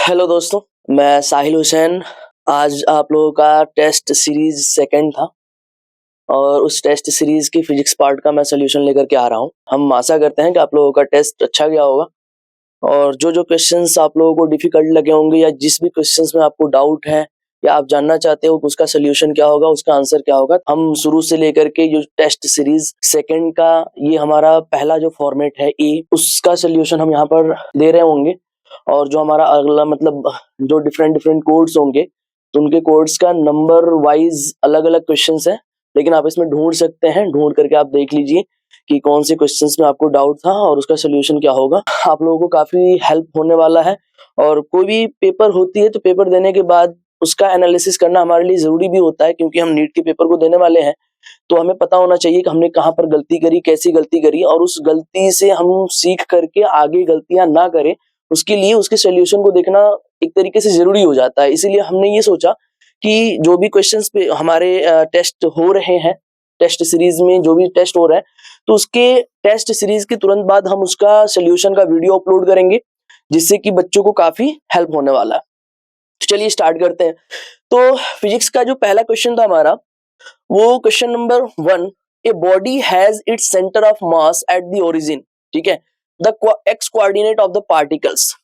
Hello दोस्तों, मैं साहिल हुसैन। आज आप लोगों का टेस्ट सीरीज सेकंड था और उस टेस्ट सीरीज की फिजिक्स पार्ट का मैं सोल्यूशन लेकर के आ रहा हूँ। हम आशा करते हैं कि आप लोगों का टेस्ट अच्छा गया होगा और जो जो क्वेश्चंस आप लोगों को डिफिकल्ट लगे होंगे या जिस भी क्वेश्चंस में आपको डाउट है या आप जानना चाहते हो उसका सोल्यूशन क्या होगा, उसका आंसर क्या होगा, हम शुरू से लेकर के जो टेस्ट सीरीज सेकंड का ये हमारा पहला जो फॉर्मेट है ए, उसका सोल्यूशन हम यहाँ पर दे रहे होंगे। और जो हमारा अगला मतलब जो डिफरेंट डिफरेंट कोड्स होंगे तो उनके कोड्स का नंबर वाइज अलग अलग क्वेश्चंस है, लेकिन आप इसमें ढूंढ सकते हैं। ढूंढ करके आप देख लीजिए कि कौन से क्वेश्चंस में आपको डाउट था और उसका सोल्यूशन क्या होगा। आप लोगों को काफी हेल्प होने वाला है और कोई भी पेपर होती है तो पेपर देने के बाद उसका एनालिसिस करना हमारे लिए जरूरी भी होता है, क्योंकि हम नीट के पेपर को देने वाले हैं तो हमें पता होना चाहिए कि हमने कहाँ पर गलती करी, कैसी गलती करी और उस गलती से हम सीख करके आगे गलतियां ना करें, उसके लिए उसके सोल्यूशन को देखना एक तरीके से जरूरी हो जाता है। इसीलिए हमने ये सोचा कि जो भी क्वेश्चंस पे हमारे टेस्ट हो रहे हैं, टेस्ट सीरीज में जो भी टेस्ट हो रहा है तो उसके टेस्ट सीरीज के तुरंत बाद हम उसका सोल्यूशन का वीडियो अपलोड करेंगे, जिससे कि बच्चों को काफी हेल्प होने वाला है। तो चलिए स्टार्ट करते हैं। तो फिजिक्स का जो पहला क्वेश्चन था हमारा, वो question number 1, a body has its centre of mass at the origin, ठीक है, the x coordinate of the particles.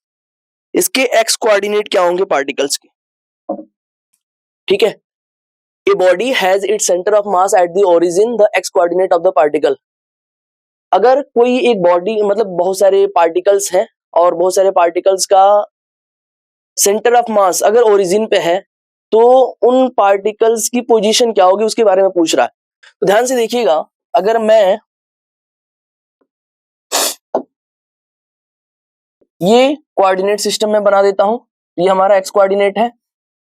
इसके एक्स कोऑर्डिनेट क्या होंगे पार्टिकल्स के, ठीक है। A body has its centre of mass at the origin, the x coordinate of the particle. अगर कोई एक बॉडी मतलब बहुत सारे पार्टिकल्स हैं और बहुत सारे पार्टिकल्स का सेंटर ऑफ मास अगर ओरिजिन पे है तो उन पार्टिकल्स की पोजीशन क्या होगी उसके बारे में पूछ रहा है। तो ध्यान से देखिएगा, अगर मैं ये कोऑर्डिनेट सिस्टम में बना देता हूं, ये हमारा एक्स कोऑर्डिनेट है,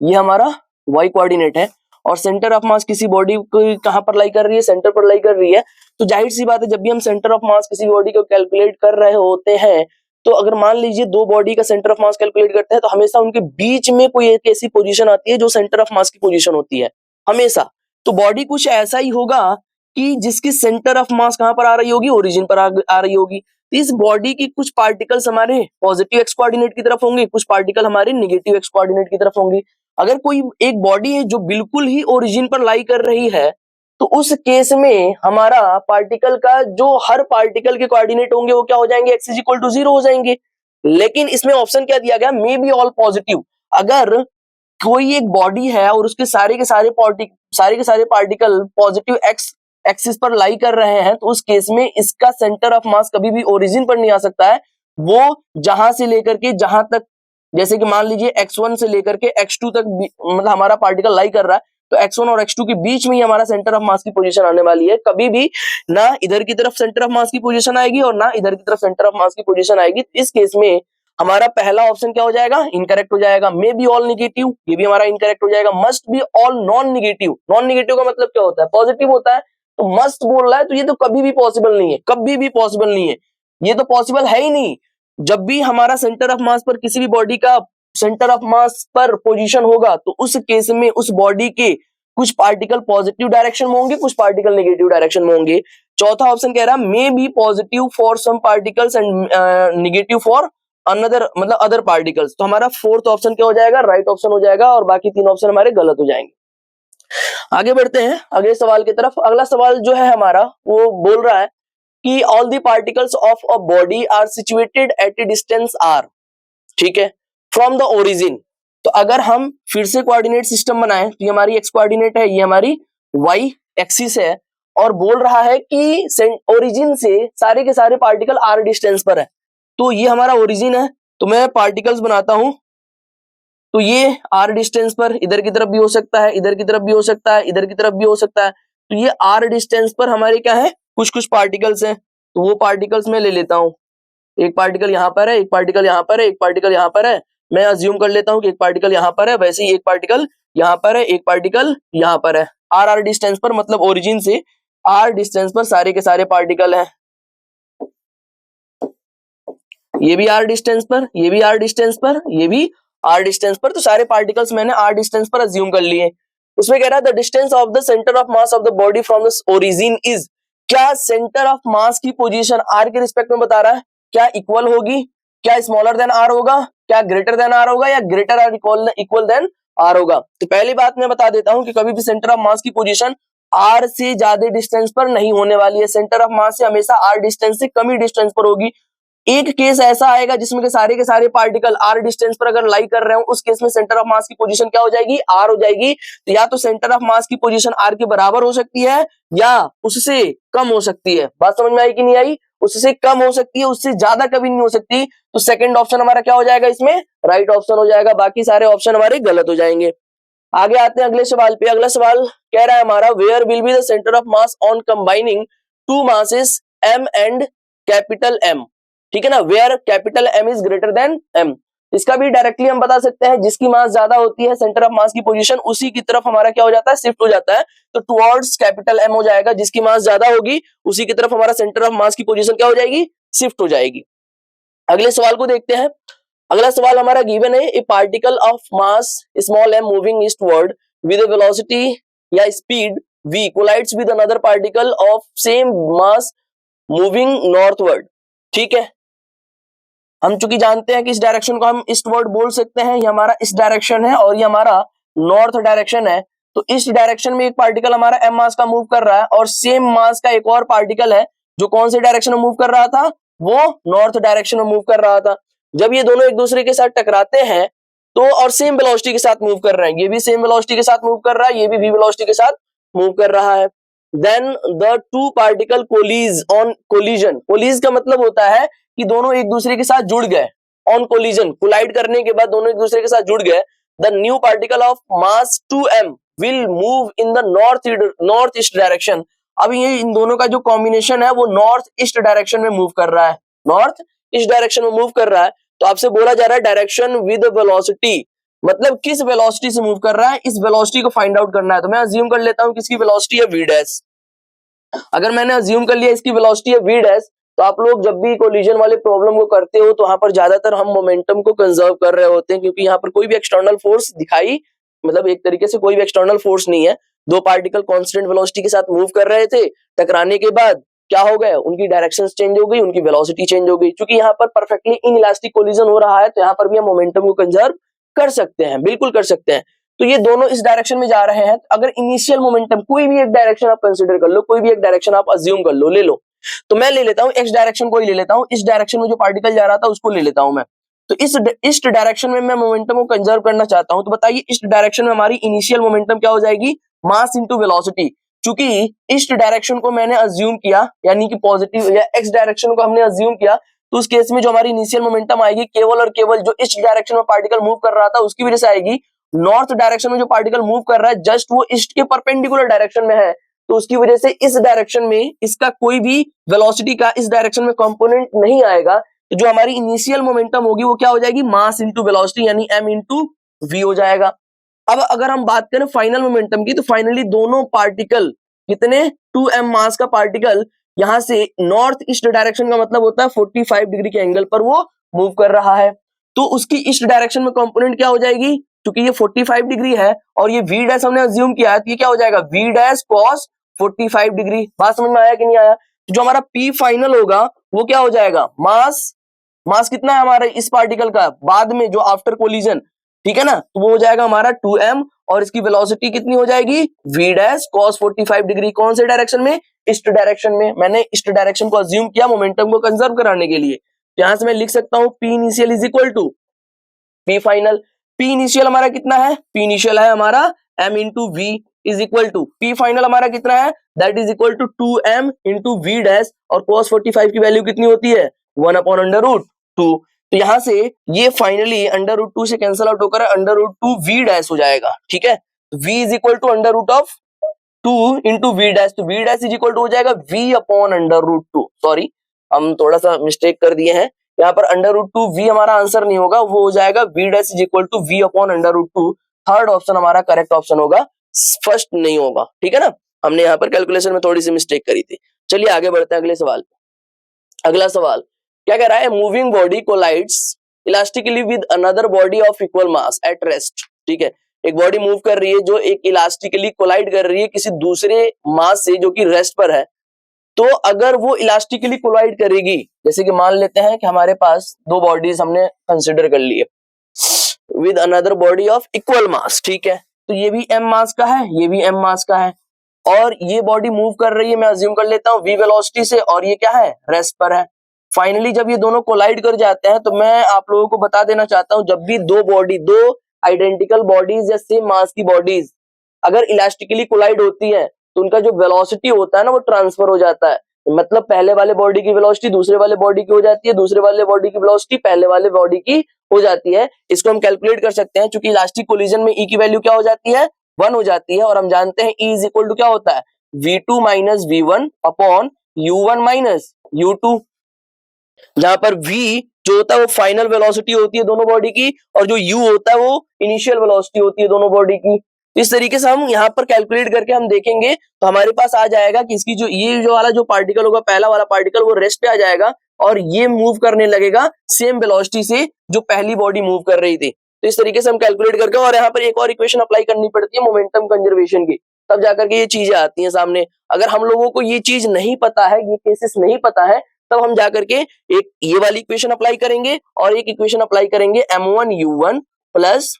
ये हमारा वाई कोऑर्डिनेट है और सेंटर ऑफ मास किसी बॉडी को कहां पर लाई कर रही है, सेंटर पर लाई कर रही है। तो जाहिर सी बात है जब भी हम सेंटर ऑफ मास किसी बॉडी को कैलकुलेट कर रहे होते हैं तो अगर मान लीजिए दो बॉडी का सेंटर ऑफ मास कैलकुलेट करते हैं तो हमेशा उनके बीच में कोई एक ऐसी पोजीशन आती है जो सेंटर ऑफ मास की पोजीशन होती है हमेशा। तो बॉडी कुछ ऐसा ही होगा कि जिसकी सेंटर ऑफ मास कहां पर आ रही होगी, ओरिजिन पर आ रही होगी। इस बॉडी की कुछ पार्टिकल्स हमारे पॉजिटिव एक्स कोऑर्डिनेट की तरफ होंगे, कुछ पार्टिकल हमारे नेगेटिव एक्स कोऑर्डिनेट की तरफ होंगे। अगर कोई एक बॉडी है जो बिल्कुल ही ओरिजिन पर लाई कर रही है तो उस केस में हमारा पार्टिकल का जो हर पार्टिकल के कोऑर्डिनेट होंगे वो क्या हो जाएंगे, एक्स इज इक्वल टू 0 हो जाएंगे। लेकिन इसमें ऑप्शन क्या दिया गया, मे बी ऑल पॉजिटिव। अगर कोई एक बॉडी है और उसके सारे के सारे पार्टिकल पॉजिटिव एक्स एक्सिस पर लाई कर रहे हैं तो उस केस में इसका सेंटर ऑफ मास कभी भी ओरिजिन पर नहीं आ सकता है। वो जहां से लेकर के जहां तक, जैसे कि मान लीजिए x1 से लेकर के x2 तक मतलब हमारा पार्टिकल लाई कर रहा है तो x1 और x2 के बीच में ही हमारा सेंटर ऑफ मास की पोजीशन आने वाली है। कभी भी ना इधर की तरफ सेंटर ऑफ मास की पोजीशन आएगी और ना इधर की तरफ सेंटर ऑफ मास की पोजीशन आएगी। इस केस में हमारा पहला ऑप्शन क्या हो जाएगा, इनकरेक्ट हो जाएगा। मे बी ऑल नेगेटिव, ये भी हमारा इनकरेक्ट हो जाएगा। Must be all non negative, non negative का मतलब क्या होता है, पॉजिटिव होता है। तो मस्ट बोल रहा है तो ये तो कभी भी पॉसिबल नहीं है, कभी भी पॉसिबल नहीं है, ये तो पॉसिबल है ही नहीं। जब भी हमारा सेंटर ऑफ मास पर किसी भी बॉडी का सेंटर ऑफ मास पर पोजीशन होगा तो उस केस में उस बॉडी के कुछ पार्टिकल पॉजिटिव डायरेक्शन में होंगे, कुछ पार्टिकल नेगेटिव डायरेक्शन में होंगे। चौथा ऑप्शन कह रहा है may be positive for some particles and negative for another मतलब अदर पार्टिकल्स। तो हमारा फोर्थ ऑप्शन क्या हो जाएगा, राइट ऑप्शन हो जाएगा और बाकी तीन ऑप्शन हमारे गलत हो जाएंगे। आगे बढ़ते हैं अगले सवाल की तरफ। अगला सवाल जो है हमारा वो बोल रहा है कि all the particles of a body are situated at a distance R, ठीक है, फ्रॉम द ओरिजिन। तो अगर हम फिर से कोऑर्डिनेट सिस्टम बनाएं तो ये हमारी एक्स कोऑर्डिनेट है, ये हमारी वाई एक्सिस है और बोल रहा है कि ओरिजिन से सारे के सारे पार्टिकल आर डिस्टेंस पर है। तो ये हमारा ओरिजिन है, तो मैं पार्टिकल्स बनाता हूं तो ये आर डिस्टेंस पर इधर की तरफ भी हो सकता है, इधर की तरफ भी हो सकता है, इधर की तरफ भी हो सकता है। तो ये आर डिस्टेंस पर हमारे क्या है, कुछ कुछ पार्टिकल्स हैं। तो वो पार्टिकल्स मैं ले लेता हूं, एक पार्टिकल यहां पर है, एक पार्टिकल यहां पर है, एक पार्टिकल यहां पर है। मैं अज्यूम कर लेता हूं कि एक पार्टिकल यहां पर है, वैसे ही एक पार्टिकल यहां पर है, एक पार्टिकल यहां पर है। आर आर डिस्टेंस पर मतलब ओरिजिन से आर डिस्टेंस पर सारे के सारे पार्टिकल हैं। ये भी आर डिस्टेंस पर, ये भी आर डिस्टेंस पर, ये भी आर डिस्टेंस पर। तो सारे पार्टिकल्स मैंने आर डिस्टेंस पर अज्यूम कर लिए। उसमें कह रहा है the distance of the centre of mass of the body from the origin is, क्या सेंटर ऑफ मास की पोजीशन आर के रिस्पेक्ट में बता रहा है, क्या इक्वल होगी क्या स्मॉलर देन आर होगा, क्या ग्रेटर देन आर होगा, या greater or equal than R होगा। तो पहली बात मैं बता देता हूं कि कभी भी सेंटर ऑफ मास की पोजीशन आर से ज्यादा डिस्टेंस पर नहीं होने वाली है। सेंटर ऑफ मास से हमेशा आर डिस्टेंस से कम ही डिस्टेंस पर होगी। एक केस ऐसा आएगा जिसमें के सारे पार्टिकल आर डिस्टेंस पर अगर लाई कर रहे हो, उस केस में सेंटर ऑफ मास की पोजीशन क्या हो जाएगी, आर हो जाएगी। तो या तो सेंटर ऑफ मास की पोजीशन आर के बराबर हो सकती है या उससे कम हो सकती है। बात समझ में आई कि नहीं आई? उससे कम हो सकती है, उससे ज्यादा कभी नहीं हो सकती। तो सेकंड ऑप्शन हमारा क्या हो जाएगा, इसमें राइट ऑप्शन हो जाएगा। बाकी सारे ऑप्शन हमारे गलत हो जाएंगे। आगे आते हैं अगले सवाल पे। अगला सवाल कह रहा है हमारा, where will be the centre of mass on combining two masses m and capital M. ठीक है ना, where capital M is greater than m. इसका भी डायरेक्टली हम बता सकते हैं, जिसकी मास ज्यादा होती है सेंटर ऑफ मास की पोजीशन उसी की तरफ हमारा क्या हो जाता है, शिफ्ट हो जाता है। तो टुवर्ड्स कैपिटल एम हो जाएगा। जिसकी मास ज्यादा होगी उसी की तरफ हमारा सेंटर ऑफ मास की पोजीशन क्या हो जाएगी, शिफ्ट हो जाएगी। अगले सवाल को देखते हैं। अगला सवाल हमारा गिवन है, a particle of mass small m moving eastward with a velocity या speed v collides with another particle of same mass moving northward. ठीक है, हम चूंकि जानते हैं कि इस डायरेक्शन को हम ईस्टवर्ड बोल सकते हैं। ये हमारा इस डायरेक्शन है और ये हमारा नॉर्थ डायरेक्शन है। तो इस डायरेक्शन में एक पार्टिकल हमारा एम मास का मूव कर रहा है और सेम मास का एक और पार्टिकल है जो कौन से डायरेक्शन में मूव कर रहा था, वो नॉर्थ डायरेक्शन में मूव कर रहा था। जब ये दोनों एक दूसरे के साथ टकराते हैं तो और सेम वेलोसिटी के साथ मूव कर रहे हैं, ये भी सेम वेलोसिटी के साथ मूव कर रहा है, ये भी v वेलोसिटी के साथ मूव कर रहा है। Then the two particle collide on collision. Collide का मतलब होता है कि दोनों एक दूसरे के साथ जुड़ गए। ऑन कोलिजन, कोलाइड करने के बाद दोनों एक दूसरे के साथ जुड़ गए। The new particle of mass 2m will move in the north east direction. अब ये इन दोनों का जो कॉम्बिनेशन है वो नॉर्थ ईस्ट डायरेक्शन में मूव कर रहा है, नॉर्थ ईस्ट डायरेक्शन में मूव कर रहा है। तो आपसे बोला जा रहा है डायरेक्शन विद वेलोसिटी, मतलब किस वेलोसिटी से मूव कर रहा है, इस वेलोसिटी को फाइंड आउट करना है। तो मैं अज्यूम कर लेता हूं किसकी वेलोसिटी है v डैश। अगर मैंने अज्यूम कर लिया इसकी वेलोसिटी है v डैश, तो आप लोग जब भी कोलिजन वाले प्रॉब्लम को करते हो तो वहां पर ज्यादातर हम मोमेंटम को कंजर्व कर रहे होते हैं, क्योंकि यहाँ पर कोई भी एक्सटर्नल फोर्स दिखाई, मतलब एक तरीके से कोई भी एक्सटर्नल फोर्स नहीं है। दो पार्टिकल कांस्टेंट वेलोसिटी के साथ मूव कर रहे थे, टकराने के बाद क्या हो गया, उनकी डायरेक्शंस चेंज हो गई, उनकी वेलोसिटी चेंज हो गई। क्योंकि यहाँ पर परफेक्टली इनइलास्टिक कोलिजन हो रहा है तो यहाँ पर भी हम मोमेंटम को कंजर्व कर सकते हैं, बिल्कुल कर सकते हैं। तो ये दोनों इस डायरेक्शन में जा रहे हैं। अगर इनिशियल मोमेंटम कोई भी एक डायरेक्शन आप कंसीडर कर लो, कोई भी एक डायरेक्शन आप अज्यूम कर लो, ले लो। तो मैं ले लेता हूं एक्स डायरेक्शन को ही ले लेता हूं, इस डायरेक्शन में जो पार्टिकल जा रहा था उसको ले लेता हूं मैं। तो इस डायरेक्शन में मैं मोमेंटम को कंजर्व करना चाहता हूं। तो बताइए इस डायरेक्शन में हमारी इनिशियल मोमेंटम क्या हो जाएगी, मास इनटू वेलोसिटी। क्योंकि इस डायरेक्शन को मैंने अज्यूम किया, यानी कि पॉजिटिव या एक्स डायरेक्शन को हमने अज्यूम किया, तो उस केस में जो हमारी इनिशियल मोमेंटम आएगी केवल और केवल जो इस डायरेक्शन में पार्टिकल मूव कर रहा था उसकी वजह से आएगी। नॉर्थ डायरेक्शन में जो पार्टिकल मूव कर रहा है जस्ट वो ईस्ट के परपेंडिकुलर डायरेक्शन में है, तो उसकी वजह से इस डायरेक्शन में इसका कोई भी वेलोसिटी का इस डायरेक्शन में कंपोनेंट नहीं आएगा। तो जो हमारी इनिशियल मोमेंटम होगी वो क्या हो जाएगी, मास इंटू वेलोसिटी, यानी m इंटू वी हो जाएगा। अब अगर हम बात करें फाइनल मोमेंटम की, तो फाइनली दोनों पार्टिकल कितने, 2m मास का पार्टिकल यहां से नॉर्थ ईस्ट डायरेक्शन का मतलब होता है 45 डिग्री के एंगल पर वो मूव कर रहा है। तो उसकी ईस्ट डायरेक्शन में कंपोनेंट क्या हो जाएगी, क्योंकि ये 45 डिग्री है और ये v डैश हमने अज्यूम किया है, तो ये क्या हो जाएगा v डैश cos 45 डिग्री। बात समझ में आया कि नहीं आया? तो जो हमारा p फाइनल होगा वो क्या हो जाएगा, मास कितना है हमारे इस पार्टिकल का बाद में जो आफ्टर कोलिजन, ठीक है ना, तो वो हो जाएगा हमारा 2m और इसकी वेलोसिटी कितनी हो जाएगी, v डैश cos 45 डिग्री। कौन से डायरेक्शन में, ईस्ट डायरेक्शन में। मैंने ईस्ट डायरेक्शन को अज्यूम किया मोमेंटम को कंजर्व कराने के लिए। यहां से मैं लिख सकता हूं p initial is equal to p final. p initial हमारा कितना है, p इनिशियल है हमारा m into v is equal to p final हमारा कितना है, that is equal to 2m into v dash, और cos 45 की वैल्यू कितनी होती है, 1 अपॉन अंडर रूट 2। तो यहां से ये फाइनली अंडर रूट 2 से कैंसिल आउट होकर अंडर रूट 2 v डैश हो जाएगा। ठीक है, v is equal to under root of 2 into v dash, तो v dash is equal to हो जाएगा v upon under root 2। Sorry, हम थोड़ा सा मिस्टेक कर दिए हैं, यहाँ पर अंडर रूट 2 v हमारा आंसर नहीं होगा, वो हो जाएगा v dash is equal to v upon under root 2। Third option हमारा करेक्ट ऑप्शन होगा, फर्स्ट नहीं होगा। ठीक है ना, हमने यहाँ पर कैलकुलेशन में थोड़ी सी मिस्टेक करी थी। चलिए आगे बढ़ते हैं अगले सवाल। अगला सवाल क्या कह रहा है, moving body collides elastically with another body of equal mass at rest. ठीक है, एक बॉडी मूव कर रही है जो एक इलास्टिकली कोलाइड कर रही है किसी दूसरे मास से जो कि रेस्ट पर है। तो अगर वो इलास्टिकली कोलाइड करेगी, जैसे कि मान लेते हैं कि हमारे पास दो बॉडीज हमने कंसिडर कर ली है with another body of equal मास, ठीक है, तो ये भी m मास का है, ये भी m मास का है, और ये बॉडी मूव कर रही है, मैं अज्यूम कर लेता हूँ v वेलोसिटी से, और ये क्या है, रेस्ट पर है। फाइनली जब ये दोनों कोलाइड कर जाते हैं, तो मैं आप लोगों को बता देना चाहता हूं, जब भी दो आइडेंटिकल बॉडीज या सेम मास की बॉडीज अगर इलास्टिकली कोलाइड होती है, तो उनका जो वेलोसिटी होता है ना, वो ट्रांसफर हो जाता है। मतलब पहले वाले बॉडी की वेलोसिटी दूसरे वाले बॉडी की हो जाती है, दूसरे वाले बॉडी की वेलोसिटी पहले वाले बॉडी की हो जाती है। इसको हम कैलकुलेट कर सकते हैं, क्योंकि इलास्टिक कोलिजन में E की वैल्यू क्या हो जाती है, 1 हो जाती है, और हम जानते हैं E इज इक्वल टू क्या होता है, V2 minus V1 upon U1 minus U2, जहां पर V जो होता है वो फाइनल वेलोसिटी होती है दोनों बॉडी की, और जो U होता है वो इनिशियल वेलोसिटी होती है दोनों बॉडी की। इस तरीके से हम यहाँ पर कैलकुलेट करके हम देखेंगे, तो हमारे पास आ जाएगा कि इसकी जो ये जो वाला जो पार्टिकल होगा, पहला वाला पार्टिकल, वो रेस्ट पे आ जाएगा, और ये मूव करने लगेगा सेम वेलोसिटी से जो पहली बॉडी मूव कर रही थी। तो इस तरीके से हम कैलकुलेट करके, और यहाँ पर एक और इक्वेशन अप्लाई करनी पड़ती है मोमेंटम कंजर्वेशन की, तब जाकर के ये चीजें आती हैं सामने। अगर हम लोगों को ये चीज नहीं पता है, ये केसेस नहीं पता है, तब हम जाकर के एक ये वाली इक्वेशन अप्लाई करेंगे, और एक इक्वेशन अप्लाई करेंगे m1u1 plus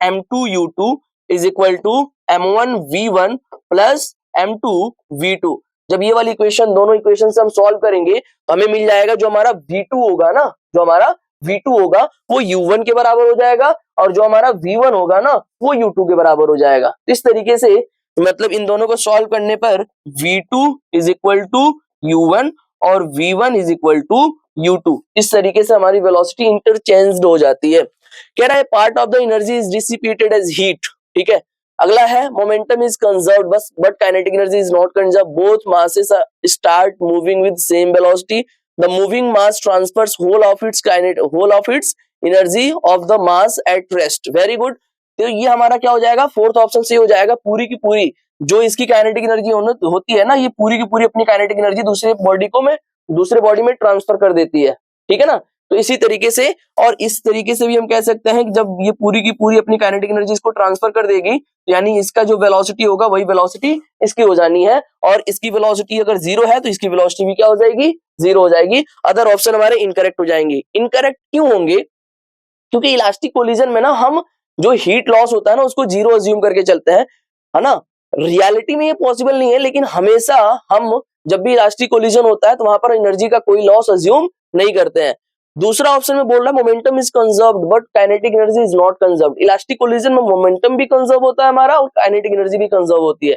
m2u2 is equal to m1v1 plus m2v2। जब ये वाली इक्वेशन, दोनों इक्वेशन से हम सॉल्व करेंगे, तो हमें मिल जाएगा जो हमारा v2 होगा ना, जो हमारा v2 होगा वो u1 के बराबर हो जाएगा, और जो हमारा v1 होगा ना, वो u2 के बराबर हो जाएगा। इस तरीके से मतलब इन दोनों को सॉल्व करने पर v2 is equal to u1 और v1 is equal to u2, इस तरीके से हमारी वेलोसिटी इंटरचेंज्ड हो जाती है। कह रहा है part of the energy is dissipated as heat, ठीक है। अगला है मोमेंटम इज कंजर्व्ड बस but kinetic energy is not conserved, both masses start moving with same velocity, the moving mass transfers whole of its energy of the mass at rest. Very good, तो ये हमारा क्या हो जाएगा, fourth option से हो जाएगा। पूरी की पूरी जो इसकी काइनेटिक एनर्जी होती है ना, ये पूरी की पूरी अपनी काइनेटिक एनर्जी दूसरे बॉडी में ट्रांसफर कर देती है, ठीक है ना। तो इसी तरीके से, और इस तरीके से भी हम कह सकते हैं कि जब ये पूरी की पूरी अपनी काइनेटिक एनर्जी इसको ट्रांसफर कर देगी, यानी इसका जो वेलोसिटी होगा वही वेलोसिटी इसकी हो जानी है, और इसकी वेलोसिटी अगर 0 है तो इसकी वेलोसिटी भी क्या हो जाएगी, 0 हो जाएगी। अदर ऑप्शन हमारे इनकरेक्ट हो जाएंगे। इनकरेक्ट क्यों होंगे, क्योंकि इलास्टिक कोलिजन में ना हम जो हीट लॉस होता है ना, उसको 0 अज्यूम करके चलते हैं, है ना। रियलिटी में ये पॉसिबल नहीं है, लेकिन हमेशा हम जब भी इलास्टिक कोलिजन होता है तो वहां पर एनर्जी का कोई लॉस अज्यूम नहीं करते हैं। दूसरा ऑप्शन में बोल रहा है momentum is conserved but kinetic energy is not conserved. Elastic collision में मोमेंटम भी कंजर्व होता है हमारा, और काइनेटिक एनर्जी भी कंजर्व होती है।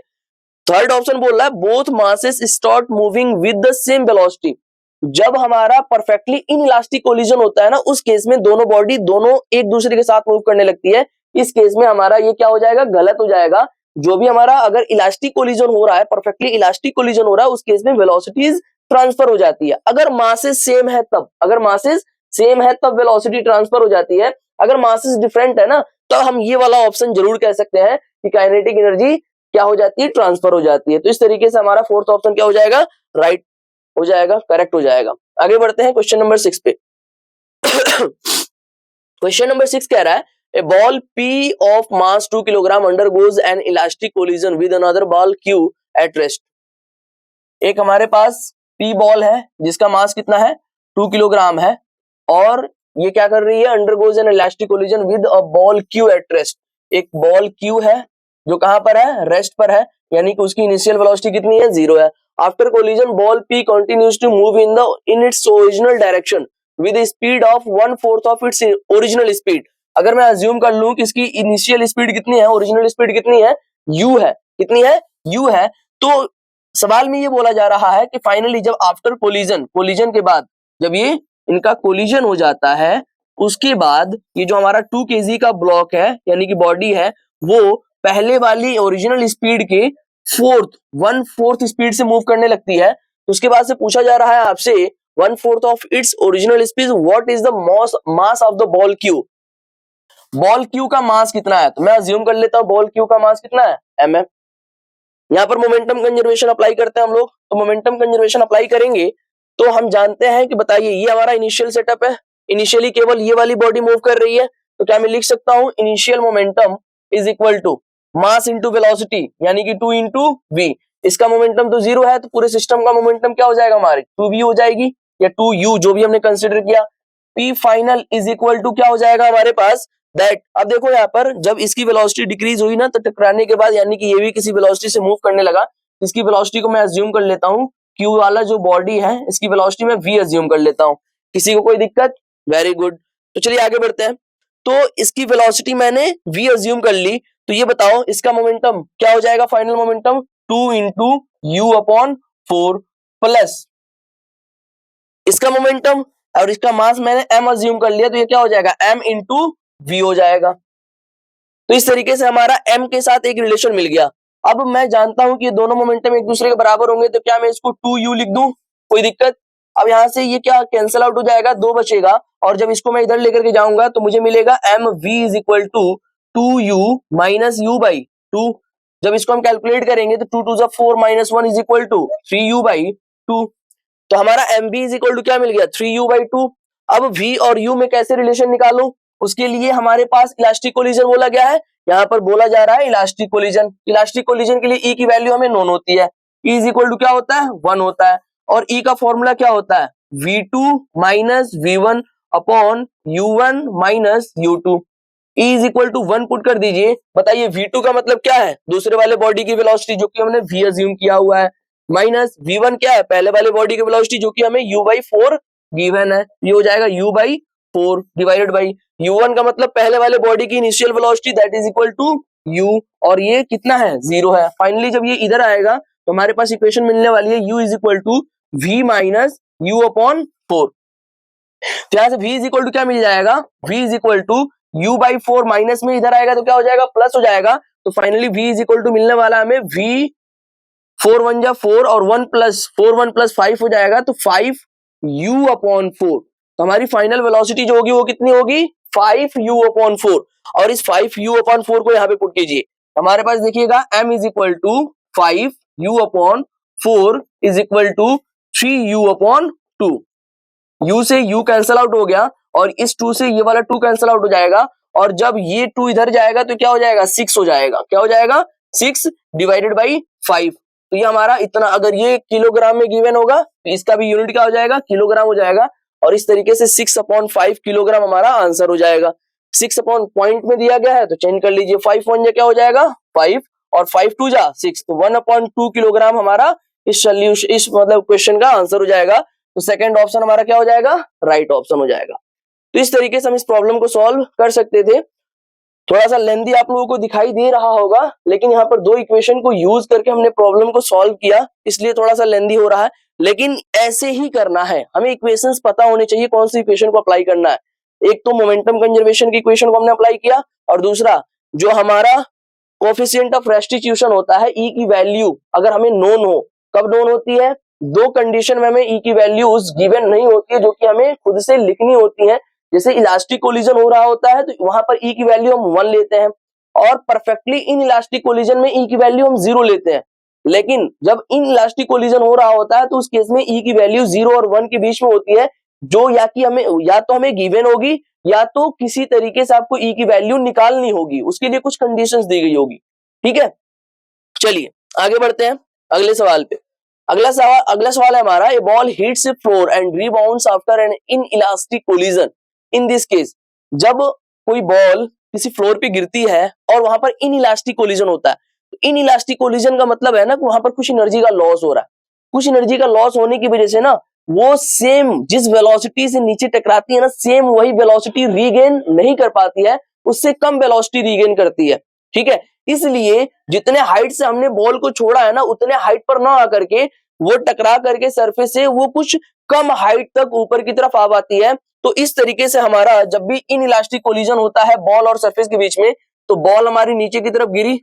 थर्ड ऑप्शन बोल रहा है both masses start moving with the same velocity. जब हमारा परफेक्टली इन इलास्टिक कोलिजन होता है ना, उस केस में दोनों बॉडी दोनों एक दूसरे के साथ मूव करने लगती है। इस केस में हमारा ये क्या हो जाएगा, गलत हो जाएगा। जो भी हमारा अगर इलास्टिक कोलिजन हो रहा है, परफेक्टली इलास्टिक कोलिजन हो रहा है, उस केस में वेलोसिटीज ट्रांसफर हो जाती है। अगर मासेस सेम है तब, अगर मासेस सेम है तब वेलोसिटी ट्रांसफर हो जाती है। अगर मासेस डिफरेंट है ना, तो हम ये वाला ऑप्शन जरूर कह सकते हैं कि काइनेटिक एनर्जी क्या हो जाती है, ट्रांसफर हो जाती है। तो इस तरीके से हमारा फोर्थ ऑप्शन क्या हो जाएगा, राइट हो जाएगा, करेक्ट हो जाएगा। आगे बढ़ते हैं क्वेश्चन नंबर 6 पे। क्वेश्चन नंबर 6 कह रहा है a ball P of mass 2 kg undergoes an elastic collision with another ball Q at rest। एक हमारे पास P बॉल है जिसका मास कितना है, 2 किलोग्राम है, और ये क्या कर रही है, undergoes N elastic collision with a ball Q at rest. एक बॉल Q है जो कहां पर है, रेस्ट पर है, यानी कि उसकी इनिशियल वेलोसिटी कितनी है, 0 है। After collision ball P continues to move in its original direction with speed of 1/4 of its original speed. अगर मैं अज्यूम कर लूं कि इसकी इनिशियल स्पीड कितनी है, ओरिजिनल स्पीड कितनी है, u है, कितनी है, u है, तो सवाल में ये बोला जा रहा है कि फाइनली जब आफ्टर कोलिजन के बाद जब ये इनका कोलिजन हो जाता है, उसके बाद ये जो हमारा 2 kg का ब्लॉक है, यानी कि बॉडी है, वो पहले वाली ओरिजिनल स्पीड के 1/4 स्पीड से मूव करने लगती है। उसके बाद से पूछा जा रहा है आपसे 1/4 of its original speed, what is the mass of the ball Q। Ball Q का मास कितना है, तो मैं अज्यूम कर लेता हूं बॉल Q का मास कितना है, mm। यहां पर मोमेंटम कंजर्वेशन अप्लाई करते हैं हम लोग, तो मोमेंटम कंजर्वेशन अप्लाई करेंगे तो हम जानते हैं कि बताइए ये हमारा इनिशियल सेटअप है, इनिशियली केवल ये वाली बॉडी मूव कर रही है, तो क्या मैं लिख सकता हूं initial momentum is equal to mass into velocity, यानी कि 2 इंटू v। इसका मोमेंटम तो 0 है, तो पूरे सिस्टम का मोमेंटम क्या हो जाएगा हमारे 2v हो जाएगी या 2u, जो भी हमने कंसिडर किया। p final is equal to क्या हो जाएगा हमारे पास दैट, अब देखो यहाँ पर जब इसकी वेलोसिटी डिक्रीज हुई ना, तो टकराने के बाद यानी कि ये भी किसी वेलोसिटी से मूव करने लगा, इसकी वेलोसिटी को मैं अज्यूम कर लेता हूँ q वाला जो बॉडी है इसकी वेलोसिटी मैं v अज्यूम कर लेता हूँ। किसी को कोई दिक्कत? Very good. तो चलिए आगे बढ़ते हैं। तो इसकी वेलोसिटी मैंने v अज्यूम कर ली, तो ये बताओ इसका मोमेंटम क्या हो जाएगा final momentum 2 into you upon 4 plus इसका मोमेंटम और इसका मास मैंने m अज्यूम कर लिया, तो ये क्या हो जाएगा m इंटू v हो जाएगा। तो इस तरीके से हमारा m के साथ एक रिलेशन मिल गया। अब मैं जानता हूं कि ये दोनों मोमेंटम एक दूसरे के बराबर होंगे, तो क्या मैं इसको 2u लिख दूं? कोई दिक्कत? अब यहां से ये क्या कैंसिल आउट हो जाएगा, 2 बचेगा, और जब इसको मैं इधर लेकर के जाऊंगा तो मुझे मिलेगा mv is equal to 2u minus u by 2। जब इसको हम कैलकुलेट करेंगे तो 2 2 जा 4 minus 1 is equal to 3u by 2। तो हमारा mv इज इक्वल टू क्या मिल गया 3u बाई 2। अब v और u में कैसे रिलेशन निकालूं, उसके लिए हमारे पास इलास्टिक कोलिजन बोला गया है, यहाँ पर बोला जा रहा है इलास्टिक कोलिजन। इलास्टिक कोलिजन के लिए E की वैल्यू हमें नोन होती है, E इज इक्वल टू क्या होता है 1 होता है, और E का फॉर्मूला क्या होता है v2 minus v1 upon u1 minus u2। E is equal to 1 put कर दीजिए, बताइए v2 का मतलब क्या है दूसरे वाले बॉडी की वेलोसिटी जो कि हमने v अज्यूम किया हुआ है, माइनस v1 क्या है पहले वाले बॉडी की वेलोसिटी जो कि हमें u/4 गिवन है, ये हो जाएगा u/4 डिवाइडेड बाई u1 का मतलब पहले वाले बॉडी की initial velocity that is equal to u, और ये कितना है 0 है। फाइनली जब ये इधर आएगा तो हमारे पास इक्वेशन मिलने वाली है u is equal to v minus u upon 4। तो यहाँ से v इज इक्वल टू क्या मिल जाएगा v is equal to u/4 minus में इधर आएगा तो क्या हो जाएगा प्लस हो जाएगा, तो finally v is equal to मिलने वाला हमें v 4 1 जा 4 और 1 प्लस 4 1 प्लस 5 हो जाएगा, तो 5u अपॉन 4। तो हमारी फाइनल वेलोसिटी जो होगी वो कितनी होगी 5u अपॉन 4, और इस 5u अपॉन 4 को यहाँ पे पुट कीजिए, हमारे पास देखिएगा m is equal to 5u upon 4 is equal to 3u upon 2। u से u कैंसिल आउट हो गया और इस 2 से ये वाला 2 कैंसिल आउट हो जाएगा, और जब ये 2 इधर जाएगा तो क्या हो जाएगा 6 हो जाएगा, क्या हो जाएगा 6 डिवाइडेड बाई 5। तो ये हमारा इतना, अगर ये किलोग्राम में गिवन होगा तो इसका भी यूनिट क्या हो जाएगा किलोग्राम हो जाएगा, और इस तरीके से 6/5 किलोग्राम हमारा आंसर हो जाएगा। 6 अपॉन पॉइंट में दिया गया है तो चेंज कर लीजिए, 5 1 जा क्या हो जाएगा 5 और 5 2 जा 6, तो 1/2 किलोग्राम हमारा इस सोल्यूशन इस मतलब क्वेश्चन का आंसर हो जाएगा। तो सेकंड ऑप्शन हमारा क्या हो जाएगा राइट ऑप्शन हो जाएगा। तो इस तरीके से हम इस प्रॉब्लम को सॉल्व कर सकते थे। थोड़ा सा लेंथी आप लोगों को दिखाई दे रहा होगा, लेकिन यहाँ पर 2 इक्वेशन को यूज करके हमने प्रॉब्लम को सॉल्व किया, इसलिए थोड़ा सा लेंथी हो रहा है, लेकिन ऐसे ही करना है। हमें इक्वेशंस पता होने चाहिए कौन सी इक्वेशन को अप्लाई करना है। एक तो मोमेंटम कंजर्वेशन की इक्वेशन को हमने अप्लाई किया, और दूसरा जो हमारा कोएफिशिएंट ऑफ रेस्टिट्यूशन होता है E की वैल्यू अगर हमें नोन हो, कब नोन होती है 2 कंडीशन में हमें E की वैल्यूज गिवन नहीं होती है जो कि हमें खुद से लिखनी होती है। जैसे इलास्टिक कोलिजन हो रहा होता है तो वहां पर E की वैल्यू हम 1 लेते हैं, और परफेक्टली इन इलास्टिक कोलिजन में E की वैल्यू हम 0 लेते हैं। लेकिन जब इन इलास्टिक कोलिजन हो रहा होता है तो उस केस में E की वैल्यू 0 और 1 के बीच में होती है, जो या तो हमें गिवन होगी या तो किसी तरीके से आपको E की वैल्यू निकालनी होगी, उसके लिए कुछ कंडीशंस दी गई होगी। ठीक है, चलिए आगे बढ़ते हैं अगले सवाल पे। अगला सवाल है हमारा, a ball hits floor and rebounds after an inelastic collision. In this case, जब कोई बॉल किसी फ्लोर पे गिरती है और वहां पर इनइलास्टिक कोलिजन होता है, तो इनइलास्टिक कोलिजन का मतलब है ना कि वहां पर कुछ एनर्जी का लॉस हो रहा है। कुछ एनर्जी का लॉस होने की वजह से ना वो सेम जिस वेलोसिटी से नीचे टकराती है ना, सेम वही वेलोसिटी रीगेन नहीं कर पाती है, उससे कम वेलोसिटी रीगेन करती है। ठीक है, इसलिए जितने हाइट से हमने बॉल को छोड़ा है ना, उतने हाइट पर ना आकर के वो टकरा करके सरफेस से वो कुछ कम हाइट तक ऊपर की तरफ आ पाती है। तो इस तरीके से हमारा जब भी इनइलास्टिक कोलिजन होता है बॉल और सरफेस के बीच में, तो बॉल हमारी नीचे की तरफ गिरी,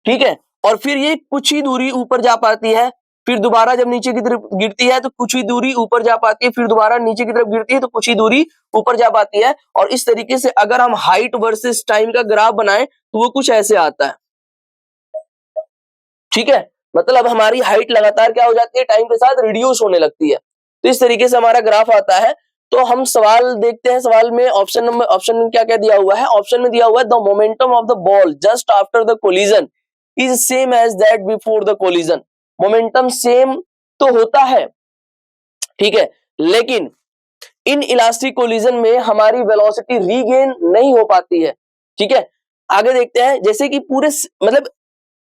ठीक है, और फिर ये कुछ ही दूरी ऊपर जा पाती है, फिर दोबारा जब नीचे की तरफ गिरती है तो कुछ ही दूरी ऊपर जा पाती है, फिर दोबारा नीचे की तरफ गिरती है तो कुछ ही दूरी ऊपर जा पाती है। और इस तरीके से अगर हम हाइट वर्सेस टाइम का ग्राफ बनाएं तो वो कुछ ऐसे आता है। ठीक है, मतलब हमारी हाइट लगातार क्या हो जाती है टाइम के साथ रिड्यूस होने लगती है। तो इस तरीके से हमारा ग्राफ आता है। तो हम सवाल देखते हैं, सवाल में ऑप्शन में क्या क्या दिया हुआ है। ऑप्शन में दिया हुआ है the momentum of the ball just after the collision is same as that before the collision. Momentum same तो होता है, ठीक है, लेकिन इन इलास्टिक कोलिजन में हमारी वेलोसिटी रीगेन नहीं हो पाती है, ठीक है। आगे देखते हैं, जैसे कि पूरे मतलब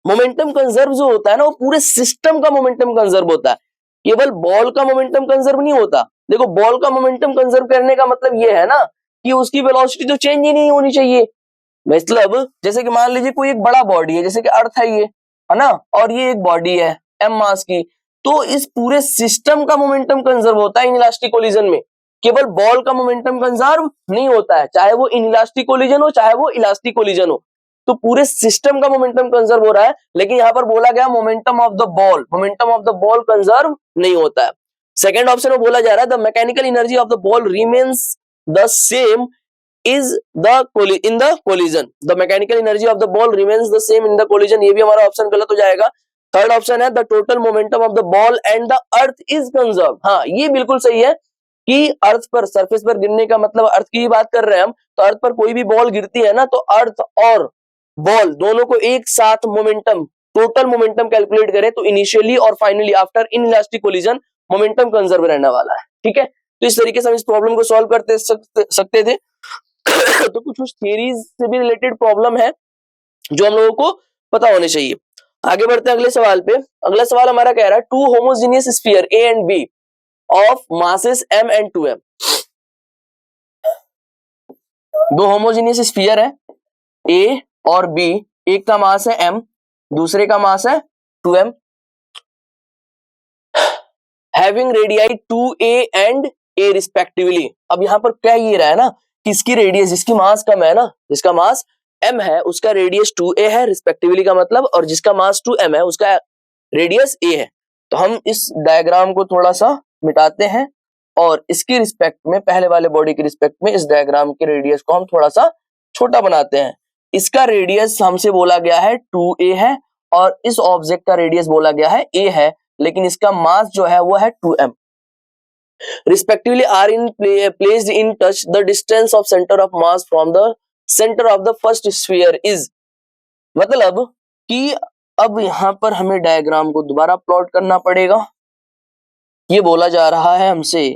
मोमेंटम कंजर्व जो होता है ना, वो पूरे सिस्टम का मोमेंटम कंजर्व होता है, केवल बॉल का मोमेंटम कंजर्व नहीं होता। देखो बॉल का मोमेंटम कंजर्व करने का मतलब ये है ना कि उसकी वेलोसिटी तो चेंज ही नहीं होनी चाहिए। मतलब जैसे कि मान लीजिए कोई एक बड़ा बॉडी है, जैसे कि अर्थ है ये, है ना, और ये एक बॉडी है एम मास की, तो इस पूरे सिस्टम का मोमेंटम कंजर्व होता है इनइलास्टिक कोलिजन में, केवल बॉल का मोमेंटम कंजर्व नहीं होता है, चाहे वो इनइलास्टिक कोलिजन हो चाहे वो इलास्टिक कोलिजन हो। तो पूरे सिस्टम का मोमेंटम कंजर्व हो रहा है, लेकिन यहां पर बोला गया momentum of the ball conserve नहीं होता है। सेकंड ऑप्शन में बोला जा रहा है the mechanical energy of the ball remains the same is in the collision, the mechanical energy of the ball remains the same in the collision। ये भी हमारा ऑप्शन गलत हो जाएगा। थर्ड ऑप्शन है the total momentum of the ball and the earth is conserved। हाँ, ये बिल्कुल सही है कि अर्थ पर, सरफेस पर गिरने का मतलब अर्थ की ही बात कर रहे हैं हम, तो अर्थ पर कोई भी बॉल गिरती है ना, तो अर्थ और बॉल दोनों को एक साथ मोमेंटम, टोटल मोमेंटम कैलकुलेट करें तो इनिशियली और finally after inelastic collision momentum conserve रहने वाला है, ठीक है। तो इस तरीके से हम इस प्रॉब्लम को सॉल्व करते सकते थे। तो कुछ थियरीज से भी रिलेटेड प्रॉब्लम है जो हम लोगों को पता होने चाहिए। आगे बढ़ते हैं अगले सवाल पे। अगला सवाल हमारा कह रहा है two homogeneous sphere A and B of masses m and 2m। दो होमोजेनियस स्फीयर है a और b, एक का मास है m, दूसरे का मास है 2m, having radii 2a and a respectively. अब यहां पर क्या ये रहा है ना, किसकी रेडियस, जिसकी मास कम है ना, जिसका मास m है उसका रेडियस 2a है रिस्पेक्टिवली का मतलब, और जिसका मास 2m है उसका रेडियस a है। तो हम इस डायग्राम को थोड़ा सा मिटाते हैं और इसकी रिस्पेक्ट में, पहले वाले बॉडी की रिस्पेक्ट में इस डायग्राम के रेडियस को हम थोड़ा सा छोटा बनाते हैं। इसका रेडियस हमसे बोला गया है 2a है और इस ऑब्जेक्ट का रेडियस बोला गया है a है, लेकिन इसका मास जो है वो है 2m। respectively are in placed in touch, the distance of center of mass from the center of the first sphere is। मतलब कि अब यहां पर हमें डायग्राम को दोबारा प्लॉट करना पड़ेगा। ये बोला जा रहा है हमसे,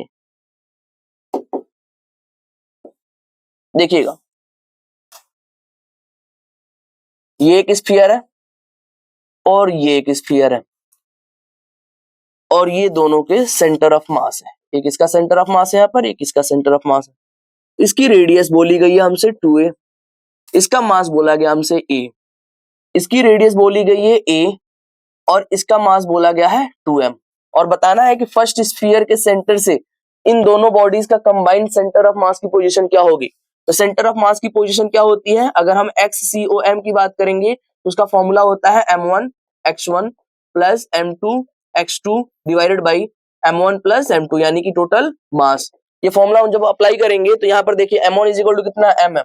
देखिएगा ये एक स्फीयर है और ये एक स्फीयर है और ये दोनों के सेंटर ऑफ मास है, एक इसका सेंटर ऑफ मास है यहाँ पर, एक इसका सेंटर ऑफ मास है। इसकी रेडियस बोली गई है हमसे 2a, इसका मास बोला गया हमसे a, इसकी रेडियस बोली गई है a और इसका मास बोला गया है 2m, और बताना है कि फर्स्ट स्फीयर के सेंटर से इन दोनों बॉडीज का कंबाइंड सेंटर ऑफ मास की पोजीशन क्या होगी। तो सेंटर ऑफ मास की पोजीशन क्या होती है, अगर हम XCOM की बात करेंगे तो उसका फॉर्मूला होता है m1 x1 plus m2 x2 divided by m1 plus m2, यानी कि टोटल मास। ये फॉर्मूला जब अप्लाई करेंगे तो यहाँ पर देखिए m1 इज इक्वल टू कितना mm,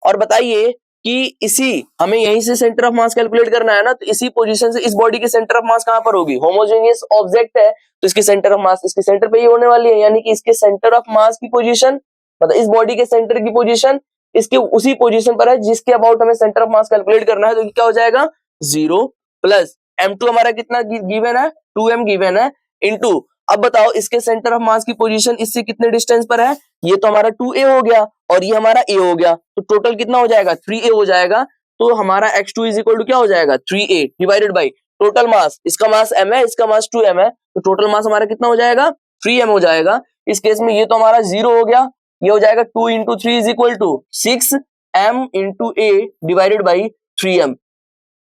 और बताइए कि इसी हमें यहीं से सेंटर ऑफ मास कैलकुलेट करना है ना, तो इसी पोजीशन से इस बॉडी की सेंटर ऑफ मास कहां पर होगी, होमोजेनियस ऑब्जेक्ट है तो इसकी सेंटर ऑफ मास इसके सेंटर पे ही होने वाली है, यानी कि इसके सेंटर ऑफ मास की पोजीशन, मतलब इस बॉडी के सेंटर की पोजीशन इसके उसी पोजीशन पर है जिसके अबाउट हमें सेंटर ऑफ मास कैलकुलेट करना है। तो क्या हो जाएगा 0 प्लस m2 हमारा कितना गिवन है 2m गिवन है, इनटू अब बताओ इसके सेंटर ऑफ मास की पोजीशन इससे कितने डिस्टेंस पर है, ये तो हमारा 2a हो गया और ये हमारा a हो गया, तो टोटल कितना हो जाएगा 3a हो जाएगा। तो हमारा x2 इज इक्वल टू क्या हो जाएगा 3a divided by total mass, इसका मास m है इसका मास 2m है, तो टोटल मास हमारा कितना हो जाएगा 3m हो जाएगा। इस केस में ये तो हमारा 0 हो गया, ये हो जाएगा 2 into 3 is equal to 6m into a divided by 3m,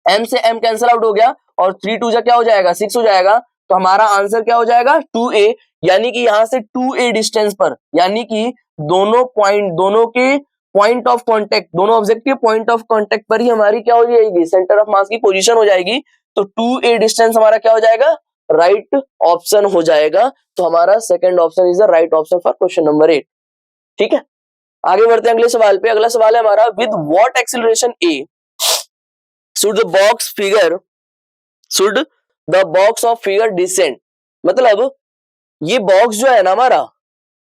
m से m कैंसिल आउट हो गया और 3 2 जा क्या हो जाएगा 6 हो जाएगा, तो हमारा आंसर क्या हो जाएगा 2a, यानी कि यहां से 2a डिस्टेंस पर, यानी कि दोनों के पॉइंट ऑफ कांटेक्ट, दोनों ऑब्जेक्ट के पॉइंट ऑफ कांटेक्ट पर ही हमारी क्या हो जाएगी सेंटर ऑफ मास की पोजीशन हो जाएगी। तो 2a डिस्टेंस हमारा क्या हो जाएगा राइट ऑप्शन हो जाएगा। तो हमारा second option is the right option for question number 8। ठीक है, आगे बढ़ते हैं अगले सवाल पे। अगला सवाल है हमारा with what acceleration a should the box of figure descend। मतलब ये बॉक्स जो है ना हमारा,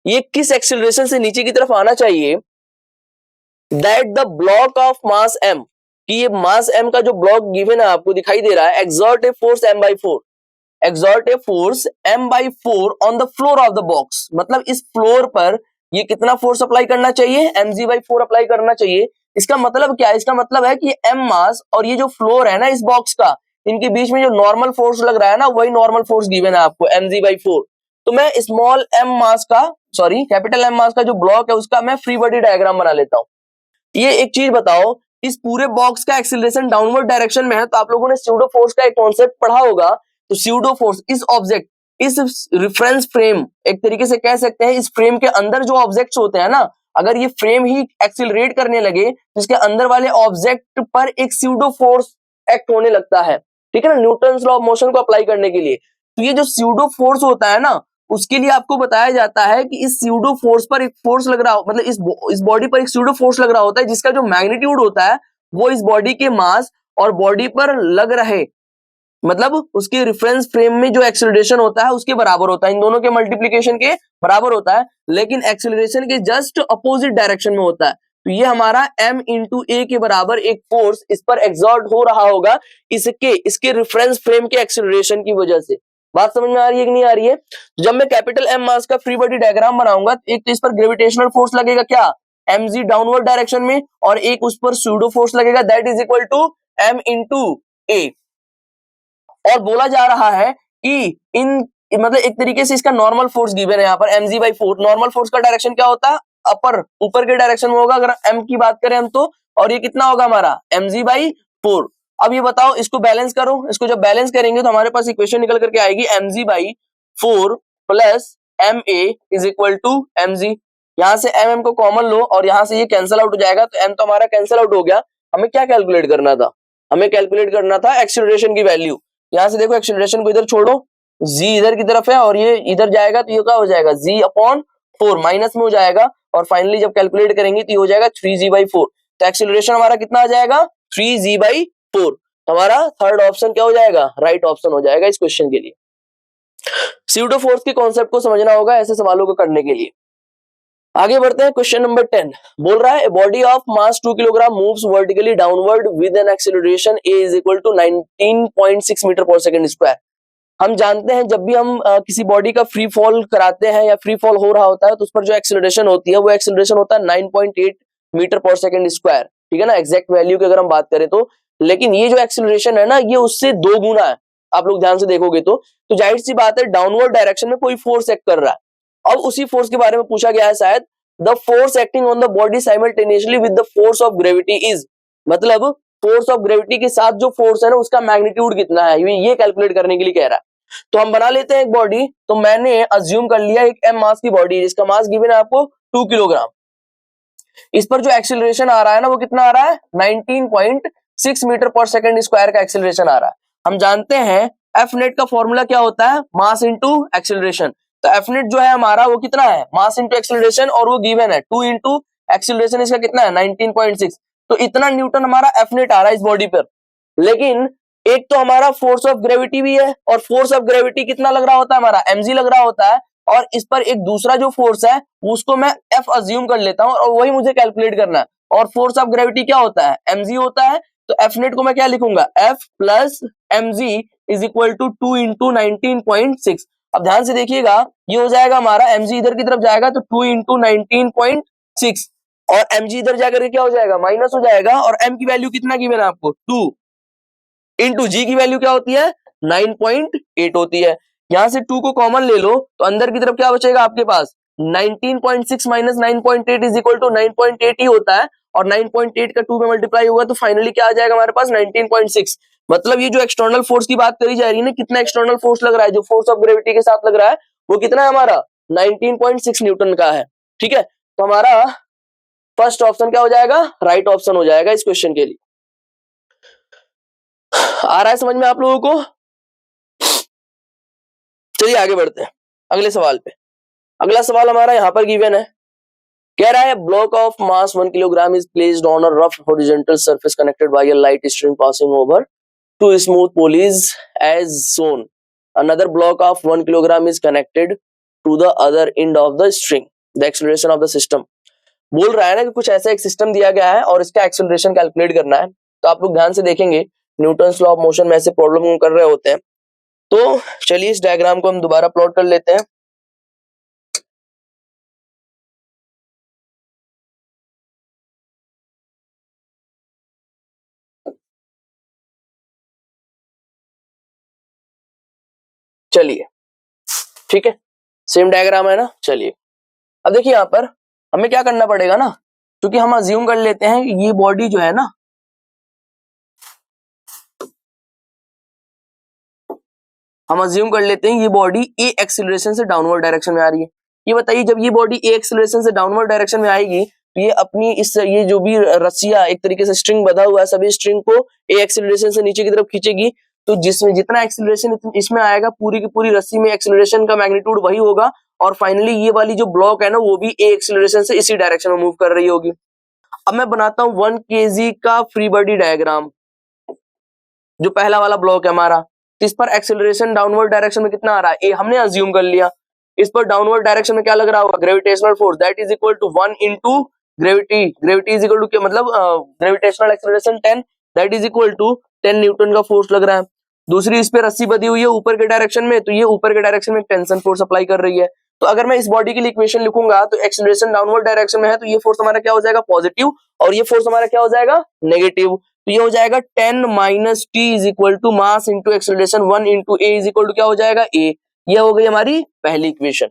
ये किस एक्सीलरेशन से नीचे की तरफ आना चाहिए, that the block of mass m कि ये मास m का जो ब्लॉक गिवन है आपको दिखाई दे रहा है, exert a force m/4, exert a force m/4 on the floor of the box, मतलब इस फ्लोर पर ये कितना फोर्स अप्लाई करना चाहिए, mg/4 अप्लाई करना चाहिए। इसका मतलब क्या है, इसका मतलब है कि m मास और ये जो फ्लोर है ना इस बॉक्स का, इनके बीच में जो नॉर्मल फोर्स लग रहा है ना, वही नॉर्मल फोर्स गिवन है आपको mg/4। तो मैं स्मॉल m मास का, सॉरी कैपिटल M मास का जो ब्लॉक है उसका मैं फ्री बॉडी डायग्राम बना लेता हूं। ये एक चीज बताओ, इस पूरे बॉक्स का एक्सीलरेशन डाउनवर्ड डायरेक्शन में है, तो आप लोगों ने स्यूडो फोर्स का एक कॉन्सेप्ट पढ़ा होगा। तो स्यूडो फोर्स इस ऑब्जेक्ट, इस रिफरेंस फ्रेम, एक तरीके से कह सकते हैं इस फ्रेम के अंदर जो ऑब्जेक्ट्स होते हैं ना, अगर ये फ्रेम ही एक्सीलरेट करने लगे तो इसके अंदर वाले ऑब्जेक्ट पर एक स्यूडो फोर्स एक्ट होने लगता है, ठीक है ना, न्यूटन्स लॉ ऑफ मोशन को अप्लाई करने के लिए। तो ये जो स्यूडो फोर्स होता है ना, उसके लिए आपको बताया जाता है कि इस स्यूडो फोर्स पर एक फोर्स लग रहा हो, मतलब इस बॉडी पर एक स्यूडो फोर्स लग रहा होता है, जिसका जो मैग्नीट्यूड होता है वो इस बॉडी के मास और बॉडी पर लग रहे, मतलब उसके रेफरेंस फ्रेम में जो एक्सीलरेशन होता है उसके बराबर होता है, इन दोनों के मल्टीप्लिकेशन के बराबर होता है, लेकिन एक्सीलरेशन के जस्ट अपोजिट डायरेक्शन में होता है। तो ये हमारा m इंटू ए के बराबर एक फोर्स इस पर एक्सर्ट हो रहा होगा, इसके रेफरेंस फ्रेम के एक्सीलरेशन की वजह से। बात समझ में आ रही है कि नहीं आ रही है? जब मैं कैपिटल M मास का फ्री बॉडी डायग्राम बनाऊंगा, एक तो इस पर ग्रेविटेशनल फोर्स लगेगा क्या, mg डाउनवर्ड डायरेक्शन में, और एक उस पर स्यूडो फोर्स लगेगा, that is equal to m into a. और बोला जा रहा है कि मतलब एक तरीके से इसका नॉर्मल फोर्स गिवन है यहाँ पर mg/4। नॉर्मल फोर्स का डायरेक्शन क्या होता है, अपर, ऊपर के डायरेक्शन में होगा अगर m की बात करें हम तो, और ये कितना होगा हमारा mg/4। अब ये बताओ, इसको बैलेंस करो, इसको जब बैलेंस करेंगे तो हमारे पास इक्वेशन निकल करके आएगी mg/4 plus ma is equal to mg। यहाँ से mm को कॉमन लो और यहाँ से ये कैंसिल आउट हो जाएगा, तो m तो हमारा कैंसिल आउट हो गया। हमें क्या कैलकुलेट करना था, हमें कैलकुलेट करना था एक्सीलरेशन की वैल्यू। यहाँ से देखो एक्सीलरेशन को इधर छोड़ो, g इधर की तरफ है और ये इधर जाएगा, तो ये क्या हो जाएगा g/4 माइनस में हो जाएगा, और फाइनली जब कैलकुलेट करेंगे तो ये हो जाएगा 3g/4। तो एक्सीलरेशन हमारा कितना आ जाएगा 3g/4। हमारा थर्ड ऑप्शन क्या हो जाएगा, राइट ऑप्शन हो जाएगा इस क्वेश्चन के लिए। स्यूडो फोर्स के कॉन्सेप्ट को समझना होगा ऐसे सवालों को करने के लिए। आगे बढ़ते हैं, क्वेश्चन नंबर 10 बोल रहा है body of mass 2 kilogram moves vertically downward with an acceleration a is equal to 19.6 metre पर सेकंड स्क्वायर। हम जानते हैं जब भी हम किसी बॉडी का फ्री फॉल कराते हैं या फ्री फॉल हो रहा होता है तो उस पर जो एक्सीलरेशन होती है वो एक्सीलरेशन होता है 9.8 मीटर पर सेकंड स्क्वायर, ठीक है ना, एग्जैक्ट वैल्यू की अगर हम बात करें तो। लेकिन ये जो एक्सीलरेशन है ना, ये उससे 2 गुना है, आप लोग ध्यान से देखोगे तो जाहिर सी बात है डाउनवर्ड डायरेक्शन में कोई फोर्स एक्ट कर रहा है। अब उसी फोर्स के बारे में पूछा गया है शायद, the force acting on the body simultaneously with the force of gravity is, मतलब फोर्स ऑफ ग्रेविटी के साथ जो फोर्स है ना उसका मैग्नीट्यूड कितना है, ये कैलकुलेट करने के लिए कह रहा है। तो हम बना लेते हैं एक बॉडी। तो मैंने अज्यूम कर लिया एक m मास की बॉडी जिसका मास गिवन है आपको 2 किलोग्राम। इस पर जो एक्सीलरेशन आ रहा है ना वो कितना आ रहा है 19.6 मीटर पर सेकंड स्क्वायर का एक्सीलरेशन आ रहा है। हम जानते हैं एफ नेट का फॉर्मूला क्या होता है, मास इंटू एक्सीलरेशन। तो एफ नेट जो है हमारा वो कितना है, मास इंटू एक्सीलरेशन, और वो गिवन है 2 इंटू एक्सीलरेशन, इसका कितना है 19.6। तो इतना न्यूटन हमारा एफ नेट आ रहा है इस बॉडी पर। लेकिन एक तो हमारा फोर्स ऑफ ग्रेविटी भी है, और फोर्स ऑफ ग्रेविटी कितना लग रहा होता है हमारा mg लग रहा होता है, और इस पर एक दूसरा जो फोर्स है उसको मैं f अज्यूम कर लेता हूं और वही मुझे कैलकुलेट करना है। और फोर्स ऑफ ग्रेविटी क्या होता है mg होता है, तो एफ नेट को मैं क्या लिखूंगा f plus mg is equal to 2 into 19.6। अब ध्यान से देखिएगा, ये हो जाएगा हमारा mg इधर की तरफ जाएगा तो 2 इंटू 19.6, और mg इधर जाकर के क्या हो जाएगा माइनस हो जाएगा, और m की वैल्यू कितना गिवन है आपको 2 इंटू जी की वैल्यू क्या होती है 9.8 होती है। यहां से 2 को कॉमन ले लो तो अंदर की तरफ क्या बचेगा आपके पास 19.6 माइनस 9.8 इज इक्वल टू 9.8 ही होता है, और 9.8 का 2 में मल्टीप्लाई होगा तो फाइनली क्या आ जाएगा हमारे पास 19.6। मतलब ये जो एक्सटर्नल फोर्स की बात करी जा रही है ना, कितना एक्सटर्नल फोर्स लग रहा है, जो फोर्स ऑफ ग्रेविटी के साथ लग रहा है वो कितना है हमारा 19.6 न्यूटन का है। ठीक है, तो हमारा फर्स्ट ऑप्शन क्या हो जाएगा, राइट ऑप्शन हो जाएगा इस क्वेश्चन के लिए। आ रहा है समझ में आप लोगों को? चलिए आगे बढ़ते हैं अगले सवाल पे। अगला सवाल हमारा यहाँ पर गिवन है, कह रहा है block of mass 1 kilogram is placed on a rough horizontal surface connected by a light string passing over 2 smooth pulleys as shown. Another block of 1 kilogram is connected to the other end of the string. The acceleration of the system. बोल रहा है ना कि कुछ ऐसा एक system दिया गया है और इसका एक्सेलरेशन कैलकुलेट करना है। तो आप लोग ध्यान से देखेंगे न्यूटन्स लॉ ऑफ मोशन में ऐसे प्रॉब्लम कर रहे होते हैं। तो चलिए इस डायग्राम को हम दोबारा प्लॉट कर लेते हैं। चलिए ठीक है, सेम डायग्राम है ना। चलिए अब देखिए यहाँ पर हमें क्या करना पड़ेगा ना, क्योंकि हम अज्यूम कर लेते हैं कि ये बॉडी जो है ना, हम अज्यूम कर लेते हैं ये बॉडी ए एक्सीलरेशन से डाउनवर्ड डायरेक्शन में आ रही है। ये बताइए जब ये बॉडी ए एक्सीलरेशन से डाउनवर्ड डायरेक्शन में आएगी तो ये अपनी ये जो भी रस्सियां एक तरीके से स्ट्रिंग बंधा हुआ है, सभी स्ट्रिंग को ए एक्सीलरेशन से नीचे की तरफ खींचेगी। तो जिसमें जितना एक्सीलरेशन इसमें आएगा पूरी की पूरी रस्सी में एक्सीलरेशन का मैग्नीट्यूड वही होगा, और फाइनली ये वाली जो ब्लॉक है ना वो भी ए एक्सीलरेशन से इसी डायरेक्शन में मूव कर रही होगी। अब मैं बनाता हूं 1 kg का फ्री बॉडी डायग्राम। जो पहला वाला ब्लॉक है हमारा, इस पर एक्सेलरेशन डाउनवर्ड डायरेक्शन में कितना आ रहा है, ए हमने अज्यूम कर लिया। इस पर डाउनवर्ड डायरेक्शन में क्या लग रहा होगा, gravitational force, that is equal to 1 into gravity. Gravity is equal to क्या मतलब gravitational acceleration 10, that is equal to 10 newton का फोर्स लग रहा है। दूसरी इस पे रस्सी बंधी हुई है ऊपर के डायरेक्शन में, तो ये ऊपर के डायरेक्शन में टेंशन फोर्स अप्लाई कर रही है। तो अगर मैं इस बॉडी के लिए इक्वेशन लिखूंगा तो एक्सेलरेशन डाउनवर्ड डायरेक्शन में है तो ये फोर्स हमारा क्या हो जाएगा, पॉजिटिव, और ये फोर्स हमारा क्या हो जाएगा, नेगेटिव। तो ये हो जाएगा 10 minus T is equal to mass into acceleration 1 into A is equal to क्या हो जाएगा, ए। ये हो गई हमारी पहली इक्वेशन।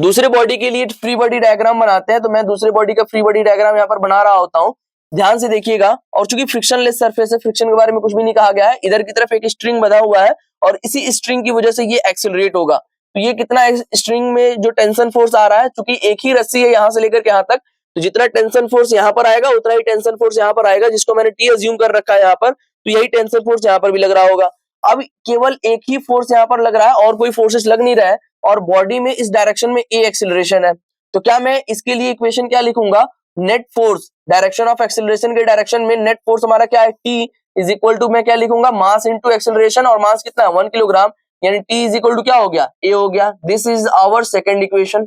दूसरे बॉडी के लिए फ्री बॉडी डायग्राम बनाते हैं, तो मैं दूसरे बॉडी का फ्री बॉडी डायग्राम यहाँ पर बना रहा होता हूँ, ध्यान से देखिएगा। और चूंकि फ्रिक्शनलेस सरफेस है, फ्रिक्शन के बारे में कुछ भी नहीं कहा गया है, इधर की तरफ एक स्ट्रिंग बंधा हुआ है और इसी स्ट्रिंग की वजह से ये एक्सेलरेट होगा। तो ये कितना स्ट्रिंग में जो टेंशन फोर्स आ रहा है, क्योंकि एक ही रस्सी है यहाँ से लेकर के यहाँ तक, तो जितना टेंशन फोर्स यहाँ पर आएगा उतना ही टेंशन फोर्स यहाँ पर आएगा, जिसको मैंने टी अज्यूम कर रखा है यहाँ पर, तो यही टेंशन फोर्स यहाँ पर भी लग रहा होगा। अब केवल एक ही फोर्स यहाँ पर लग रहा है और कोई फोर्सेस लग नहीं रहा है, और बॉडी में इस डायरेक्शन में ए एक्सेलरेशन है। तो क्या मैं इसके लिए इक्वेशन क्या लिखूंगा, net force direction of acceleration के डायरेक्शन में नेट फोर्स हमारा क्या है, टी इज इक्वल टू मैं क्या लिखूंगा, मास इंटू एक्सेलरेशन, और मास कितना है 1 किलोग्राम, यानी टी इज इक्वल टू क्या हो गया, ए हो गया। This is our second equation.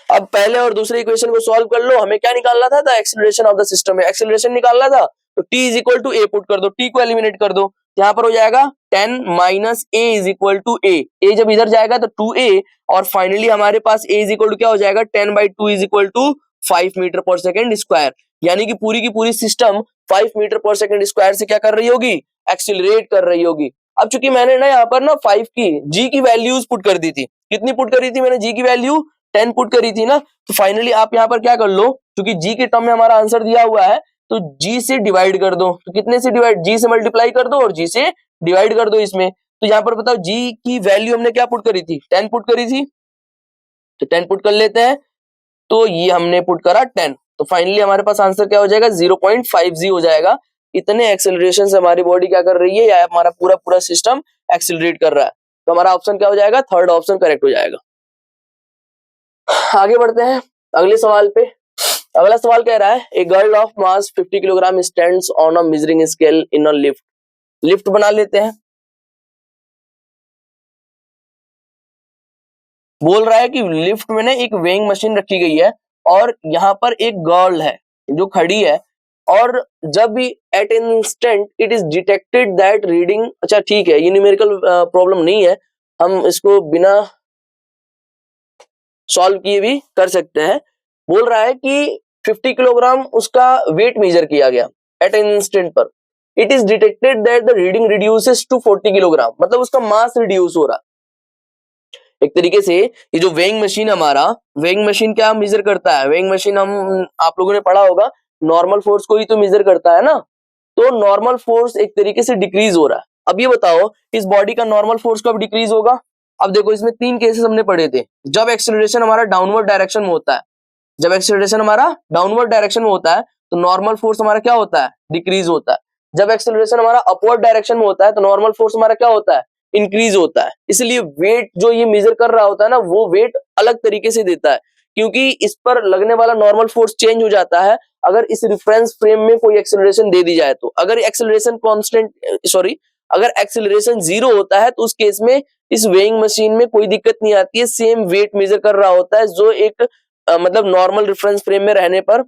अब पहले और दूसरे इक्वेशन को सॉल्व कर लो। हमें क्या निकालना था, the acceleration of the system में एक्सेलरेशन निकालना था, तो T is equal to A put कर दो, टी को एलिमिनेट कर दो, यहाँ पर हो जाएगा 10 minus A is equal to a. A जब इधर जाएगा तो 2a, और फाइनली हमारे पास ए इज इक्वल टू क्या हो जाएगा, 10/2 इज इक्वल टू 5 मीटर पर सेकेंड स्क्वायर, यानी कि पूरी की पूरी सिस्टम 5 मीटर पर सेकेंड स्क्वायर से क्या कर रही होगी, एक्सिलरेट कर रही होगी। अब चूंकि मैंने ना यहाँ पर ना 5 की जी की वैल्यूज पुट कर दी थी, कितनी पुट करी थी मैंने, जी की वैल्यू 10 पुट करी थी ना, तो फाइनली आप यहाँ पर क्या कर लो, क्योंकि जी के टर्म में हमारा आंसर दिया हुआ है, तो जी से डिवाइड कर दो। तो कितने से डिवाइड, जी से मल्टीप्लाई कर दो और जी से डिवाइड कर दो इसमें। तो यहाँ पर बताओ जी की वैल्यू हमने क्या पुट करी थी, 10 पुट करी थी, तो 10 पुट कर लेते हैं, तो ये हमने पुट करा 10, तो फाइनली हमारे पास आंसर क्या हो जाएगा, 0.5g हो जाएगा। इतने एक्सेलरेशन से हमारी बॉडी क्या कर रही है, या हमारा पूरा पूरा सिस्टम एक्सेलरेट कर रहा है। तो हमारा ऑप्शन क्या हो जाएगा, थर्ड ऑप्शन करेक्ट हो जाएगा। आगे बढ़ते हैं अगले सवाल पे। अगला सवाल कह रहा है, a girl of mass 50 kilogram stands on a measuring scale in a lift. Lift बना लेते हैं। बोल रहा है कि लिफ्ट में ना एक वेइंग मशीन रखी गई है और यहाँ पर एक गर्ल है जो खड़ी है, और जब भी at an instant it is detected that reading, अच्छा ठीक है, ये न्यूमेरिकल प्रॉब्लम नहीं है, हम इसको बिना सॉल्व किए भी कर सकते हैं। बोल रहा है कि 50 किलोग्राम उसका वेट मेजर किया गया एट एन इंस्टेंट पर, it is detected that the reading reduces to 40 kilogram, मतलब उसका मास रिड्यूस हो रहा। एक तरीके से ये जो वेइंग मशीन हमारा, वेइंग मशीन क्या मेजर करता है, वेइंग मशीन हम आप लोगों ने पढ़ा होगा नॉर्मल फोर्स को ही तो मेजर करता है ना, तो नॉर्मल फोर्स एक तरीके से डिक्रीज हो रहा है। अब ये बताओ इस बॉडी का नॉर्मल फोर्स कब डिक्रीज होगा। अब देखो इसमें 3 केसेस हमने पढ़े थे, जब एक्सेलरेशन हमारा डाउनवर्ड डायरेक्शन में होता है, जब एक्सेलरेशन हमारा डाउनवर्ड डायरेक्शन में होता है तो नॉर्मल फोर्स हमारा क्या होता है, डिक्रीज होता है। जब एक्सेलरेशन हमारा अपवर्ड डायरेक्शन में होता है तो नॉर्मल फोर्स हमारा क्या होता है, इंक्रीज होता है। इसलिए वेट जो ये मेजर कर रहा होता है ना, वो वेट अलग तरीके से देता है, क्योंकि इस पर लगने वाला नॉर्मल फोर्स चेंज हो जाता है अगर इस रिफरेंस फ्रेम में कोई एक्सेलरेशन दे दी जाए तो। अगर एक्सेलरेशन अगर एक्सेलरेशन 0 होता है तो उस केस में इस वेइंग मशीन में कोई दिक्कत नहीं आती है, सेम वेट मेजर कर रहा होता है जो एक मतलब नॉर्मल रेफरेंस फ्रेम में रहने पर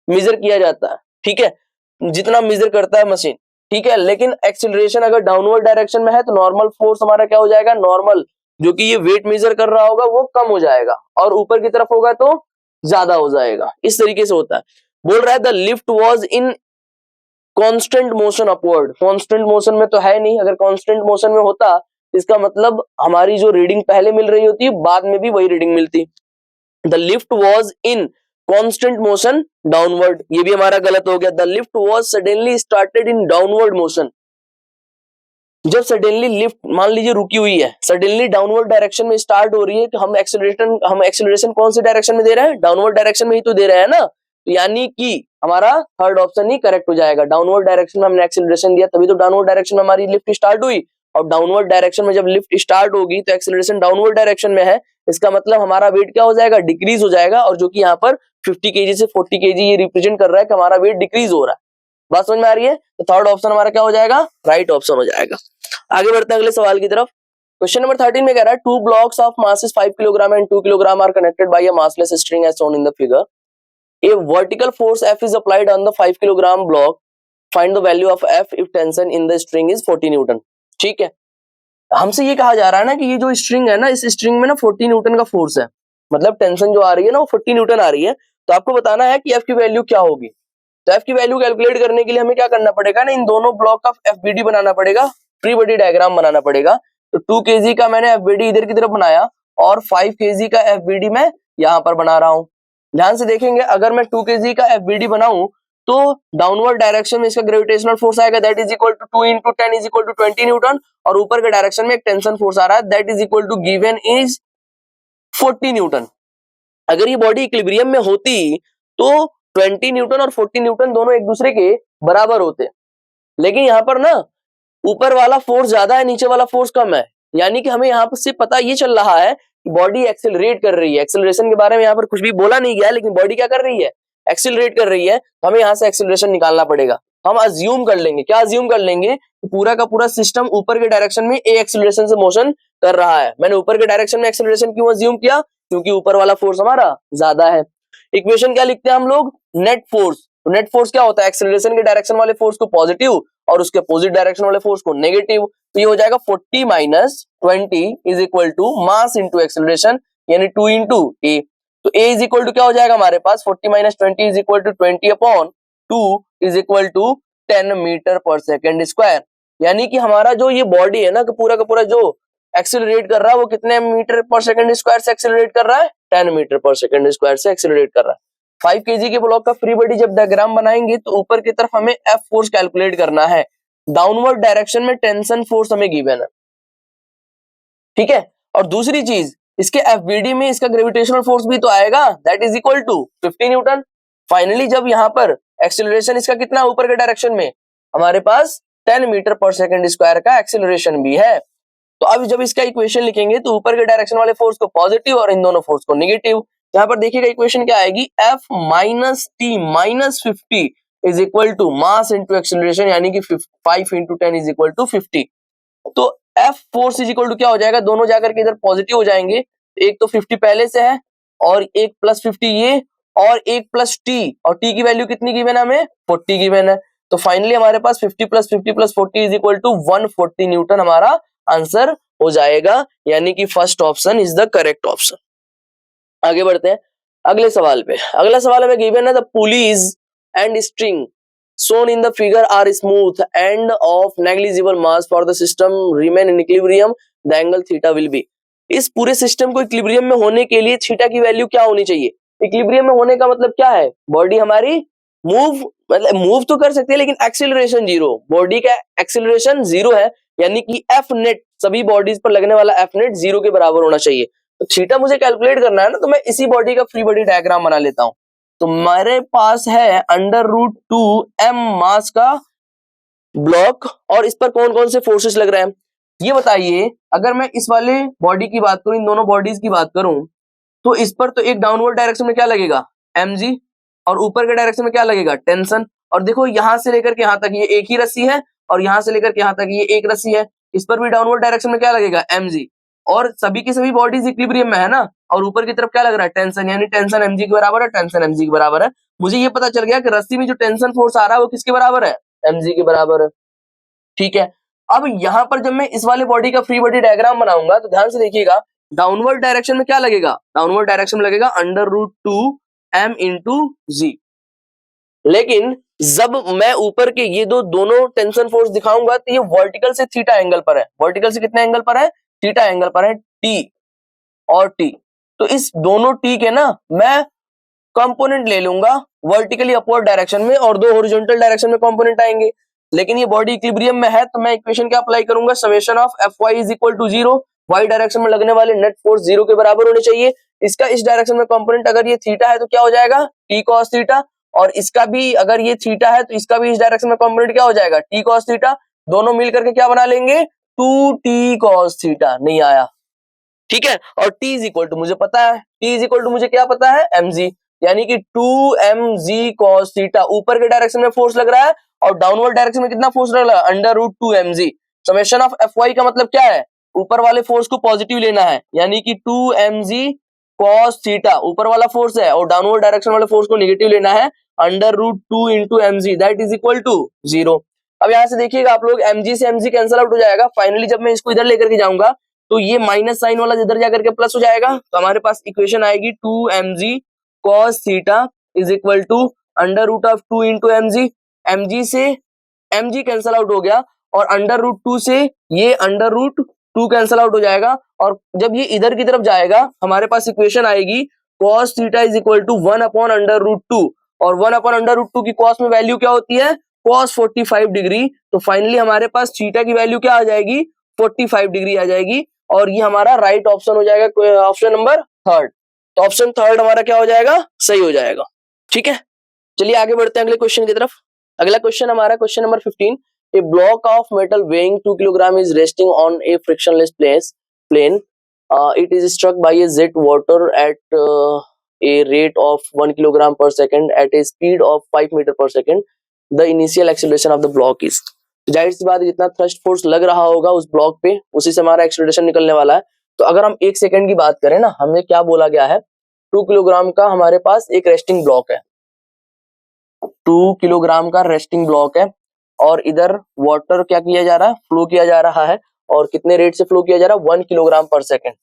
मेजर किया जाता है। ठीक है, जितना मेजर करता है मशीन, ठीक है। लेकिन एक्सीलरेशन अगर डाउनवर्ड डायरेक्शन में है तो नॉर्मल फोर्स हमारा क्या हो जाएगा, नॉर्मल जो कि ये वेट मेजर कर रहा होगा वो कम हो जाएगा, और ऊपर की तरफ होगा तो ज्यादा हो जाएगा। इस तरीके से होता है। बोल रहा है the lift was in constant motion upward. Constant motion में तो है नहीं, अगर कांस्टेंट मोशन में होता इसका मतलब हमारी जो रीडिंग पहले मिल रही होती बाद में भी वही रीडिंग मिलती। The lift was in constant motion downward, ये भी हमारा गलत हो गया। The lift was suddenly started in downward motion. जब सडनली लिफ्ट मान लीजिए रुकी हुई है, सडनली डाउनवर्ड डायरेक्शन में स्टार्ट हो रही है, तो हम एक्सेलरेशन कौन सी डायरेक्शन में दे रहे हैं, डाउनवर्ड डायरेक्शन में ही तो दे रहे हैं ना। तो यानी कि हमारा थर्ड ऑप्शन ही करेक्ट हो जाएगा। डाउनवर्ड डायरेक्शन में हमने एक्सेलरेशन दिया तभी तो डाउनवर्ड डायरेक्शन में हमारी लिफ्ट स्टार्ट हुई, और डाउनवर्ड डायरेक्शन में जब लिफ्ट स्टार्ट होगी तो एक्सेलरेशन डाउनवर्ड डायरेक्शन में है, इसका मतलब हमारा वेट क्या हो जाएगा, डिक्रीज हो जाएगा। और जो कि यहाँ पर 50 केजी से 40 केजी ये रिप्रेजेंट कर रहा है कि हमारा वेट डिक्रीज हो रहा है। बात समझ में आ रही है? तो थर्ड ऑप्शन हमारा क्या हो जाएगा, राइट ऑप्शन हो जाएगा। आगे बढ़ते हैं अगले सवाल की तरफ। क्वेश्चन नंबर 13 में कह रहा है two blocks of masses 5 kilogram and 2 kilogram are connected by a massless string as shown in the figure. A vertical force F is applied on the 5 kilogram block. Find the value of F if tension in the string is 40 Newton. ठीक है, हमसे ये कहा जा रहा है ना कि ये जो स्ट्रिंग है ना, इस स्ट्रिंग में ना 40 न्यूटन का फोर्स है, मतलब टेंशन जो आ रही है ना वो 40 न्यूटन आ रही है। तो आपको बताना है कि F की वैल्यू क्या होगी। तो F की वैल्यू कैलकुलेट करने के लिए हमें क्या करना पड़ेगा ना, इन दोनों ब्लॉक का FBD बनाना पड़ेगा, फ्री बॉडी डायग्राम बनाना पड़ेगा। तो 2 kg का मैंने FBD इधर की तरफ बनाया और 5 kg का FBD मैं यहाँ पर बना रहा हूँ। ध्यान से देखेंगे, अगर मैं 2 kg का FBD बनाऊं तो डाउनवर्ड डायरेक्शन में इसका ग्रेविटेशनल फोर्स आएगा that is equal to 2 into 10 is equal to 20 newton, और ऊपर के डायरेक्शन में एक टेंशन फोर्स आ रहा है that is equal to given is 40 newton. अगर ये बॉडी इक्विलिब्रियम में होती तो 20 न्यूटन और 40 न्यूटन दोनों एक दूसरे के बराबर होते, लेकिन यहाँ पर ना ऊपर वाला फोर्स ज्यादा है, नीचे वाला फोर्स कम है। यानी कि हमें यहाँ पर से पता ये चल रहा है कि बॉडी एक्सेलरेट कर रही है। एक्सेलरेशन के बारे में यहाँ पर कुछ भी बोला नहीं गया, लेकिन बॉडी क्या कर रही है, एक्सेलरेट कर रही है। तो हमें यहाँ से एक्सेलरेशन निकालना पड़ेगा। हम अज्यूम कर लेंगे, क्या अज्यूम कर लेंगे कि पूरा का पूरा सिस्टम ऊपर के डायरेक्शन में ए एक्सेलरेशन से मोशन कर रहा है। मैंने ऊपर के डायरेक्शन में एक्सेलरेशन क्यों अज्यूम किया, क्योंकि ऊपर वाला फोर्स हमारा ज्यादा है। इक्वेशन क्या लिखते हैं हम लोग, नेट फोर्स। तो नेट फोर्स क्या होता है, एक्सेलरेशन के डायरेक्शन वाले फोर्स को पॉजिटिव और उसके अपोजिट डायरेक्शन वाले फोर्स को नेगेटिव। तो ये हो जाएगा 40 minus 20 is equal to mass into acceleration, यानी 2 इंटू ए। तो ए इज इक्वल टू क्या हो जाएगा हमारे पास, 40 minus 20 is equal to 20 upon 2 is equal to 10 metre पर सेकेंड स्क्वायर। यानी कि हमारा जो ये बॉडी है ना, पूरा का पूरा जो एक्सेलरेट कर रहा है वो कितने मीटर पर सेकेंड स्क्वायर से एक्सेलरेट कर रहा है, 10 मीटर पर सेकेंड स्क्वायर से एक्सेलरेट कर रहा है। 5 kg के ब्लॉक का फ्री बॉडी जब डायग्राम बनाएंगे तो ऊपर की तरफ हमें F फोर्स कैलकुलेट करना है। डाउनवर्ड डायरेक्शन में टेंशन फोर्स हमें गिवन है, ठीक है। और दूसरी चीज, इसके FBD में इसका ग्रेविटेशनल फोर्स भी तो आएगा that is equal to 50 newton. Finally जब यहाँ पर एक्सेलरेशन इसका कितना ऊपर के डायरेक्शन में, हमारे पास 10 मीटर पर सेकेंड स्क्वायर का एक्सेलरेशन भी है। तो अब जब इसका इक्वेशन लिखेंगे तो ऊपर के डायरेक्शन वाले फोर्स को पॉजिटिव और इन दोनों फोर्स को नेगेटिव। यहाँ पर देखिएगा इक्वेशन क्या आएगी, F minus T minus 50 is equal to mass into acceleration, यानी कि 5 इंटू 10 इज इक्वल टू 50। तो F force is equal to क्या हो जाएगा, दोनों जाकर के इधर पॉजिटिव हो जाएंगे। एक तो 50 पहले से है और एक प्लस 50 ये, और एक प्लस टी, और टी की वैल्यू कितनी गिवन है हमें, 40 गिवन है। तो फाइनली हमारे पास 50 plus 50 plus 40 is equal to 140 newton हमारा आंसर हो जाएगा, यानी कि first option is the correct option. आगे बढ़ते हैं अगले सवाल पे। अगला सवाल हमें गिवन है the pulleys and string shown in the figure are smooth and of negligible mass for the system remain in equilibrium the angle theta will be। इस पूरे सिस्टम को इक्विलिब्रियम में होने के लिए थीटा की वैल्यू क्या होनी चाहिए। इक्विलिब्रियम में होने का मतलब क्या है, बॉडी हमारी मूव तो कर सकती है लेकिन एक्सीलरेशन जीरो, बॉडी का एक्सीलरेशन जीरो है, यानी कि एफ नेट सभी बॉडीज पर लगने वाला एफ नेट जीरो के बराबर होना चाहिए। तो थीटा मुझे कैलकुलेट करना है ना, तो मैं इसी बॉडी का फ्री बॉडी डायग्राम बना लेता हूं। तो मेरे पास है √2m मास का ब्लॉक, और इस पर कौन कौन से फोर्सेस लग रहे हैं ये बताइए। अगर मैं इस वाले बॉडी की बात करूं, इन दोनों बॉडीज की बात करूं, तो इस पर तो एक डाउनवर्ड डायरेक्शन में क्या लगेगा mg, और ऊपर के डायरेक्शन में क्या लगेगा टेंशन। और देखो यहां से लेकर के यहां तक ये एक ही रस्सी है, और यहां से लेकर के यहां तक ये एक रस्सी है, इस पर भी डाउनवर्ड डायरेक्शन में क्या लगेगा mg, और सभी की सभी बॉडीज इक्विलिब्रियम में है ना, और ऊपर की तरफ क्या लग रहा है टेंशन, यानी टेंशन mg के बराबर है, टेंशन mg के बराबर है। मुझे ये पता चल गया कि रस्सी में जो टेंशन फोर्स आ रहा है वो किसके बराबर है, mg के बराबर है। ठीक है, अब यहां पर जब मैं इस वाले बॉडी का फ्री बॉडी डायग्राम बनाऊंगा तो ध्यान से देखिएगा, डाउनवर्ड डायरेक्शन में क्या लगेगा, डाउनवर्ड डायरेक्शन में लगेगा √2m इंटू जी। लेकिन जब मैं ऊपर के ये दोनों टेंशन फोर्स दिखाऊंगा तो ये वर्टिकल से थीटा एंगल पर है। वर्टिकल से कितने एंगल पर है, थीटा एंगल पर है, टी और टी। तो इस दोनों टी के ना मैं कंपोनेंट ले लूंगा वर्टिकली अपवर्ड डायरेक्शन में और दो हॉरिजॉन्टल डायरेक्शन में कंपोनेंट आएंगे। लेकिन ये बॉडी इक्विलिब्रियम में है तो मैं इक्वेशन क्या अप्लाई करूंगा, summation of Fy is equal to 0, Y direction में लगने वाले नेट फोर्स 0 के बराबर होने चाहिए। इसका इस डायरेक्शन में कंपोनेंट अगर ये थीटा है तो क्या हो जाएगा, टी कॉस थीटा, और इसका भी अगर ये थीटा है तो इसका भी इस डायरेक्शन में कंपोनेंट क्या हो जाएगा, टी कॉस थीटा। दोनों मिलकर के क्या बना लेंगे, 2t कॉस थीटा। नहीं आया, ठीक है। और t इज इक्वल टू मुझे पता है, t इज इक्वल टू मुझे क्या पता है, mg, यानी कि 2mg cos थीटा। ऊपर के डायरेक्शन में फोर्स लग रहा है और डाउनवर्ड डायरेक्शन में कितना फोर्स लग रहा है, √2mg। समेशन ऑफ Fy का मतलब क्या है, ऊपर वाले फोर्स को पॉजिटिव लेना है, यानी कि 2mg cos थीटा ऊपर वाला फोर्स है और डाउनवर्ड डायरेक्शन वाले फोर्स को नेगेटिव लेना है, √2 into mg, that is equal to 0। अब यहां से देखिएगा आप लोग, mg से mg कैंसिल आउट हो जाएगा। फाइनली जब मैं इसको इधर लेकर के जाऊंगा तो ये माइनस साइन वाला इधर जाकर के प्लस हो जाएगा, तो हमारे पास इक्वेशन आएगी 2mg cos theta is equal to √2 into mg। mg से mg कैंसिल आउट हो गया और √2 से ये √2 कैंसिल आउट हो जाएगा, और जब ये इधर की तरफ जाएगा हमारे पास इक्वेशन आएगी cos theta is equal to 1/√2, और 1/√2 की cos में वैल्यू क्या होती है, cos 45 डिग्री। तो फाइनली हमारे पास थीटा की वैल्यू क्या आ जाएगी, 45 डिग्री आ जाएगी, और ये हमारा राइट ऑप्शन हो जाएगा, ऑप्शन नंबर थर्ड। तो ऑप्शन थर्ड हमारा क्या हो जाएगा, सही हो जाएगा। ठीक है, चलिए आगे बढ़ते हैं अगले क्वेश्चन की तरफ। अगला क्वेश्चन हमारा question number 15। A block of metal weighing 2 kilogram is resting on a frictionless plane. It is struck by a jet water at a rate of 1 kilogram per second at a speed of 5 meter per second. The initial acceleration of the block is, जाहिर सी बात है जितना thrust force लग रहा होगा उस block पे उसी से हमारा एक्सेलरेशन निकलने वाला है। तो अगर हम 1 सेकंड की बात करें ना, हमें क्या बोला गया है, 2 किलोग्राम का हमारे पास एक रेस्टिंग ब्लॉक है, 2 किलोग्राम का रेस्टिंग ब्लॉक है, और इधर वाटर क्या किया जा रहा है, फ्लो किया जा रहा है, और कितने रेट से फ्लो किया जा रहा है, 1 किलोग्राम पर सेकेंड,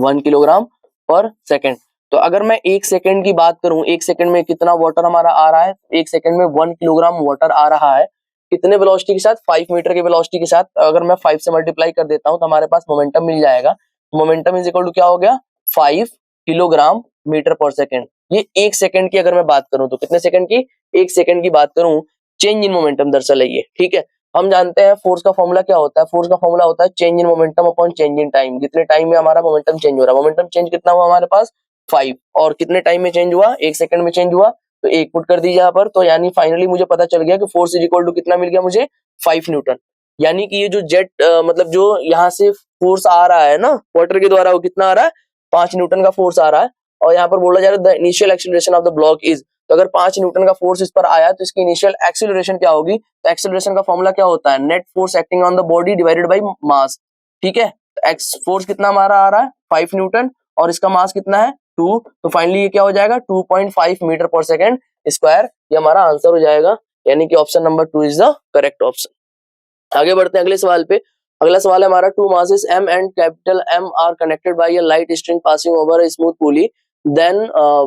1 किलोग्राम पर सेकेंड। तो अगर मैं 1 सेकंड की बात करूं, 1 सेकंड में कितना वाटर हमारा आ रहा है, 1 सेकंड में 1 किलोग्राम वाटर आ रहा है, कितने वेलोसिटी के साथ, 5 मीटर के वेलोसिटी के साथ। अगर मैं 5 से मल्टीप्लाई कर देता हूं तो हमारे पास मोमेंटम मिल जाएगा। मोमेंटम इज इक्वल टू क्या हो गया, 5 किलोग्राम मीटर पर सेकंड। ये 1 सेकंड की अगर मैं बात करूं तो कितने सेकंड की, 1 सेकंड की बात करूं, चेंज इन मोमेंटम दरअसल है ये। ठीक है, हम जानते हैं फोर्स का फॉर्मूला क्या होता है, फोर्स का फॉर्मूला होता है change in momentum upon change in time. जितने टाइम में हमारा मोमेंटम चेंज हो रहा है, मोमेंटम चेंज कितना हुआ हमारे पास, 5, और कितने टाइम में चेंज हुआ, 1 सेकंड में चेंज हुआ, तो 1 पुट कर दीजिए यहाँ पर। तो यानी फाइनली मुझे पता चल गया कि फोर्स इज इक्वल टू कितना मिल गया मुझे, 5 न्यूटन। यानी कि ये जो जेट मतलब जो यहाँ से फोर्स आ रहा है ना वाटर के द्वारा, वो कितना आ रहा है, 5 न्यूटन का फोर्स आ रहा है। और यहाँ पर बोला जा रहा है the initial acceleration of the block is, तो अगर 5 न्यूटन का फोर्स इस पर आया तो इसकी इनिशियल एक्सीलरेशन क्या होगी, तो एक्सीलरेशन का फॉर्मूला क्या होता है, net force acting on the body divided by mass. ठीक है, एक्स फोर्स कितना हमारा आ रहा है, 5 न्यूटन, और इसका मास कितना है, 2। तो फाइनली ये क्या हो जाएगा, 2.5 मीटर पर सेकेंड स्क्वायर। ये हमारा आंसर हो जाएगा, यानी कि option number 2 is the correct option. आगे बढ़ते हैं अगले सवाल पे। अगला सवाल है हमारा, 2 masses m and capital M are connected by a light string passing over a smooth pulley. Then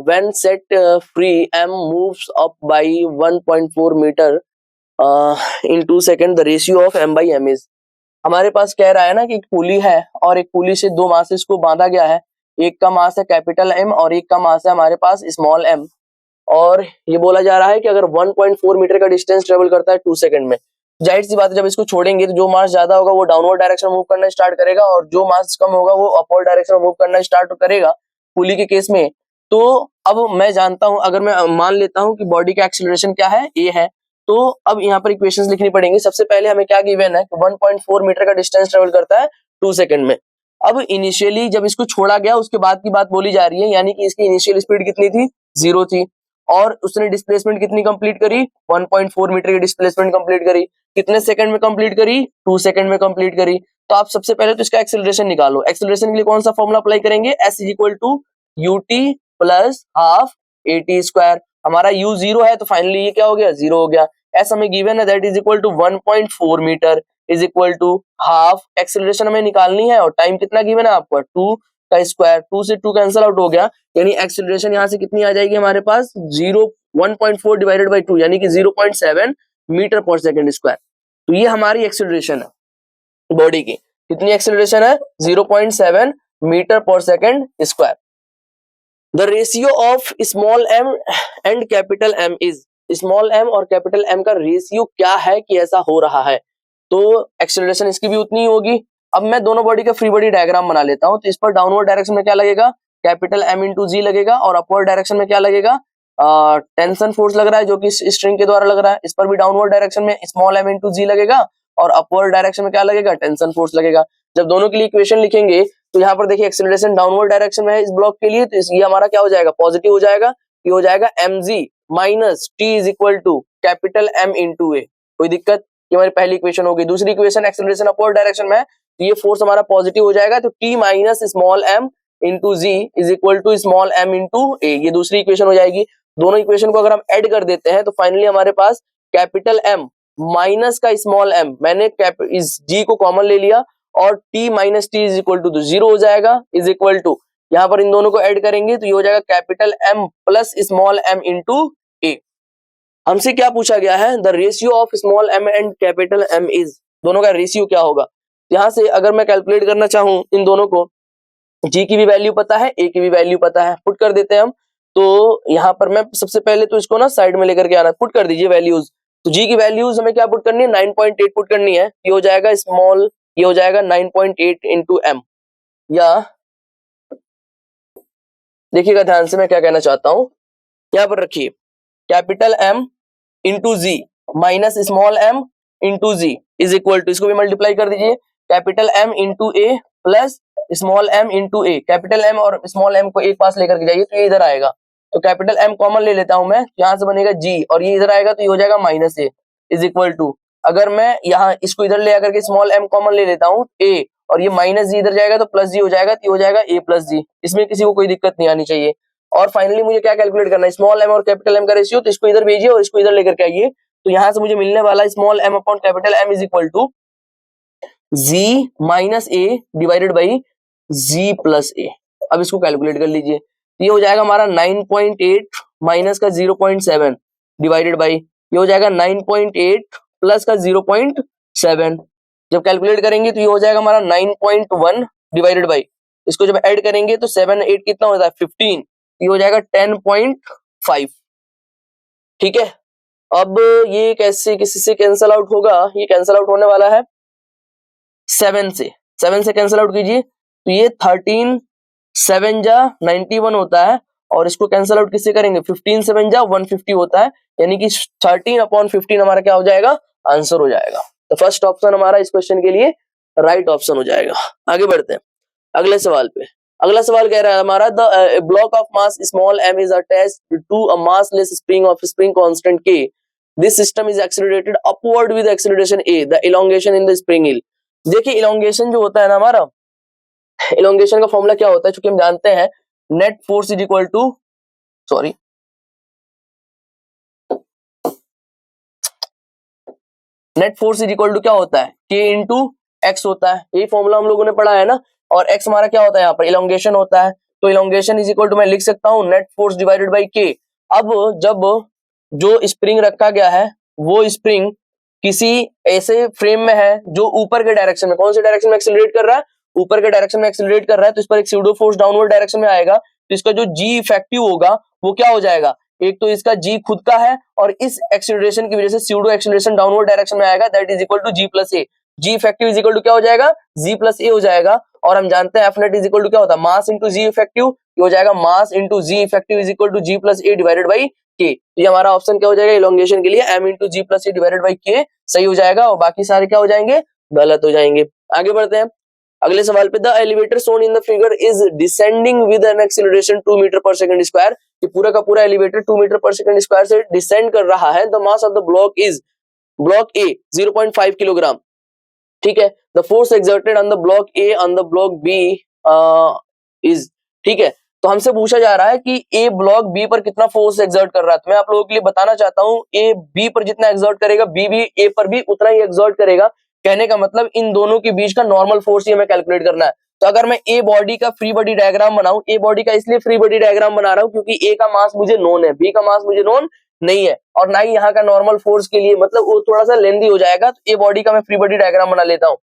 when set free, M moves up by 1.4 meter in 2 seconds. The ratio of M by M is, हमारे पास कह रहा है ना कि एक पुली है और एक पुली से 2 मासेस को बांधा गया है। एक का मास है कैपिटल M और एक का मास है हमारे पास स्मॉल m, और ये बोला जा रहा है कि अगर 1.4 मीटर का डिस्टेंस ट्रेवल करता है 2 सेकंड में, जाहिर सी बात है जब इसको छोड़ेंगे तो जो मास ज्यादा होगा वो डाउनवर्ड डायरेक्शन में मूव करना स्टार्ट करेगा, और जो मास कम होगा वो अपवर्ड डायरेक्शन में मूव करना स्टार्ट करेगा पुली के केस में। तो अब मैं जानता हूं, अगर मैं मान लेता हूं कि बॉडी का एक्सीलरेशन क्या है, ए है, तो अब यहाँ पर इक्वेशंस लिखनी पड़ेंगी। सबसे पहले हमें क्या गिवन है, 1.4 मीटर का डिस्टेंस ट्रेवल करता है 2 सेकंड में। अब इनिशियली जब इसको छोड़ा गया उसके बाद की बात बोली जा रही है, यानी कि इसकी इनिशियल स्पीड कितनी थी, 0 थी, और उसने डिस्प्लेसमेंट कितनी कंप्लीट करी, 1.4 मीटर की डिस्प्लेसमेंट कंप्लीट करी। कितने सेकंड में कंप्लीट करी, 2 सेकंड में कंप्लीट करी। तो आप सबसे पहले तो इसका एक्सेलरेशन निकालो। एक्सेलरेशन के लिए कौन सा फॉर्मूला अप्लाई करेंगे, s is equal to ut plus half at square. हमारा u 0 है तो फाइनली ये क्या हो गया, 0 हो गया। s हमें गिवन है that is equal to 1.4 metre is equal to half. Acceleration हमें निकालनी है और टाइम कितना गिवन है आपको, 2 का स्क्वायर, 2 से 2 कैंसिल आउट हो गया, यानी एक्सेलरेशन यहाँ से कितनी आ जाएगी हमारे पास, 1.4 डिवाइडेड बाई 2 यानी कि 0.7 मीटर पर सेकंड स्क्वायर। तो ये हमारी एक्सेलरेशन है बॉडी की, कितनी एक्सेलरेशन है, 0.7 मीटर पर second square. The ratio of small m and capital M is, small m और कैपिटल M का रेशियो क्या है कि ऐसा हो रहा है, तो एक्सेलरेशन इसकी भी उतनी ही होगी। अब मैं दोनों बॉडी का फ्री बॉडी डायग्राम बना लेता हूं। तो इस पर डाउनवर्ड डायरेक्शन में क्या लगेगा, कैपिटल M इंटू जी लगेगा, और अपवर्ड डायरेक्शन में क्या लगेगा, टेंशन फोर्स लग रहा है जो कि स्ट्रिंग के द्वारा लग रहा है। इस पर भी डाउनवर्ड डायरेक्शन में स्मॉल m इंटू जी लगेगा, और अपवर्ड डायरेक्शन में क्या लगेगा, टेंशन फोर्स लगेगा। जब दोनों के लिए इक्वेशन लिखेंगे तो यहाँ पर देखिए एक्सेलरेशन डाउनवर्ड डायरेक्शन में है इस ब्लॉक के लिए, तो ये हमारा क्या हो जाएगा, पॉजिटिव हो जाएगा। ये हो जाएगा mg minus T is equal to capital M into a. कोई दिक्कत, ये हमारी पहली इक्वेशन होगी। दूसरी इक्वेशन एक्सेलरेशन अपवर्ड डायरेक्शन में है, तो ये फोर्स हमारा पॉजिटिव हो जाएगा, तो t minus small m into ji is equal to small m into a, ये दूसरी इक्वेशन हो जाएगी। दोनों इक्वेशन को अगर हम ऐड कर देते हैं तो फाइनली हमारे पास कैपिटल M माइनस का स्मॉल m, मैंने इस g को कॉमन ले लिया, और t minus T is equal to 0 हो जाएगा, इज इक्वल टू यहाँ पर इन दोनों को ऐड करेंगे तो ये हो जाएगा capital M plus small m into a. हमसे क्या पूछा गया है, the ratio of small m and capital M is, दोनों का रेशियो क्या होगा। यहाँ से अगर मैं कैलकुलेट करना चाहूं इन दोनों को, g की भी वैल्यू पता है, a की भी वैल्यू पता है, पुट कर देते हैं हम। तो यहाँ पर मैं सबसे पहले तो इसको ना साइड में लेकर के आना, पुट कर दीजिए वैल्यूज। तो g की वैल्यूज हमें क्या पुट करनी है, 9.8 पुट करनी है। ये हो जाएगा स्मॉल, ये हो जाएगा 9.8 इंटू m, या देखिएगा ध्यान से मैं क्या कहना चाहता हूं, यहाँ पर रखिए capital M into G minus small m into ji is equal to, इसको भी मल्टीप्लाई कर दीजिए, capital M into A plus small m into A. Capital M और स्मॉल m को एक पास लेकर के जाइए तो ये इधर आएगा, तो कैपिटल M कॉमन ले लेता हूं मैं, यहाँ से बनेगा g, और ये इधर आएगा तो ये हो जाएगा minus A is equal to, अगर मैं यहाँ इसको इधर ले आकर के स्मॉल m कॉमन ले लेता हूँ a, और ये माइनस जी इधर जाएगा तो प्लस जी हो जाएगा, तो ये हो जाएगा a प्लस जी। इसमें किसी को कोई दिक्कत नहीं आनी चाहिए। और फाइनली मुझे क्या कैलकुलेट करना है, स्मॉल m और कैपिटल M का रेशियो, तो इसको इधर भेजिए और इसको इधर लेकर के आइए, तो यहाँ से मुझे मिलने वाला small m upon capital M is equal to g minus a divided by g plus a। अब इसको कैलकुलेट कर लीजिए, ये हो जाएगा हमारा 9.8 माइनस का 0.7 डिवाइडेड बाई, ये हो जाएगा 9.8 प्लस का 0.7। जब कैलकुलेट करेंगे तो ये हो जाएगा हमारा 9.1 डिवाइडेड बाई, इसको जब ऐड करेंगे तो 7 8 कितना होता है 15, ये हो जाएगा 10.5। ठीक है, अब ये कैसे किसी से कैंसल आउट होगा, ये कैंसल आउट होने वाला है 7 से कैंसल आउट कीजिए, तो ये 13 7 जा 91 होता है, और इसको कैंसल आउट किससे करेंगे, 15 7 जा 150 होता है, यानी कि 13 अपॉन 15 हमारा क्या हो जाएगा, आंसर हो जाएगा। तो फर्स्ट ऑप्शन हमारा इस क्वेश्चन के लिए राइट ऑप्शन हो जाएगा। आगे बढ़ते हैं अगले सवाल पे। अगला सवाल कह रहा है हमारा, the block of mass small m is attached to a massless spring of spring constant k, this system is accelerated upward with acceleration a, the elongation in the spring will. देखिए इलोंगेशन जो होता है ना हमारा, elongation का formula क्या होता है, क्योंकि हम जानते हैं net force is equal to, sorry net force is equal to क्या होता है, k इंटू एक्स होता है, यही फॉर्मूला हम लोगों ने पढ़ा है ना। और x हमारा क्या होता है, यहाँ पर इलोंगेशन होता है, तो इलोंगेशन इज इक्वल टू मैं लिख सकता हूँ net force divided by k। अब जब जो स्प्रिंग रखा गया है वो स्प्रिंग किसी ऐसे फ्रेम में है जो ऊपर के डायरेक्शन में, कौन से डायरेक्शन में एक्सेलरेट कर रहा है, ऊपर के डायरेक्शन में एक्सेलरेट कर रहा है, तो इस पर एक स्यूडो फोर्स डाउनवर्ड डायरेक्शन में आएगा, तो इसका जो g इफेक्टिव होगा वो क्या हो जाएगा, एक तो इसका g खुद का है, और इस एक्सेलरेशन की वजह से स्यूडो एक्सेलरेशन डाउनवर्ड डायरेक्शन में आएगा, that is equal to g plus A. g effective is equal to क्या हो जाएगा, g प्लस ए हो जाएगा। और हम जानते हैं F net is equal to क्या होता है, मास इंटू जी इफेक्टिव, ये हो जाएगा mass into G effective is equal to G plus A divided by K. ये हमारा ऑप्शन क्या हो जाएगा, इलोंगेशन के लिए m into G plus A divided by K सही हो जाएगा, और बाकी सारे क्या हो जाएंगे, गलत हो जाएंगे। आगे बढ़ते हैं अगले सवाल पे। The elevator shown in the figure is descending with an acceleration 2 metre पर सेकंड स्क्वायर, ये पूरा का पूरा एलिवेटर 2 मीटर पर सेकंड स्क्वायर से डिसेंड कर रहा है। The mass of the block is, block A 0.5 kilogram, ठीक है। The force exerted on the block A on the block B is, ठीक है। तो हमसे पूछा जा रहा है कि ए ब्लॉक बी पर कितना फोर्स एक्सर्ट कर रहा है। तो मैं आप लोगों के लिए बताना चाहता हूं, ए बी पर जितना एक्सर्ट करेगा बी भी ए पर भी उतना ही एक्सर्ट करेगा। कहने का मतलब इन दोनों के बीच का नॉर्मल फोर्स ही हमें कैलकुलेट करना है। तो अगर मैं ए बॉडी का फ्री बॉडी डायग्राम बनाऊं, ए बॉडी का इसलिए फ्री बॉडी डायग्राम बना रहा हूं क्योंकि ए का मास मुझे नोन है, बी का मास मुझे नोन नहीं है, और ना ही यहाँ का नॉर्मल फोर्स के लिए मतलब वो थोड़ा सा लेंदी हो जाएगा। तो ए बॉडी का मैं फ्री बॉडी डायग्राम बना लेता हूँ।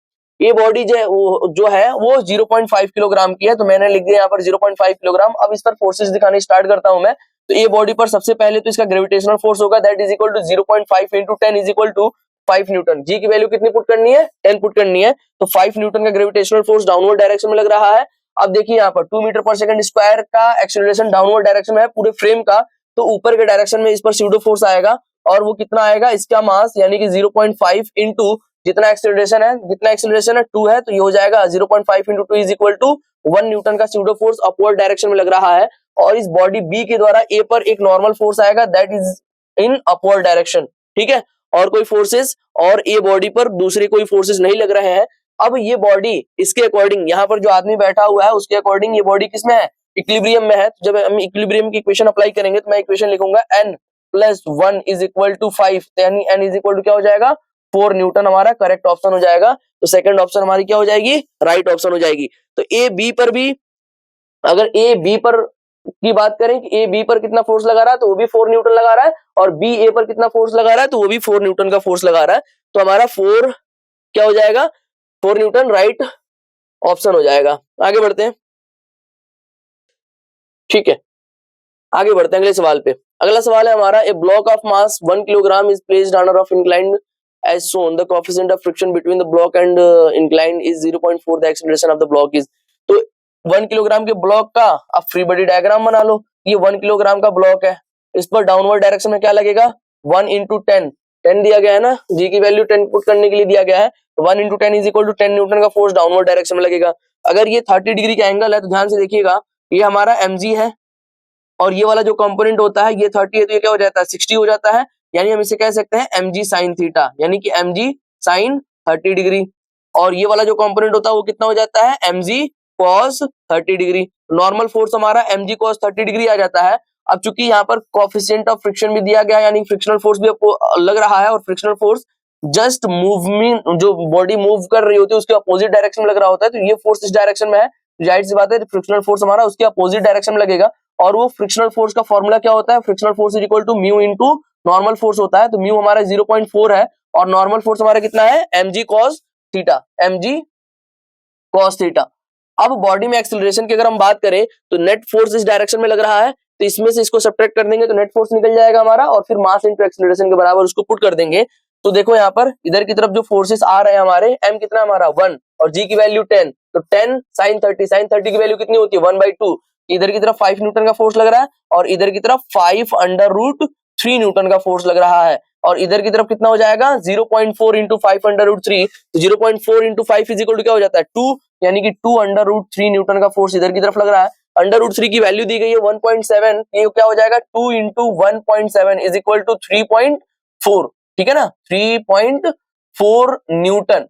ये बॉडी जो है वो 0.5 किलोग्राम की है, तो मैंने लिख दिया यहाँ पर 0.5 किलोग्राम। अब इस पर फोर्सेस दिखाने स्टार्ट करता हूं मैं। तो ये बॉडी पर सबसे पहले तो इसका ग्रेविटेशनल फोर्स होगा, that is equal to 0.5 into 10 is equal to 5 newton. G की वैल्यू कितनी पुट करनी है, 10 पुट करनी है। तो 5 न्यूटन का ग्रेविटेशनल फोर्स डाउनवर्ड डायरेक्शन में लग रहा है। अब देखिए यहाँ पर 2 मीटर पर सेकंड स्क्वायर का एक्सेलरेशन डाउनवर्ड डायरेक्शन में है पूरे फ्रेम का, तो ऊपर के डायरेक्शन में इस पर स्यूडो फोर्स आएगा, और वो कितना आएगा, इसका मास यानी कि 0.5 इंटू जितना एक्सेलरेशन है 2 है, तो ये हो जाएगा 0.5 into 2 is equal to 1 newton का स्यूडो फोर्स अपवर्ड डायरेक्शन में लग रहा है। और इस बॉडी बी के द्वारा ए पर एक नॉर्मल फोर्स आएगा, that is in upward direction, ठीक है। और कोई फोर्सेस और ए बॉडी पर दूसरे कोई फोर्सेस नहीं लग रहे हैं। अब ये बॉडी इसके अकॉर्डिंग, यहाँ पर जो आदमी बैठा हुआ है उसके अकॉर्डिंग ये बॉडी किसमें है, इक्विलिब्रियम में है। तो जब हम इक्विलिब्रियम की इक्वेशन अप्लाई करेंगे तो मैं इक्वेशन लिखूंगा n plus 1 is equal to 5, यानी n इज इक्वल टू क्या हो जाएगा, 4 न्यूटन हमारा करेक्ट ऑप्शन हो जाएगा। तो सेकंड ऑप्शन हमारी क्या हो जाएगी, राइट ऑप्शन हो जाएगी। तो ए बी पर भी, अगर ए बी पर की बात करें कि ए बी पर कितना फोर्स लगा रहा है तो वो भी 4 न्यूटन लगा रहा है, और बी ए पर कितना फोर्स लगा रहा है तो वो भी 4 न्यूटन का फोर्स लगा रहा है। तो हमारा 4 क्या हो जाएगा, 4 न्यूटन राइट ऑप्शन हो जाएगा। आगे बढ़ते हैं, ठीक है, आगे बढ़ते हैं अगले सवाल पे। अगला सवाल है हमारा, a block of mass 1 kilogram is placed on a rough inclined as shown, the coefficient of friction between the block and incline is 0.4, the acceleration of the block is। तो 1 किलोग्राम के ब्लॉक का आप free body diagram बना लो। ये 1 kilogram का block है, इस पर डाउनवर्ड डायरेक्शन में क्या लगेगा, 1 इंटू 10 दिया गया है ना, जी की वैल्यू 10 पुट करने के लिए दिया गया है। तो 1 into 10 is equal to 10 newton का फोर्स डाउनवर्ड डायरेक्शन में लगेगा। अगर ये 30 डिग्री का एंगल है तो ध्यान से देखिएगा, ये हमारा mg है, और ये वाला जो कंपोनेंट होता है ये 30 है, तो ये क्या हो जाता है, 60 हो जाता है। यानी हम इसे कह सकते हैं mg sin थीटा, यानी कि mg sin 30 डिग्री। और ये वाला जो कंपोनेंट होता है वो कितना हो जाता है, mg cos 30 degree. Normal force हमारा mg cos 30 डिग्री आ जाता है। अब चूंकि यहाँ पर कोएफिशिएंट ऑफ फ्रिक्शन भी दिया गया है, यानी फ्रिक्शनल फोर्स भी आपको लग रहा है, और फ्रिक्शनल फोर्स जस्ट मूवमेंट, जो बॉडी मूव कर रही होती है उसके अपोजिट डायरेक्शन में लग रहा होता है। तो ये फोर्स इस डायरेक्शन में है, जाहिर सी बात है फ्रिक्शनल फोर्स हमारा उसके अपोजिट डायरेक्शन में लगेगा। और वो फ्रिक्शनल फोर्स का फॉर्मूला क्या होता है, frictional force is equal to mu into normal force होता है। तो म्यू हमारा 0.4 है, और नॉर्मल फोर्स हमारा कितना है, mg cos theta, mg cos theta. अब बॉडी में एक्सेलरेशन की अगर हम बात करें तो नेट फोर्स इस डायरेक्शन में लग रहा है, तो इसमें से इसको सब्ट्रैक्ट कर देंगे तो नेट फोर्स निकल जाएगा हमारा, और फिर मास इनटू एक्सेलरेशन के बराबर उसको पुट कर देंगे। तो देखो यहाँ पर इधर की तरफ जो फोर्सेस आ रहे हैं हमारे, m कितना हमारा 1 और g की वैल्यू 10, तो 10 sin 30 की वैल्यू कितनी होती है 1/2। इधर की तरफ 5 न्यूटन का फोर्स लग रहा है, और इधर की तरफ 5√3 न्यूटन का फोर्स लग रहा है। और इधर की तरफ कितना हो जाएगा, 0.4 इंटू 5√3, तो 0.4 इंटू 5 इज इक्वल टू क्या हो जाता है 2, यानी कि 2√3 न्यूटन का फोर्स इधर की तरफ लग रहा है। √3 की वैल्यू दी गई है 1.7, ये क्या हो जाएगा 2 इंटू 1.7 इज इक्वल टू 3.4, ठीक है ना, 3.4 न्यूटन।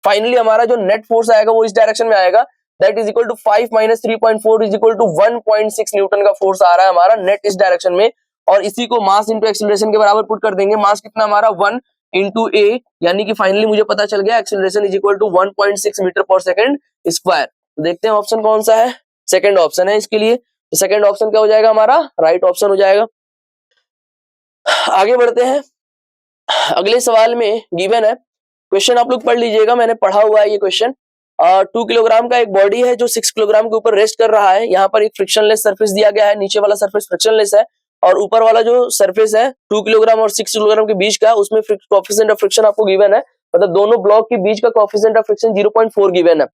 फाइनली हमारा जो नेट फोर्स आएगा वो इस डायरेक्शन में आएगा, that is equal to 5 minus 3.4 is equal to 1.6 newton का फोर्स आ रहा है हमारा नेट इस डायरेक्शन में। और इसी को मास इंटू एक्सेलरेशन के बराबर पुट कर देंगे। मास कितना हमारा 1 इंटू ए, यानी कि फाइनली मुझे पता चल गया acceleration is equal to 1.6 metre पर सेकंड स्क्वायर। देखते हैं ऑप्शन कौन सा है, सेकंड ऑप्शन है इसके लिए। तो सेकंड ऑप्शन क्या हो जाएगा हमारा, राइट ऑप्शन हो जाएगा। आगे बढ़ते हैं, अगले सवाल में गिवन है, क्वेश्चन आप लोग पढ़ लीजिएगा, मैंने पढ़ा हुआ है ये क्वेश्चन। 2 किलोग्राम का एक बॉडी है जो 6 किलोग्राम के ऊपर रेस्ट कर रहा है। यहाँ पर एक फ्रिक्शनलेस सरफेस दिया गया है, नीचे वाला सरफेस फ्रिक्शनलेस है, और ऊपर वाला जो सरफेस है 2 किलोग्राम और 6 किलोग्राम के बीच का, उसमें कोएफिशिएंट ऑफ फ्रिक्शन आपको गिवन है, मतलब दोनों ब्लॉक के बीच का कोएफिशिएंट ऑफ फ्रिक्शन 0.4 गिवन है।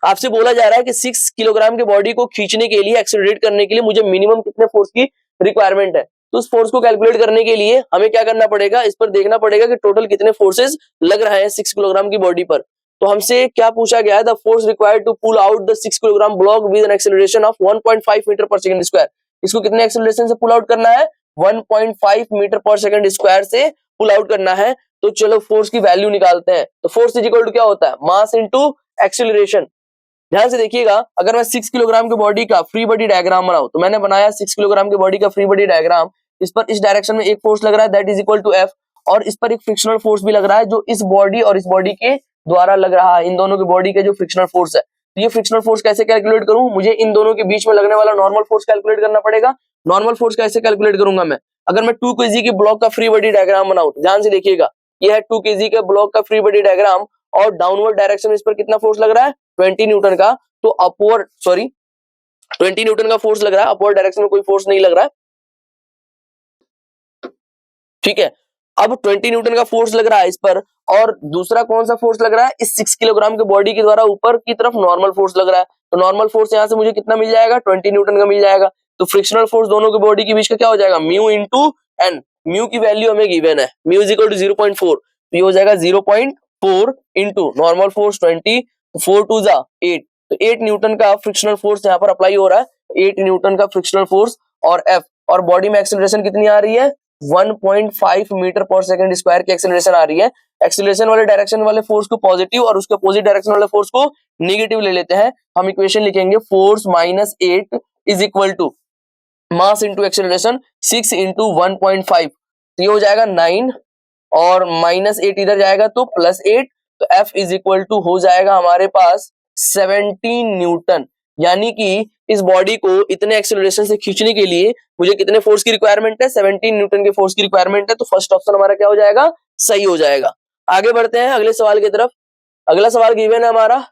आपसे बोला जा रहा है कि 6 किलोग्राम के बॉडी को खींचने के लिए, एक्सेलरेट करने के लिए मुझे मिनिमम कितने फोर्स की रिक्वायरमेंट है। तो उस फोर्स को कैलकुलेट करने के लिए हमें क्या करना पड़ेगा, इस पर देखना पड़ेगा कि टोटल कितने फोर्सेस लग रहे हैं 6 किलोग्राम की बॉडी पर। तो हमसे क्या पूछा गया है, the force required to pull out the 6 kilogram block with an acceleration of 1.5 metre पर सेकंड स्क्वायर। इसको कितने एक्सेलरेशन से पुल आउट करना है, 1.5 मीटर पर सेकंड स्क्वायर से पुल आउट करना है। तो चलो फोर्स की वैल्यू निकालते हैं। तो फोर्स इज इक्वल टू क्या होता है, मास इनटू एक्सेलरेशन। ध्यान से देखिएगा, अगर मैं 6 किलोग्राम की बॉडी का फ्री बॉडी डायग्राम बनाऊं, तो मैंने बनाया 6 किलोग्राम की बॉडी का फ्री बॉडी डायग्राम। इस पर इस डायरेक्शन में एक फोर्स लग रहा है that is equal to F, और इस पर एक फ्रिक्शनल फोर्स भी लग रहा है जो इस बॉडी और इस बॉडी के द्वारा लग रहा है, इन दोनों की बॉडी के जो फ्रिक्शनल फोर्स है। तो ये फ्रिक्शनल फोर्स कैसे कैलकुलेट करूं, मुझे इन दोनों के बीच में लगने वाला नॉर्मल फोर्स कैलकुलेट करना पड़ेगा। नॉर्मल फोर्स कैसे कैलकुलेट करूंगा मैं, अगर मैं 2 kg के ब्लॉक का फ्री बॉडी डायग्राम बनाऊं, ध्यान से देखिएगा, ये है 2 kg के ब्लॉक का फ्री बॉडी डायग्राम, और डाउनवर्ड डायरेक्शन में इस पर कितना फोर्स लग रहा है 20 न्यूटन का, तो अपवर्ड 20 न्यूटन का फोर्स लग रहा है, अपवर्ड डायरेक्शन में कोई फोर्स नहीं लग रहा है, ठीक है। अब 20 न्यूटन का फोर्स लग रहा है इस पर, और दूसरा कौन सा फोर्स लग रहा है, इस 6 किलोग्राम के बॉडी के द्वारा ऊपर की तरफ नॉर्मल फोर्स लग रहा है। तो नॉर्मल फोर्स यहाँ से मुझे कितना मिल जाएगा 20 न्यूटन का मिल जाएगा। तो फ्रिक्शनल फोर्स दोनों के बॉडी के बीच का क्या हो जाएगा, म्यू इंटू एन, म्यू की वैल्यू हमें गिवन है, म्यू इज इक्वल टू 0.4, तो ये हो जाएगा 0.4 इंटू नॉर्मल फोर्स 20, 4 टू जा 8, तो 8 न्यूटन का फ्रिक्शनल फोर्स यहाँ पर अप्लाई हो रहा है, 8 न्यूटन का फ्रिक्शनल फोर्स, और एफ, और बॉडी में एक्सेलरेशन कितनी आ रही है 1.5 मीटर पर सेकंड स्क्वायर की एक्सेलरेशन आ रही है। एक्सेलरेशन वाले डायरेक्शन वाले फोर्स को पॉजिटिव और उसके अपोजिट डायरेक्शन वाले फोर्स को नेगेटिव ले लेते हैं। हम इक्वेशन लिखेंगे force minus 8 is equal to mass into acceleration 6 into 1.5, तो ये हो जाएगा 9, और माइनस 8 इधर जाएगा तो प्लस 8, तो F इज इक्वल टू हो जाएगा हमारे पास 17 न्यूटन। यानी कि इस बॉडी को इतने एक्सेलरेशन से खींचने के लिए मुझे कितने फोर्स की रिक्वायरमेंट है, 17 न्यूटन के फोर्स की रिक्वायरमेंट है। तो फर्स्ट ऑप्शन हमारा क्या हो जाएगा, सही हो जाएगा। आगे बढ़ते हैं अगले सवाल की तरफ। अगला सवाल गिवन है हमारा,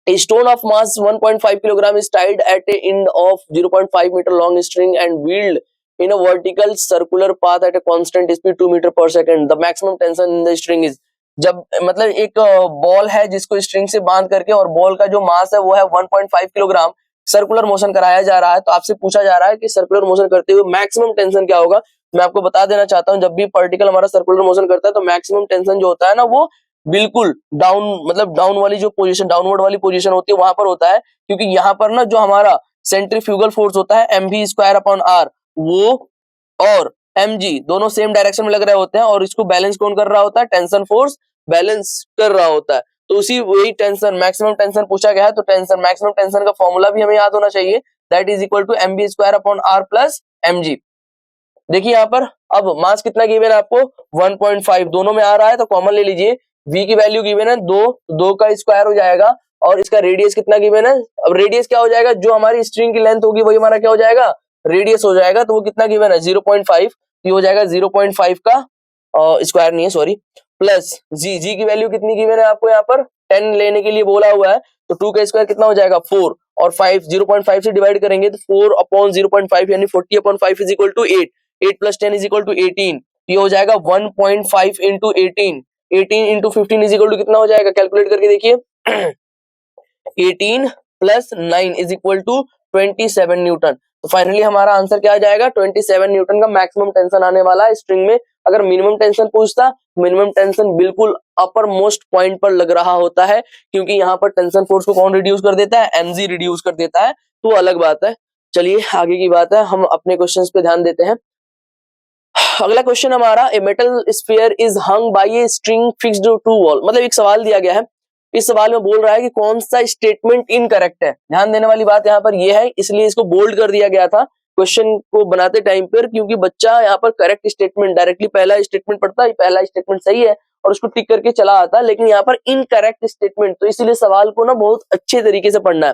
A stone of mass 1.5 kilogram is tied at a end of 0.5 meter long string and wheeled in a vertical circular path at a constant speed 2 meter per second. The maximum tension in the string is, जब मतलब एक ball है जिसको string से बांध करके, और ball का जो मास है वो है 1.5 किलोग्राम, सर्कुलर मोशन कराया जा रहा है। तो आपसे पूछा जा रहा है कि सर्कुलर मोशन करते हुए मैक्सिमम टेंशन क्या होगा। मैं आपको बता देना चाहता हूं, जब भी पार्टिकल हमारा सर्कुलर मोशन करता है तो मैक्सिमम टेंशन जो होता है ना, वो बिल्कुल डाउन, मतलब डाउन वाली जो पोजीशन, डाउनवर्ड वाली पोजीशन होती है वहां पर होता है, क्योंकि यहाँ पर ना जो हमारा सेंट्रीफ्यूगल फोर्स होता है mv स्क्वायर अपॉन r, वो और mg दोनों सेम डायरेक्शन में लग रहे होते हैं, और इसको बैलेंस कौन कर रहा होता है, टेंशन फोर्स बैलेंस कर रहा होता है। तो उसी वही टेंशन, मैक्सिमम टेंशन पूछा गया है, तो टेंशन, मैक्सिमम टेंशन का फॉर्मूला भी हमें याद होना चाहिए, that is equal to mv square upon r plus mg। देखिए यहाँ पर अब मास कितना गिवन है आपको 1.5, दोनों में आ रहा है तो कॉमन ले लीजिए। v की वैल्यू गिवन है 2 का स्क्वायर हो जाएगा, और इसका रेडियस कितना गिवन है, अब रेडियस क्या हो जाएगा, जो हमारी स्ट्रिंग की लेंथ होगी वही हमारा क्या हो जाएगा, रेडियस हो जाएगा। तो वो कितना गिवन है 0.5, ये हो जाएगा 0.5 का स्क्वायर नहीं है सॉरी, प्लस जी की वैल्यू कितनी गिवन है आपको यहाँ पर 10 लेने के लिए बोला हुआ है, तो 2 का स्क्वायर कितना हो जाएगा 4, और 5 0.5 से डिवाइड करेंगे तो 4 अपॉन 0.5 यानी 40 upon 5 is equal to 8, 8 plus 10 is equal to 18, ये हो जाएगा 1.5 into 18, 18 into 15 is equal to कितना हो जाएगा, कैलकुलेट करके देखिए 18 plus 9 is equal to 27 newton. तो फाइनली हमारा आंसर क्या आ जाएगा 27 न्यूटन का मैक्सिमम टेंशन आने वाला है स्ट्रिंग में। अगर मिनिमम टेंशन पूछता, मिनिमम टेंशन बिल्कुल अपर मोस्ट पॉइंट पर लग रहा होता है, क्योंकि यहाँ पर टेंशन फोर्स को कौन रिड्यूस कर देता है, mg रिड्यूस कर देता है, तो अलग बात है। चलिए आगे की बात है, हम अपने क्वेश्चंस पे ध्यान देते हैं। अगला क्वेश्चन हमारा, a metal sphere is hung by a string fixed to wall, मतलब एक सवाल दिया गया है, इस सवाल में बोल रहा है कि कौन सा स्टेटमेंट इनकरेक्ट है। ध्यान देने वाली बात यहाँ पर यह है, इसलिए इसको बोल्ड कर दिया गया था क्वेश्चन को बनाते टाइम पर, क्योंकि बच्चा यहाँ पर करेक्ट स्टेटमेंट डायरेक्टली पहला स्टेटमेंट पढ़ता है, पहला स्टेटमेंट सही है और उसको टिक करके चला आता है, लेकिन यहाँ पर इनकरेक्ट स्टेटमेंट, तो इसलिए सवाल को ना बहुत अच्छे तरीके से पढ़ना है।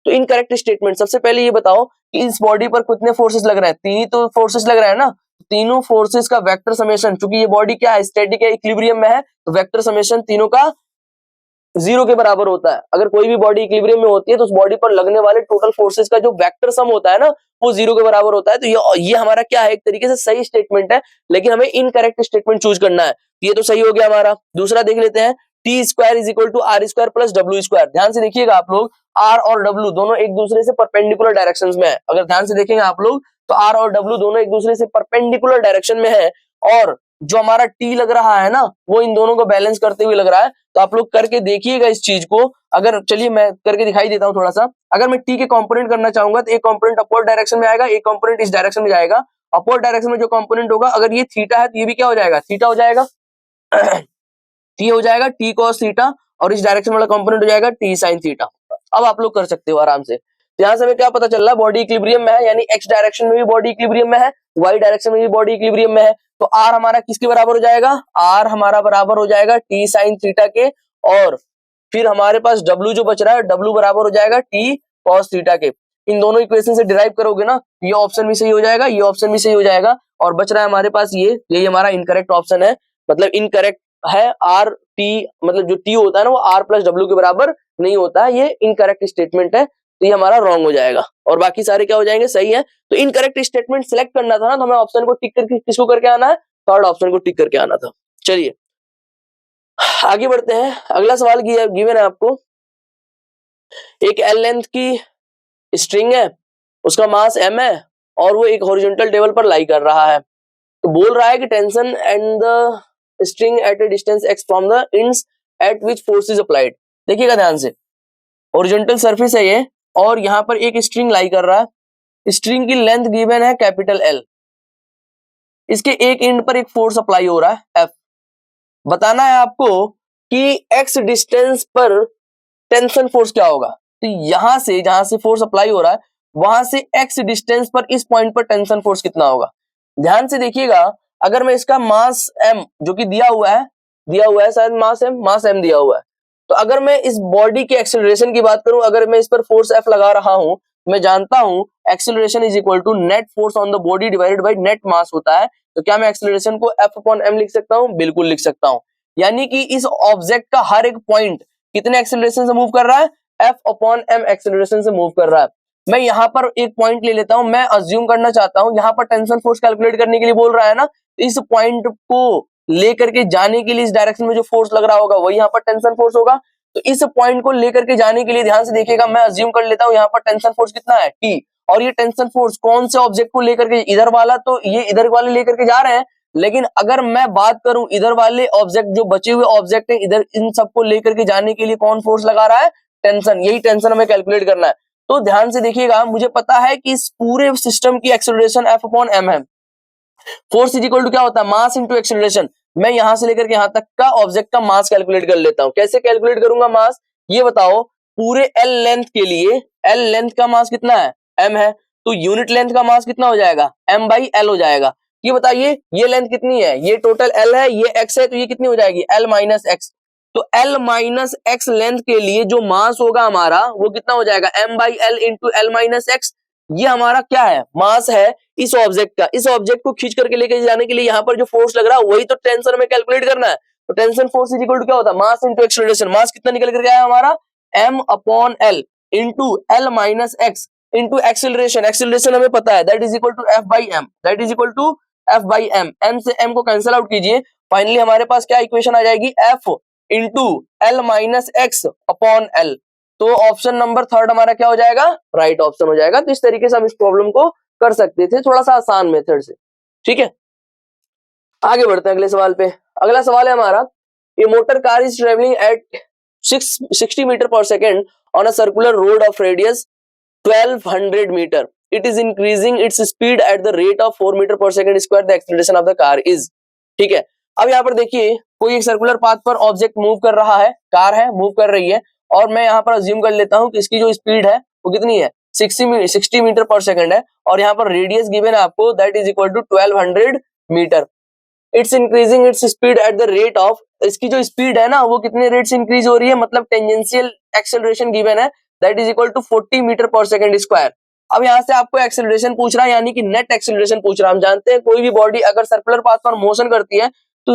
तो इनकरेक्ट स्टेटमेंट, सबसे पहले ये बताओ कि इस बॉडी पर कितने फोर्सेस लग रहे हैं, 3 ही तो फोर्सेस लग रहे हैं ना, तीनों फोर्सेस का वेक्टर समेशन, क्योंकि ये बॉडी क्या है, स्टैटिक है, इक्विलिब्रियम में है, तो वेक्टर समेशन तीनों का 0 के बराबर होता है। अगर कोई भी बॉडी इक्विलिब्रियम में होती है तो उस बॉडी पर लगने वाले टोटल फोर्सेस का जो वेक्टर सम होता है ना, वो 0 के बराबर होता है। तो ये हमारा क्या है, एक तरीके से सही स्टेटमेंट है, लेकिन हमें इनकरेक्ट स्टेटमेंट चूज करना है। ये तो सही हो गया हमारा। दूसरा देख लेते हैं, T square is equal to R square plus W square. ध्यान से देखिएगा आप लोग, आर और डब्ल्यू दोनों एक दूसरे से परपेंडिकुलर डायरेक्शंस में है। अगर ध्यान से देखेंगे आप लोग तो आर और डब्ल्यू दोनों एक दूसरे से परपेंडिकुलर डायरेक्शन में है, और जो हमारा टी लग रहा है ना, वो इन दोनों को बैलेंस करते हुए लग रहा है। तो आप लोग करके देखिएगा इस चीज को। अगर चलिए मैं करके दिखाई देता हूँ थोड़ा सा। अगर मैं टी के कंपोनेंट करना चाहूंगा तो एक कंपोनेंट अपवर्ड डायरेक्शन में आएगा, एक कंपोनेंट इस डायरेक्शन में जाएगा। अपवर्ड डायरेक्शन में जो कंपोनेंट होगा, अगर ये थीटा है तो ये भी क्या हो जाएगा, थीटा हो जाएगा। टी हो जाएगा टी कॉस थीटा, और इस डायरेक्शन वाला कंपोनेंट हो जाएगा टी साइन थीटा। अब आप लोग कर सकते हो आराम से। तो यहाँ से हमें क्या पता चल रहा है, बॉडी इक्विलिब्रियम में है, यानी एक्स डायरेक्शन में भी बॉडी इक्विलिब्रियम में है, वाई डायरेक्शन में भी बॉडी इक्विलिब्रियम में है। तो आर हमारा किसके बराबर हो जाएगा, आर हमारा बराबर हो जाएगा टी साइन थीटा के, और फिर हमारे पास डब्ल्यू जो बच रहा है, डब्ल्यू बराबर हो जाएगा टी कॉस थीटा के। इन दोनों इक्वेशन से डिराइव करोगे ना, ये ऑप्शन भी सही हो जाएगा, ये ऑप्शन भी सही हो जाएगा, और बच रहा है हमारे पास ये हमारा इनकरेक्ट ऑप्शन है, मतलब इनकरेक्ट है। आर टी मतलब जो टी होता है ना वो आर प्लस डब्ल्यू के बराबर नहीं होता है, ये इनकरेक्ट स्टेटमेंट है, तो ये हमारा रॉन्ग हो जाएगा, और बाकी सारे क्या हो जाएंगे, सही है। तो इनकरेक्ट स्टेटमेंट सिलेक्ट करना था ना, तो हमें ऑप्शन को टिक करके किसको करके आना है, थर्ड ऑप्शन को टिक करके आना था। चलिए आगे बढ़ते हैं। अगला सवाल गिवन है आपको, एक एल लेंथ की स्ट्रिंग है, उसका मास m है, और वो एक हॉरिजॉन्टल टेबल पर लाई कर रहा है। तो बोल रहा है कि tension and the string at a distance x from the ends at which force is applied. देखिएगा ध्यान से, हॉरिजॉन्टल सरफेस है ये, और यहाँ पर एक स्ट्रिंग लाई कर रहा है। स्ट्रिंग की लेंथ गिवन है कैपिटल L, इसके एक एंड पर एक फोर्स अप्लाई हो रहा है F। बताना है आपको कि x डिस्टेंस पर टेंशन फोर्स क्या होगा। तो यहां से जहां से फोर्स अप्लाई हो रहा है वहां से x डिस्टेंस पर इस पॉइंट पर टेंशन फोर्स कितना होगा। ध्यान से देखिएगा, अगर मैं इसका मास m जो कि दिया हुआ है शायद मास m दिया हुआ है, तो अगर मैं इस बॉडी के एक्सेलरेशन की बात करूं, अगर मैं इस पर फोर्स F लगा रहा हूं, मैं जानता हूं acceleration is equal to net force on the body divided by net mass होता है। तो क्या मैं एक्सेलरेशन को F अपॉन m लिख सकता हूं, बिल्कुल लिख सकता हूं। यानी कि इस ऑब्जेक्ट का हर एक पॉइंट कितने एक्सेलरेशन से मूव कर रहा है, F अपॉन m एक्सेलरेशन से मूव कर रहा है। मैं यहाँ पर एक पॉइंट ले लेता हूं, मैं अज्यूम करना चाहता हूं, यहाँ पर टेंशन फोर्स कैलकुलेट करने के लिए बोल रहा है ना, इस पॉइंट को लेकर के जाने के लिए इस डायरेक्शन में जो फोर्स लग रहा होगा वही यहाँ पर टेंशन फोर्स होगा। तो इस पॉइंट को लेकर के जाने के लिए ध्यान से देखिएगा, मैं अज्यूम कर लेता हूँ यहाँ पर टेंशन फोर्स कितना है, T, और ये टेंशन फोर्स कौन से ऑब्जेक्ट को लेकर के, इधर वाला, तो ये इधर वाले लेकर के जा रहे हैं। लेकिन अगर मैं बात करूं इधर वाले ऑब्जेक्ट, जो बचे हुए ऑब्जेक्ट है इधर, इन सबको लेकर के जाने के लिए कौन फोर्स लगा रहा है, टेंशन। यही टेंशन हमें कैलकुलेट करना है। तो ध्यान से देखिएगा, मुझे पता है कि इस पूरे सिस्टम की एक्सेलरेशन F अपॉन m है। फोर्स इज इक्वल टू क्या होता है, मास इंटू एक्सेलरेशन। मैं यहां से लेकर के यहां तक का ऑब्जेक्ट का मास कैलकुलेट कर लेता हूं। कैसे कैलकुलेट करूंगा मास, ये बताओ। पूरे L लेंथ के लिए L लेंथ का मास कितना है, m है, तो यूनिट लेंथ का मास कितना हो जाएगा, m बाई L हो जाएगा। ये बताइए ये लेंथ कितनी है, ये टोटल L है, ये x है, तो ये कितनी हो जाएगी, L माइनस x। तो L माइनस x लेंथ के लिए जो मास होगा हमारा वो कितना हो जाएगा, m by L into L minus x। ये हमारा क्या है, मास है इस ऑब्जेक्ट का। इस ऑब्जेक्ट को खींच करके लेके जाने के लिए यहाँ पर जो फोर्स लग रहा है वही तो टेंशन में कैलकुलेट करना है। तो tension force is equal to क्या होता है, मास इंटू एक्सेलरेशन। मास कितना निकल करके आया हमारा, m upon L into L minus x into acceleration. Acceleration हमें पता है, that is equal to F by m, that is equal to F by m। m से m को कैंसिल आउट कीजिए, फाइनली हमारे पास क्या इक्वेशन आ जाएगी, F into L minus x upon L। तो ऑप्शन नंबर थर्ड हमारा क्या हो जाएगा, राइट ऑप्शन हो जाएगा। तो इस तरीके से हम इस प्रॉब्लम को कर सकते थे, थोड़ा सा आसान मेथड से। ठीक है, आगे बढ़ते हैं अगले सवाल पे। अगला सवाल है हमारा, a motor car is travelling at 60 metre पर second on a circular road of radius 1200 metre. It is increasing its speed at the rate of 4 metre पर second square. The acceleration of the car is. ठीक है, अब यहाँ पर देखिए, कोई एक सर्कुलर पाथ पर ऑब्जेक्ट मूव कर रहा है, कार है मूव कर रही है, और मैं यहाँ पर अज्यूम कर लेता हूँ कि इसकी जो स्पीड है वो कितनी है, 60 मीटर पर सेकंड है, और यहाँ पर रेडियस गिवन है आपको, that is equal to 1200 metre. It's increasing its speed at the rate of, इसकी जो स्पीड है ना वो कितने रेट से इंक्रीज हो रही है, मतलब टेंजेंशियल एक्सेलरेशन गिवन है, that is equal to 40 metre पर सेकंड स्क्वायर। अब यहाँ से आपको एक्सेलरेशन पूछ रहा है, यानी कि नेट एक्सेलरेशन पूछ रहा है। हम जानते हैं कोई भी बॉडी अगर सर्कुलर पाथ पर मोशन करती है तो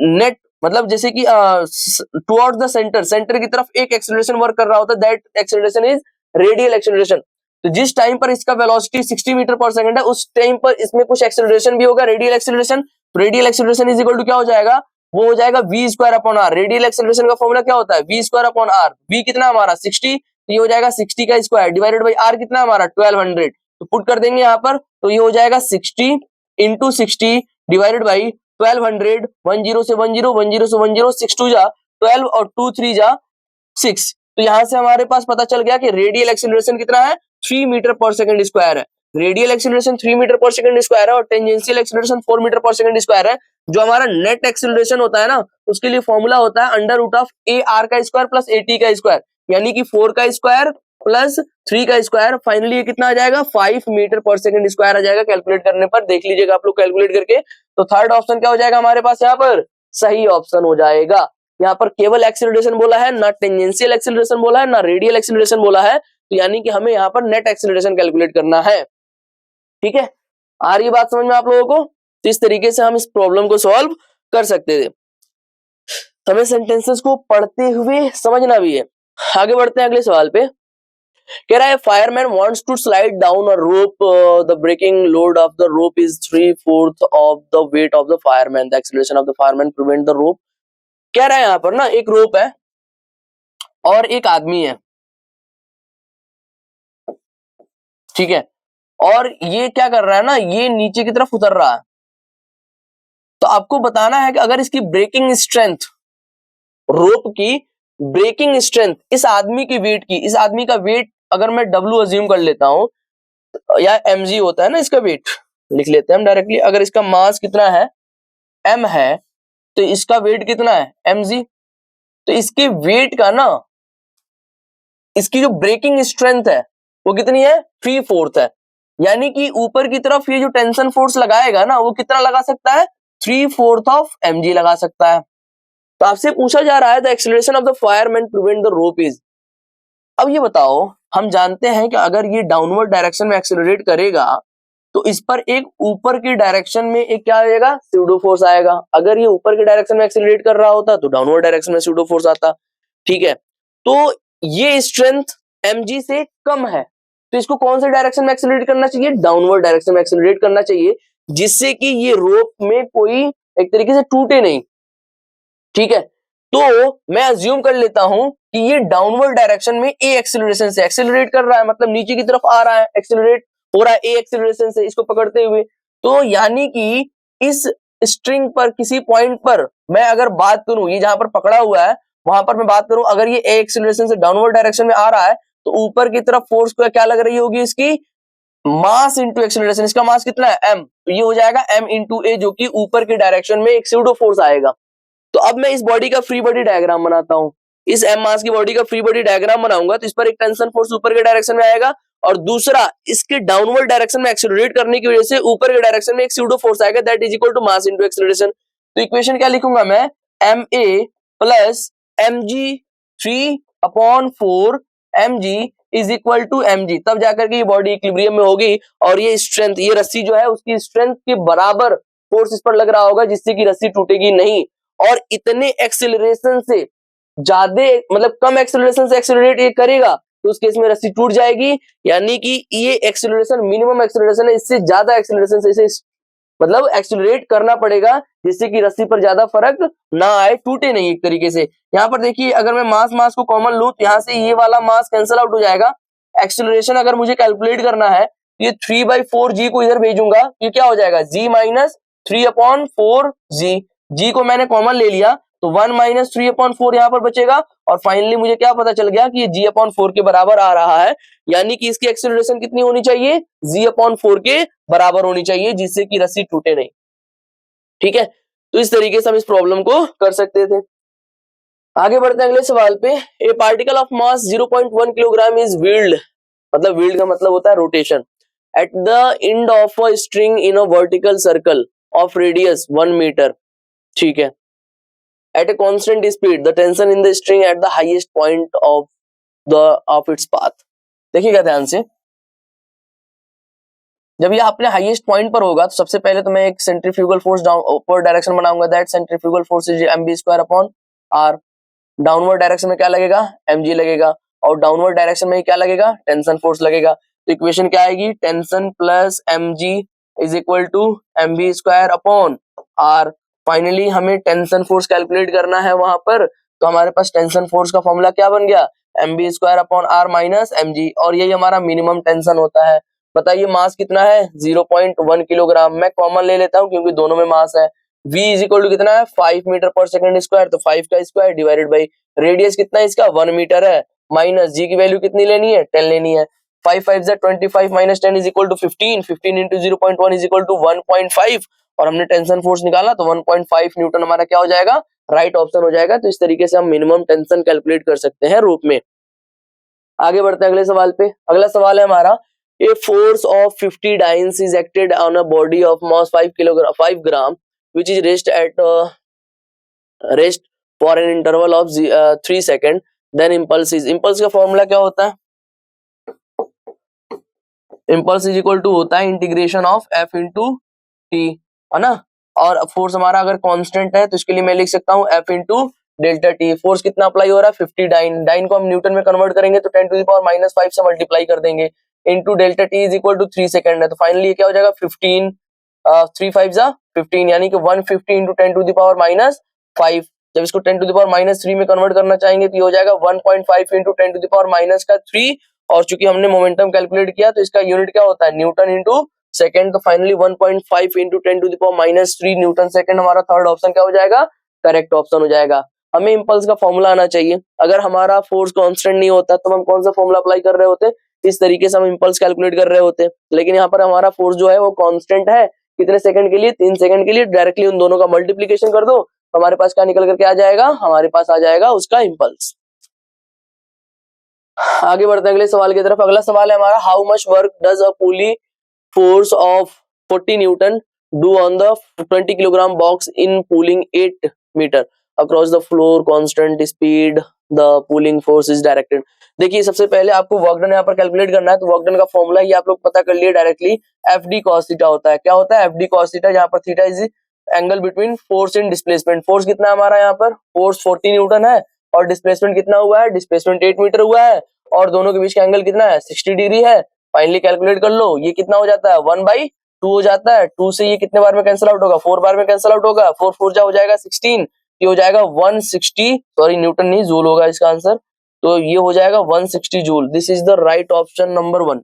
नेट मतलब जैसे कि टुवर्ड्स द सेंटर, सेंटर की तरफ एक एक्सेलरेशन वर्क कर रहा होता है, that acceleration is radial acceleration. तो जिस टाइम पर इसका वेलोसिटी 60 मीटर पर सेकंड है, उस टाइम पर इसमें कुछ एक्सेलरेशन भी होगा, radial acceleration. Radial acceleration is equal to क्या हो जाएगा, वो हो जाएगा v square upon r। Radial acceleration का फॉर्मूला क्या होता है, v square upon r। v कितना हमारा 60, तो ये हो जाएगा 60 का स्क्वायर डिवाइडेड बाई r कितना हमारा 1200। तो पुट कर देंगे यहाँ पर, तो ये हो जाएगा 60 इंटू 60 डिवाइडेड बाई 1200। 10 से 10, 10 से 10, 6 2 जा 12 और 2 3 जा 6। तो यहाँ से हमारे पास पता चल गया कि रेडियल एक्सेलरेशन कितना है, 3 मीटर पर सेकंड स्क्वायर है। रेडियल एक्सेलरेशन 3 मीटर पर सेकंड स्क्वायर है और टेंजेंशियल एक्सेलरेशन 4 मीटर पर सेकंड स्क्वायर है। जो हमारा नेट एक्सीलरेशन होता है ना, उसके लिए फॉर्मूला होता है under root of a r का स्क्वायर प्लस ए टी का स्क्वायर, यानी कि 4 का स्क्वायर प्लस 3 का स्क्वायर, फाइनली ये कितना आ जाएगा 5 मीटर पर सेकंड स्क्वायर आ जाएगा कैलकुलेट करने पर। देख लीजिएगा आप लोग कैलकुलेट करके। तो थर्ड ऑप्शन क्या हो जाएगा हमारे पास यहाँ पर, सही ऑप्शन हो जाएगा। यहाँ पर केवल एक्सीलरेशन बोला है, ना टेंजेंशियल एक्सीलरेशन बोला है, ना रेडियल एक्सीलरेशन बोला है, तो यानी कि हमें यहाँ पर नेट एक्सीलरेशन कैलकुलेट करना है। ठीक है, आ रही बात समझ में आप लोगों को? तो इस तरीके से हम इस प्रॉब्लम को सॉल्व कर सकते थे। हमें सेंटेंसेस को पढ़ते हुए समझना भी है। आगे बढ़ते हैं अगले सवाल पे। कह रहा है fireman wants to slide down a rope, the breaking load of the rope is 3/4 of the weight of the fireman, the acceleration of the fireman prevent the rope. कह रहा है यहाँ पर ना, एक रोप है और एक आदमी है, ठीक है, और ये क्या कर रहा है ना, ये नीचे की तरफ उतर रहा है। तो आपको बताना है कि अगर इसकी ब्रेकिंग स्ट्रेंथ, रोप की ब्रेकिंग स्ट्रेंथ इस आदमी की वेट की, इस आदमी का वेट अगर मैं W अज्यूम कर लेता हूं, या mg होता है ना इसका वेट, लिख लेते हैं हम डायरेक्टली। अगर इसका मास कितना है m है, तो इसका वेट कितना है mg। तो इसके वेट का ना, इसकी जो ब्रेकिंग स्ट्रेंथ है वो कितनी है 3/4 है, यानी कि ऊपर की तरफ ये जो टेंशन फोर्स लगाएगा ना, वो कितना लगा सकता है 3/4 ऑफ mg लगा सकता है। तो आपसे पूछा जा रहा है the acceleration of the fireman prevent the rope is. अब ये बताओ, हम जानते हैं कि अगर ये डाउनवर्ड डायरेक्शन में एक्सीलरेट करेगा तो इस पर एक ऊपर की डायरेक्शन में एक क्या आएगा, स्यूडो फोर्स आएगा। अगर ये ऊपर की डायरेक्शन में एक्सीलरेट कर रहा होता तो डाउनवर्ड डायरेक्शन में स्यूडो फोर्स आता। ठीक है, तो ये स्ट्रेंथ mg से कम है, तो इसको कौन से डायरेक्शन में एक्सीलरेट करना चाहिए, डाउनवर्ड डायरेक्शन में एक्सीलरेट करना चाहिए, जिससे कि ये रोप में कोई एक तरीके से टूटे नहीं। ठीक है, तो मैं अज्यूम कर लेता हूं कि ये डाउनवर्ड डायरेक्शन में ए एक्सीलरेशन से एक्सीलरेट कर रहा है, मतलब नीचे की तरफ आ रहा है, एक्सीलरेट हो रहा है ए एक्सीलरेशन से इसको पकड़ते हुए। तो यानी कि इस स्ट्रिंग पर किसी पॉइंट पर मैं अगर बात करूं, ये जहां पर पकड़ा हुआ है वहां पर मैं बात करूं, अगर ये ए एक्सीलरेशन से डाउनवर्ड डायरेक्शन में आ रहा है, तो ऊपर की तरफ फोर्स को क्या लग रही होगी, इसकी मास इंटू एक्सीलरेशन। इसका मास कितना है m, तो ये हो जाएगा m इंटू ए, जो कि ऊपर की डायरेक्शन में एक स्यूडो फोर्स आएगा। तो अब मैं इस बॉडी का फ्री बॉडी डायग्राम बनाता हूं। इस m मास की बॉडी का फ्री बॉडी डायग्राम बनाऊंगा, तो इस पर एक टेंशन फोर्स ऊपर के डायरेक्शन में आएगा, और दूसरा इसके डाउनवर्ड डायरेक्शन में एक्सीलरेट करने की वजह से ऊपर के डायरेक्शन में एक स्यूडो फोर्स आएगा, that is equal to mass into acceleration. तो इक्वेशन क्या लिखूंगा मैं, ma plus mg 3/4 mg is equal to mg। तब जाकर के ये बॉडी इक्विलिब्रियम में होगी, और ये स्ट्रेंथ, ये रस्सी जो है उसकी स्ट्रेंथ के बराबर फोर्स इस पर लग रहा होगा, जिससे कि रस्सी टूटेगी नहीं। और इतने एक्सीलरेशन से ज्यादा, मतलब कम एक्सीलरेशन से एक्सीलरेट ये करेगा तो उस केस में रस्सी टूट जाएगी, यानी कि ये एक्सीलरेशन मिनिमम एक्सीलरेशन है, इससे ज्यादा एक्सीलरेशन से इसे मतलब एक्सीलरेट करना पड़ेगा, जिससे कि रस्सी पर ज्यादा फर्क ना आए, टूटे नहीं एक तरीके से। यहाँ पर देखिए, अगर मैं मास को कॉमन लूं तो यहाँ से ये वाला मास कैंसिल आउट हो जाएगा। एक्सीलरेशन अगर मुझे कैलकुलेट करना है, ये 3/4 g को इधर भेजूंगा, ये क्या हो जाएगा g माइनस 3/4 g। g को मैंने कॉमन ले लिया, तो 1 माइनस 3/4 यहाँ पर बचेगा, और फाइनली मुझे क्या पता चल गया कि ये g/4 के बराबर आ रहा है, यानी कि इसकी एक्सीलरेशन कितनी होनी चाहिए, g/4 के बराबर होनी चाहिए, जिससे कि रस्सी टूटे नहीं। ठीक है, तो इस तरीके से हम इस प्रॉब्लम को कर सकते थे। आगे बढ़ते हैं अगले सवाल पे। A particle of mass 0.1 kilogram is whirled, मतलब व्हील्ड का मतलब होता है rotation, at the end of a string in a vertical circle of radius 1 metre. ठीक है, at a constant speed the tension in the string at the highest point of its path। देखिएगा ध्यान से, जब ये अपने हाईएस्ट पॉइंट पर होगा तो सबसे पहले तो मैं एक सेंट्रीफ्यूगल फोर्स upward डायरेक्शन बनाऊंगा, that centrifugal force is mv²/r। Downward direction में क्या लगेगा, mg लगेगा, और डाउनवर्ड डायरेक्शन में क्या लगेगा, टेंशन फोर्स लगेगा। तो इक्वेशन क्या आएगी, tension plus mg is equal to mv²/r। Finally हमें टेंशन फोर्स कैलकुलेट करना है वहां पर, तो हमारे पास टेंशन फोर्स का फॉर्मूला क्या बन गया, mv²/r माइनस mg, और यही हमारा मिनिमम टेंशन होता है। बताइए मास कितना है, 0.1 किलोग्राम। मैं कॉमन ले लेता हूं क्योंकि दोनों में मास है। v इज इक्वल टू कितना है, 5 मीटर पर सेकंड स्क्वायर, तो 5 का स्क्वायर डिवाइडेड बाई रेडियस कितना है इसका, 1 मीटर है, माइनस g की वैल्यू कितनी लेनी है, 10 लेनी है। 5 5 25 minus 10 is equal to 15, 15 into 0.1 is equal to 1.5, और हमने टेंशन फोर्स निकाला तो 1.5 न्यूटन हमारा क्या हो जाएगा, राइट ऑप्शन हो जाएगा। तो इस तरीके से हम मिनिमम टेंशन कैलकुलेट कर सकते हैं रोप में। आगे बढ़ते हैं अगले सवाल पे। अगला सवाल है हमारा, a force of 50 dynes is acted on a body of mass 5 gram which is rest for an interval of 3 second, then impulse का फॉर्मूला क्या होता है? इम्पल्स इज इक्वल टू होता है integration of F into t, है ना। और force हमारा अगर कांस्टेंट है तो इसके लिए मैं लिख सकता हूँ F into delta T. Force कितना अप्लाई हो रहा है, 50 डाइन को हम न्यूटन में कन्वर्ट करेंगे तो 10⁻⁻5 से मल्टीप्लाई कर देंगे, into delta t is equal to 3 second है। तो फाइनली क्या हो जाएगा 15, 3 5 जा 15, यानी कि 150 इंटू 10⁻⁻5। जब इसको 10⁻⁻3 में कन्वर्ट करना चाहेंगे तो ये हो जाएगा 1.5 इंटू 10⁻⁻3। और चूंकि हमने मोमेंटम कैलकुलेट किया तो इसका यूनिट क्या होता है, न्यूटन इंटू सेकंड। तो फाइनली 1.5 इंटू 10⁻³ न्यूटन सेकंड हमारा थर्ड ऑप्शन क्या हो जाएगा, करेक्ट ऑप्शन हो जाएगा। हमें इंपल्स का फॉर्मूला आना चाहिए। अगर हमारा फोर्स कांस्टेंट नहीं होता तो हम कौन सा फॉर्मूला अप्लाई कर रहे होते, इस तरीके से हम इंपल्स कैलकुलेट कर रहे होते। लेकिन यहाँ पर हमारा फोर्स जो है वो कांस्टेंट है, कितने सेकंड के लिए, 3 सेकंड के लिए। डायरेक्टली उन दोनों का मल्टीप्लीकेशन कर दो, हमारे पास क्या निकल करके आ जाएगा, हमारे पास आ जाएगा उसका इंपल्स। आगे बढ़ते हैं अगले सवाल की तरफ। अगला सवाल है हमारा, how much work does a pulley force of 40 newton do on the 20 kilogram box in pulling 8 metre across the floor, constant speed, the pulling force is directed. देखिए सबसे पहले आपको वर्क डन यहाँ पर कैलकुलेट करना है। तो वर्क डन का फॉर्मूला ये आप लोग पता कर लिए directly, F D cos theta होता है। क्या होता है, एफ डी कॉस थीटा, जहाँ पर theta is angle between force and displacement. Force कितना है हमारा यहाँ पर, फोर्स 40 न्यूटन है और डिस्प्लेसमेंट कितना हुआ है, डिस्प्लेसमेंट 8 मीटर हुआ है और दोनों के बीच का एंगल कितना है, 60 डिग्री है। फाइनली कैलकुलेट कर लो, ये कितना हो जाता है, 1/2 हो जाता है। 2 से ये कितने बार में कैंसिल आउट होगा, 4 बार में कैंसिल आउट होगा। 4 4 जा हो जाएगा 16, ये हो जाएगा 160, सॉरी न्यूटन नहीं जूल होगा इसका आंसर। तो ये हो जाएगा 160 joule. This is the right option number 1।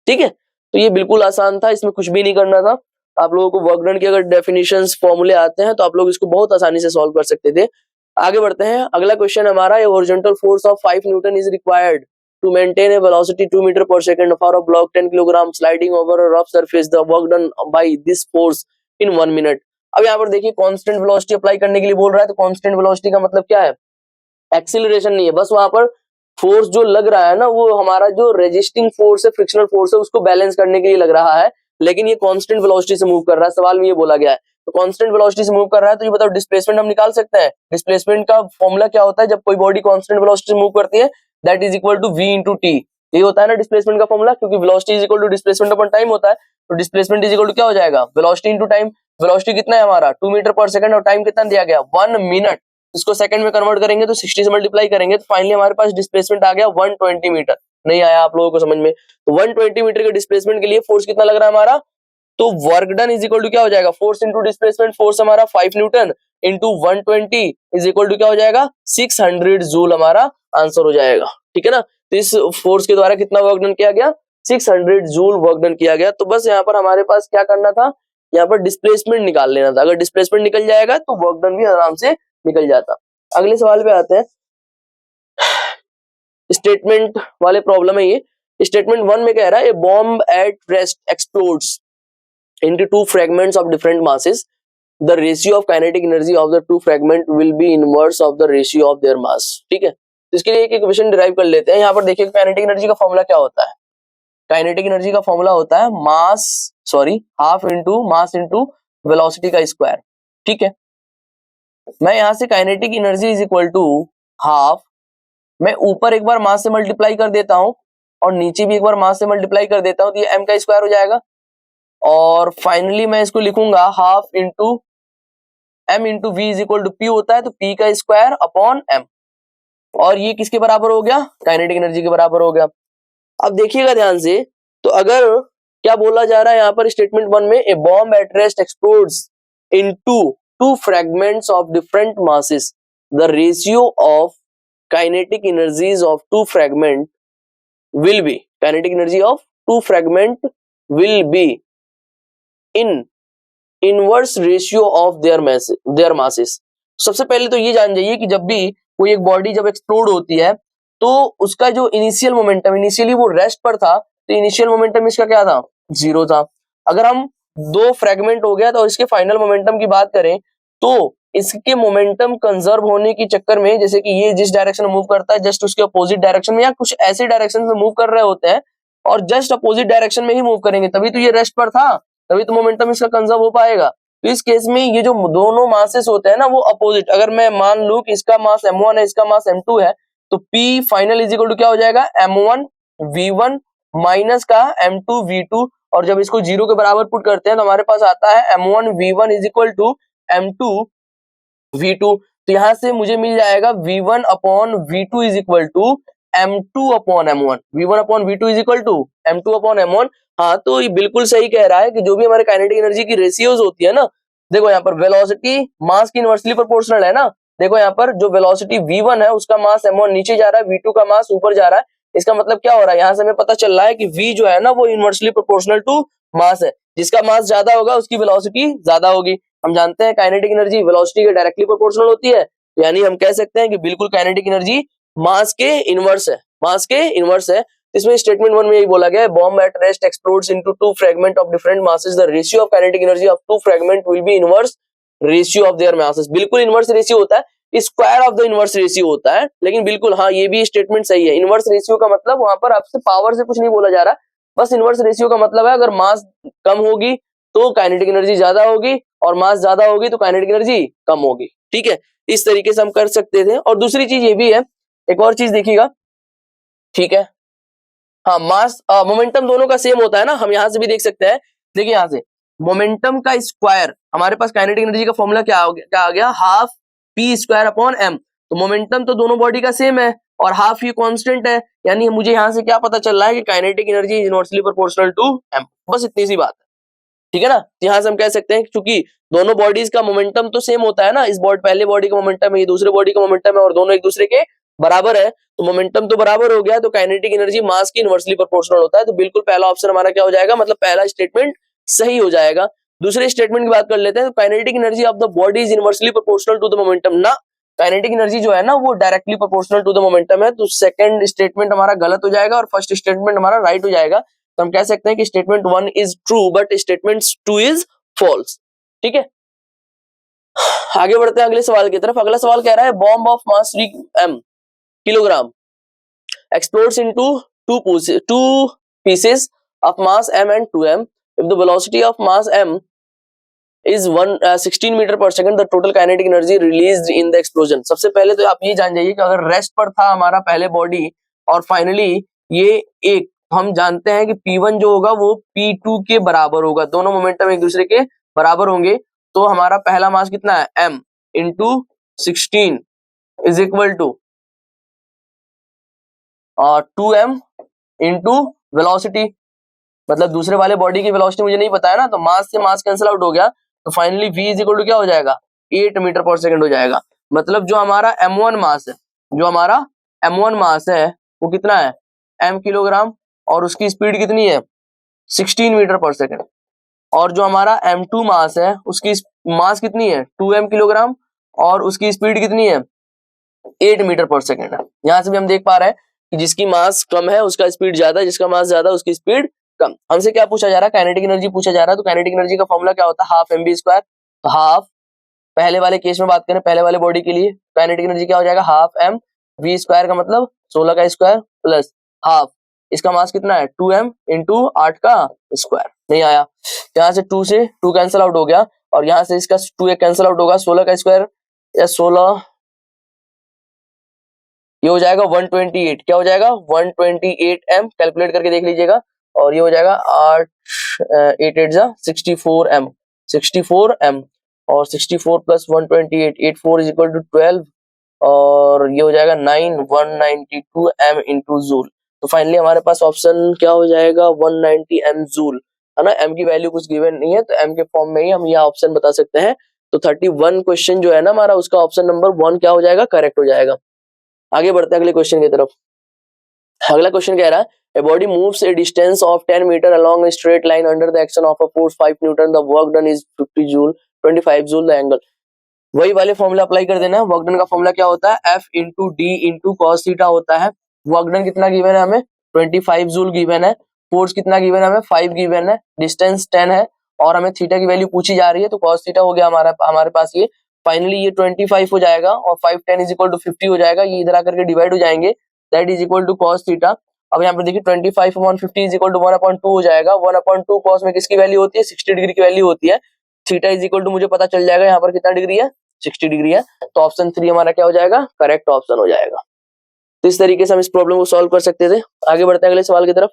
ठीक है, तो ये बिल्कुल आसान था, इसमें कुछ भी नहीं करना था। आप लोगों को वर्क डन की अगर डेफिनेशंस फॉर्मूले आते हैं तो आप लोग इसको बहुत आसानी से सॉल्व कर सकते थे। आगे बढ़ते हैं। अगला क्वेश्चन हमारा, ए horizontal force of 5 Newton is required to maintain a velocity 2 meter per second for a block 10 kilogram sliding over a rough surface. The work done by this force in 1 minute. अब यहाँ पर देखिए constant velocity apply करने के लिए बोल रहा है। तो कांस्टेंट वेलोसिटी का मतलब क्या है, एक्सीलरेशन नहीं है, बस वहां पर फोर्स जो लग रहा है ना वो हमारा जो रेजिस्टिंग फोर्स है, फ्रिक्शनल फोर्स है, उसको बैलेंस करने के लिए लग रहा है। लेकिन ये कांस्टेंट वेलोसिटी से मूव कर रहा है, सवाल में ये बोला गया है। तो कांस्टेंट वेलोसिटी से मूव कर रहा है तो ये बताओ डिस्प्लेसमेंट हम निकाल सकते हैं। डिस्प्लेसमेंट का फॉर्मूला क्या होता है, जब कोई बॉडी कांस्टेंट वेलोसिटी से मूव करती है, that is equal to v into t. ये होता है ना डिस्प्लेसमेंट का फॉर्मूला, क्योंकि velocity is equal to displacement upon time होता है। तो डिस्प्लेसमेंट इज इक्वल टू क्या हो जाएगा, वेलोसिटी इंटू टाइम। वेलोसिटी कितना है हमारा 2 मीटर पर सेकंड और टाइम कितना दिया गया 1 मिनट। इसको सेकंड में कन्वर्ट करेंगे तो 60 से मल्टीप्लाई करेंगे तो फाइनली हमारे पास डिस्प्लेसमेंट आ गया 120 मीटर। नहीं आया आप लोगों को समझ में, तो 120 मीटर के डिस्प्लेसमेंट के लिए फोर्स कितना लग रहा है हमारा, तो work done is equal to क्या हो जाएगा, फोर्स इंटू डिस्प्लेसमेंट। फोर्स हमारा 5 newton into 120 is equal to क्या हो जाएगा 600 जूल हमारा आंसर हो जाएगा। ठीक है ना, तो इस फोर्स के द्वारा कितना वर्क डन किया गया, 600 जूल वर्क डन किया गया। तो बस यहाँ पर हमारे पास क्या करना था, यहाँ पर डिस्प्लेसमेंट निकाल लेना था। अगर डिस्प्लेसमेंट निकल जाएगा तो वर्क डन भी आराम से निकल जाता। अगले सवाल पे आते हैं। स्टेटमेंट वाले प्रॉब्लम है ये। स्टेटमेंट 1 में कह रहा है, a bomb at rest explodes into 2 fragments of different masses. The ratio of kinetic energy of the 2 fragment will be inverse of the ratio of their mass. ठीक है, तो इसके लिए एक इक्वेशन डिराइव कर लेते हैं। यहाँ पर देखिए काइनेटिक एनर्जी का फॉर्मूला क्या होता है। काइनेटिक एनर्जी का फॉर्मूला होता है half into mass into velocity का स्क्वायर। ठीक है, मैं यहाँ से kinetic energy is equal to half, मैं ऊपर एक बार मास से मल्टीप्लाई कर देता हूँ और नीचे भी एक बार मास से मल्टीप्लाई कर देता हूँ, तो ये m का स्क्वायर हो जाएगा। और फाइनली मैं इसको लिखूंगा half into m into v is equal to p होता है, तो p का स्क्वायर अपॉन m। और ये किसके बराबर हो गया, काइनेटिक एनर्जी के बराबर हो गया। अब देखिएगा ध्यान से, तो अगर क्या बोला जा रहा है यहाँ पर स्टेटमेंट 1 में, a bomb at rest explodes into 2 fragments of different masses, the ratio of kinetic energies of 2 fragment will be, kinetic energy of 2 fragment will be in inverse ratio of their masses. सबसे पहले तो ये जान जाइए कि जब भी कोई एक बॉडी जब एक्सप्लोड होती है तो उसका जो इनिशियल मोमेंटम, इनिशियली वो रेस्ट पर था, तो इनिशियल मोमेंटम इसका क्या था, 0 था। अगर हम दो फ्रेगमेंट हो गया, तो इसके फाइनल मोमेंटम की बात करें तो इसके मोमेंटम कंजर्व होने के चक्कर में, जैसे कि ये जिस डायरेक्शन में मूव करता है जस्ट उसके अपोजिट डायरेक्शन में या कुछ ऐसी डायरेक्शन में मूव कर रहे होते हैं और जस्ट अपोजिट डायरेक्शन में ही मूव करेंगे, तभी तो ये रेस्ट पर था, तभी तो मोमेंटम इसका कंजर्व हो पाएगा। तो इस केस में ये जो दोनों मासेस होते हैं ना वो अपोजिट, अगर मैं मान लूं कि इसका मास m1 है, इसका मास m2 है, तो P final is equal to क्या हो जाएगा, m1 v1 माइनस का m2 v2, और जब इसको 0 के बराबर पुट करते हैं तो हमारे पास आता है m1 v1 is equal to m2 v2। तो यहां से मुझे मिल जाएगा v1 upon v2 is equal to m2 upon m1, v1 upon v2 is equal to m2 upon m1। हाँ, तो ये बिल्कुल सही कह रहा है कि जो भी हमारे काइनेटिक एनर्जी की रेशियोज होती है ना, देखो यहाँ पर वेलोसिटी मास की इनवर्सली प्रोपोर्शनल है ना, देखो यहाँ पर जो वेलोसिटी v1 है उसका मास m1 नीचे जा रहा है, v2 का मास ऊपर जा रहा है। इसका मतलब क्या हो रहा है, यहाँ से हमें पता चल रहा है कि v जो है ना वो इनवर्सली प्रोपोर्शनल टू मास है, जिसका मास ज्यादा होगा उसकी वेलोसिटी ज्यादा होगी। हम जानते हैं काइनेटिक एनर्जी वेलोसिटी के डायरेक्टली प्रोपोर्शनल होती है, यानी हम कह सकते हैं कि बिल्कुल काइनेटिक एनर्जी मास के इनवर्स है, मास के इनवर्स है। इसमें स्टेटमेंट 1 में यही बोला गया है, bomb at rest explodes into two fragment of different masses, the ratio of kinetic energy of two fragment will be inverse ratio of their masses. बिल्कुल इनवर्स रेशियो होता है, square of the inverse ratio होता है, लेकिन बिल्कुल हाँ ये भी स्टेटमेंट सही है। इनवर्स रेशियो का मतलब वहां पर आपसे पावर से कुछ नहीं बोला जा रहा, बस इनवर्स रेशियो का मतलब है अगर मास कम होगी तो काइनेटिक एनर्जी ज्यादा होगी और मास ज्यादा होगी तो काइनेटिक एनर्जी कम होगी। ठीक है, इस तरीके से हम कर सकते थे। और दूसरी चीज ये भी है, एक और चीज देखिएगा, ठीक है, हाँ मास मोमेंटम दोनों का सेम होता है ना, हम यहां से भी देख सकते हैं। देखिए यहां से मोमेंटम का स्क्वायर, हमारे पास काइनेटिक एनर्जी का फॉर्मूला क्या आ गया, half p square upon m. तो मोमेंटम तो दोनों बॉडी का सेम है और हाफ ये कांस्टेंट है, यानी मुझे यहां से क्या पता चल रहा है कि kinetic energy is inversely proportional to m. बस इतनी सी बात है, ठीक है ना। यहां से हम कह सकते हैं क्योंकि दोनों बॉडीज का मोमेंटम तो सेम होता है ना, इस पहले बॉडी का मोमेंटम है, ये दूसरे बॉडी का मोमेंटम है और दोनों एक दूसरे के बराबर है, तो मोमेंटम तो बराबर हो गया, तो काइनेटिक एनर्जी मास की इनवर्सली प्रोपोर्शनल होता है। तो बिल्कुल पहला ऑप्शन हमारा क्या हो जाएगा, मतलब पहला स्टेटमेंट सही हो जाएगा। दूसरे स्टेटमेंट की बात कर लेते हैं, kinetic energy of the body is inversely proportional to the momentum ना, काइनेटिक एनर्जी जो है ना वो directly proportional to the momentum है। तो सेकंड स्टेटमेंट हमारा गलत हो जाएगा और फर्स्ट स्टेटमेंट हमारा राइट हो जाएगा। तो हम कह सकते हैं कि statement 1 is true but statement 2 is false. ठीक है, आगे बढ़ते हैं अगले सवाल की तरफ। अगला सवाल कह रहा है bomb of mass 3 kilogram explodes into two pieces of mass m and 2m. If the velocity of mass m is 16 metre पर second, the total kinetic energy released in the explosion. सबसे पहले तो आप ये जान जाइए कि अगर रेस्ट पर था हमारा पहले बॉडी और फाइनली ये एक, हम जानते हैं कि P1 जो होगा वो P2 के बराबर होगा, दोनों मोमेंटम एक दूसरे के बराबर होंगे। तो हमारा पहला मास कितना है, m into 16 is equal to 2m into velocity, मतलब दूसरे वाले बॉडी की वेलोसिटी मुझे नहीं पता है ना, तो मास से मास कैंसिल आउट हो गया, तो finally v is equal to क्या हो जाएगा, 8 मीटर पर सेकंड हो जाएगा। मतलब जो हमारा m1 मास है, जो हमारा m1 मास है वो कितना है, m किलोग्राम, और उसकी स्पीड कितनी है 16 मीटर पर सेकंड। और जो हमारा m2 मास है उसकी मास कितनी है 2m किलोग्राम और उसकी स्पीड कितनी है 8 मीटर पर सेकंड है। यहां से भी हम देख पा रहे हैं कि जिसकी मास कम है उसका स्पीड ज्यादा, जिसका मास ज्यादा उसकी स्पीड कम। हमसे क्या पूछा जा रहा है, काइनेटिक एनर्जी पूछा जा रहा है। तो काइनेटिक एनर्जी का फॉर्मूला क्या होता है, हाफ एम बी स्क्वायर। तो हाफ, पहले वाले केस में बात करें, पहले वाले बॉडी के लिए काइनेटिक एनर्जी क्या हो जाएगा, हाफ एम वी स्क्वायर का मतलब 16 का स्क्वायर प्लस हाफ, इसका मास कितना है 2m इंटू 8 का स्क्वायर। नहीं आया, यहाँ से 2 से 2 कैंसिल आउट हो गया और यहाँ से इसका 2 कैंसिल आउट होगा, 16 का स्क्वायर या 16, ये हो जाएगा 128, क्या हो जाएगा 128m, कैलकुलेट करके देख लीजिएगा। और ये हो जाएगा 8 8 जा 64m, 64m और 64 प्लस 128, 84 इज इक्वल टू 12 और ये हो जाएगा 192m इंटू जूल। तो फाइनली हमारे पास ऑप्शन क्या हो जाएगा 190m जूल, है ना। m की वैल्यू कुछ गिवन नहीं है तो m के फॉर्म में ही हम यह ऑप्शन बता सकते हैं। तो 31 क्वेश्चन जो है ना हमारा, उसका ऑप्शन नंबर 1 क्या हो जाएगा, करेक्ट हो जाएगा। आगे बढ़ते हैं अगले क्वेश्चन की तरफ। अगला क्वेश्चन कह रहा है a body moves a distance of 10 meter along a straight line under the action of a force 5 newton, the work done is 50 joule, 25 joule the angle। वही वाले फॉर्मूला अप्लाई कर देना है। वर्क डन का formula क्या होता है, F into D into cos theta होता है। वर्क डन कितना गिवन है हमें 25 जूल गिवन है, फोर्स कितना गिवन है हमें 5 गिवन है, डिस्टेंस 10 है और हमें थीटा की वैल्यू पूछी जा रही है, तो cos थीटा हो गया हमारे पास ये। फाइनली ये 25 हो जाएगा और 5 10 इज इक्वल टू 50 हो जाएगा, ये इधर आकर के डिवाइड हो जाएंगे, that is equal to cos theta. अब यहाँ पर देखिए 25 अपॉन 50 इज इक्वल टू 1/2 हो जाएगा। 1/2 cos में किसकी वैल्यू होती है, 60 डिग्री की वैल्यू होती है। थीटा इज इक्वल टू मुझे पता चल जाएगा यहाँ पर कितना डिग्री है, 60 डिग्री है, तो ऑप्शन 3 हमारा क्या हो जाएगा, करेक्ट ऑप्शन हो जाएगा। तो इस तरीके से हम इस प्रॉब्लम को सॉल्व कर सकते थे। आगे बढ़ते हैं अगले सवाल की तरफ।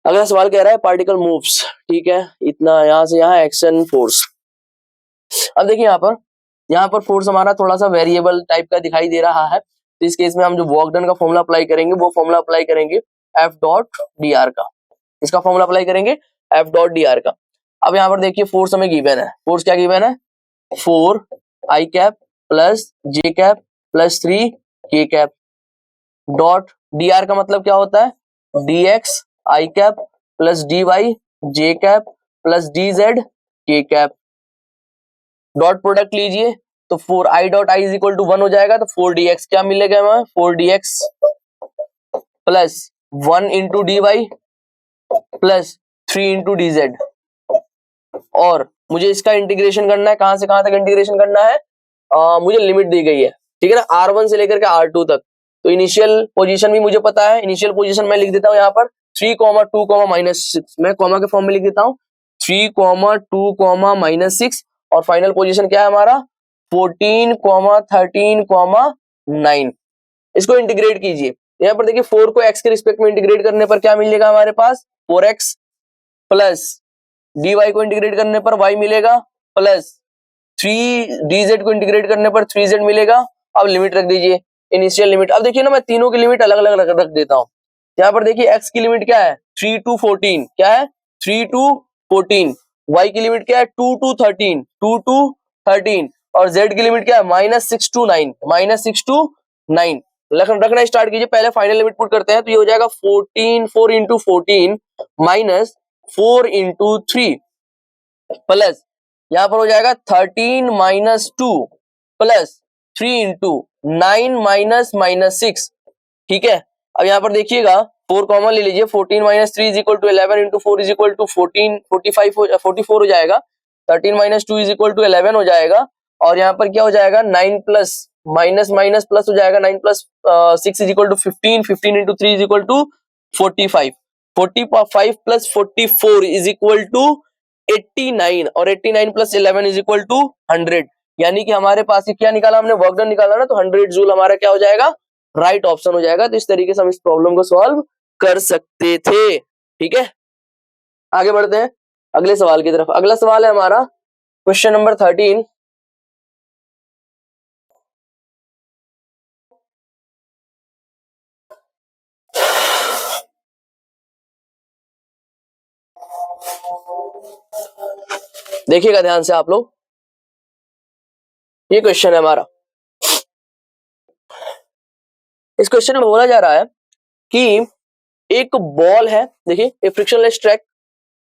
अगला सवाल कह रहा है पार्टिकल मूव्स, ठीक है, इतना यहाँ से यहाँ एक्शन फोर्स। अब देखिए यहाँ पर फोर्स हमारा थोड़ा सा वेरिएबल टाइप का दिखाई दे रहा है, तो इस केस में हम जो वर्क डन का फॉर्मूला अप्लाई करेंगे वो फॉर्मूला अप्लाई करेंगे एफ डॉट डी आर का। इसका फॉर्मूला अप्लाई करेंगे एफ डॉट डी आर का। अब यहाँ पर देखिए फोर्स हमें गिवन है, फोर्स क्या गिवन है, 4 आई कैप प्लस जे कैप प्लस 3 के कैप डॉट डी आर का मतलब क्या होता है, d x i cap plus d y j cap plus d z k cap. Dot product लीजिए तो 4 i dot i is equal to 1 हो जाएगा, तो 4 डी एक्स क्या मिलेगा हमें, 4 d x plus 1 into d y plus 3 into d z. और मुझे इसका इंटीग्रेशन करना है, कहां से कहां तक इंटीग्रेशन करना है, मुझे लिमिट दी गई है, ठीक है ना, R1 से लेकर के R2 तक। तो इनिशियल पोजीशन भी मुझे पता है, इनिशियल पोजीशन मैं लिख देता हूं यहाँ पर 3, 2, -6, मैं कॉमा के फॉर्म में लिख देता हूं 3, 2, -6, और फाइनल पोजीशन क्या है हमारा 14, 13, 9। इसको इंटीग्रेट कीजिए, यहाँ पर देखिए 4 को x के रिस्पेक्ट में इंटीग्रेट करने पर क्या मिलेगा हमारे पास, 4x प्लस dy को इंटीग्रेट करने पर y मिलेगा प्लस 3dz को इंटीग्रेट करने पर 3z मिलेगा। अब लिमिट रख दीजिए, इनिशियल लिमिट। अब देखिए ना मैं तीनों की लिमिट अलग अलग रख देता हूं। यहाँ पर देखिए x की लिमिट क्या है 3 to 14, क्या है 3 to 14, y की लिमिट क्या है 2 to 13, 2 to 13, और z की लिमिट क्या है -6 to 9, -6 to 9। रखना स्टार्ट कीजिए, पहले फाइनल लिमिट पुट करते हैं, तो ये हो जाएगा 4 इंटू 14 माइनस 4 इंटू 3 प्लस यहाँ पर हो जाएगा 13 माइनस 2 प्लस 3 इंटू 9 माइनस 6, ठीक है। अब यहाँ पर देखिएगा 4 कॉमन ले लीजिए, 14 minus 3 is equal to 11 into 4 is equal to 44 हो जाएगा, 13 माइनस 2 इज इक्वल टू 11 हो जाएगा, और यहाँ पर क्या हो जाएगा 9 प्लस माइनस माइनस प्लस हो जाएगा, 9 plus 6 is equal to 15, 15 into 3 is equal to 45, 45 plus 44 is equal to 89, और 89 प्लस 11 इज इक्वल टू 100। यानी कि हमारे पास क्या निकाला हमने, वर्क डन निकाला ना, तो 100 जूल हमारा क्या हो जाएगा, राइट ऑप्शन हो जाएगा। तो इस तरीके से हम इस प्रॉब्लम को सॉल्व कर सकते थे, ठीक है। आगे बढ़ते हैं अगले सवाल की तरफ। अगला सवाल है हमारा क्वेश्चन नंबर 13। देखिएगा ध्यान से आप लोग, ये क्वेश्चन है हमारा। इस क्वेश्चन में बोला जा रहा है कि एक बॉल है, देखिए एक फ्रिक्शनलेस ट्रैक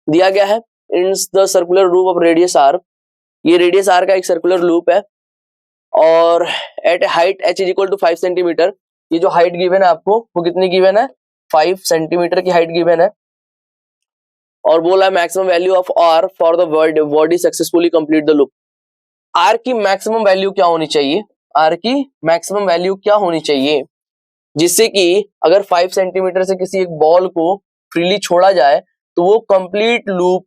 दिया गया है in the circular loop of radius r. ये रेडियस आर का एक सर्कुलर लूप है, और at height h is equal to 5 centimetre. ये जो हाइट गिवन है आपको वो कितनी गिवन है, 5 सेंटीमीटर की हाइट गिवन है, और बोला है maximum value of r for the body successfully complete the loop. R की मैक्सिमम वैल्यू क्या होनी चाहिए, आर की मैक्सिमम वैल्यू क्या होनी चाहिए जिससे कि अगर 5 सेंटीमीटर से किसी एक बॉल को फ्रीली छोड़ा जाए तो वो कंप्लीट लूप,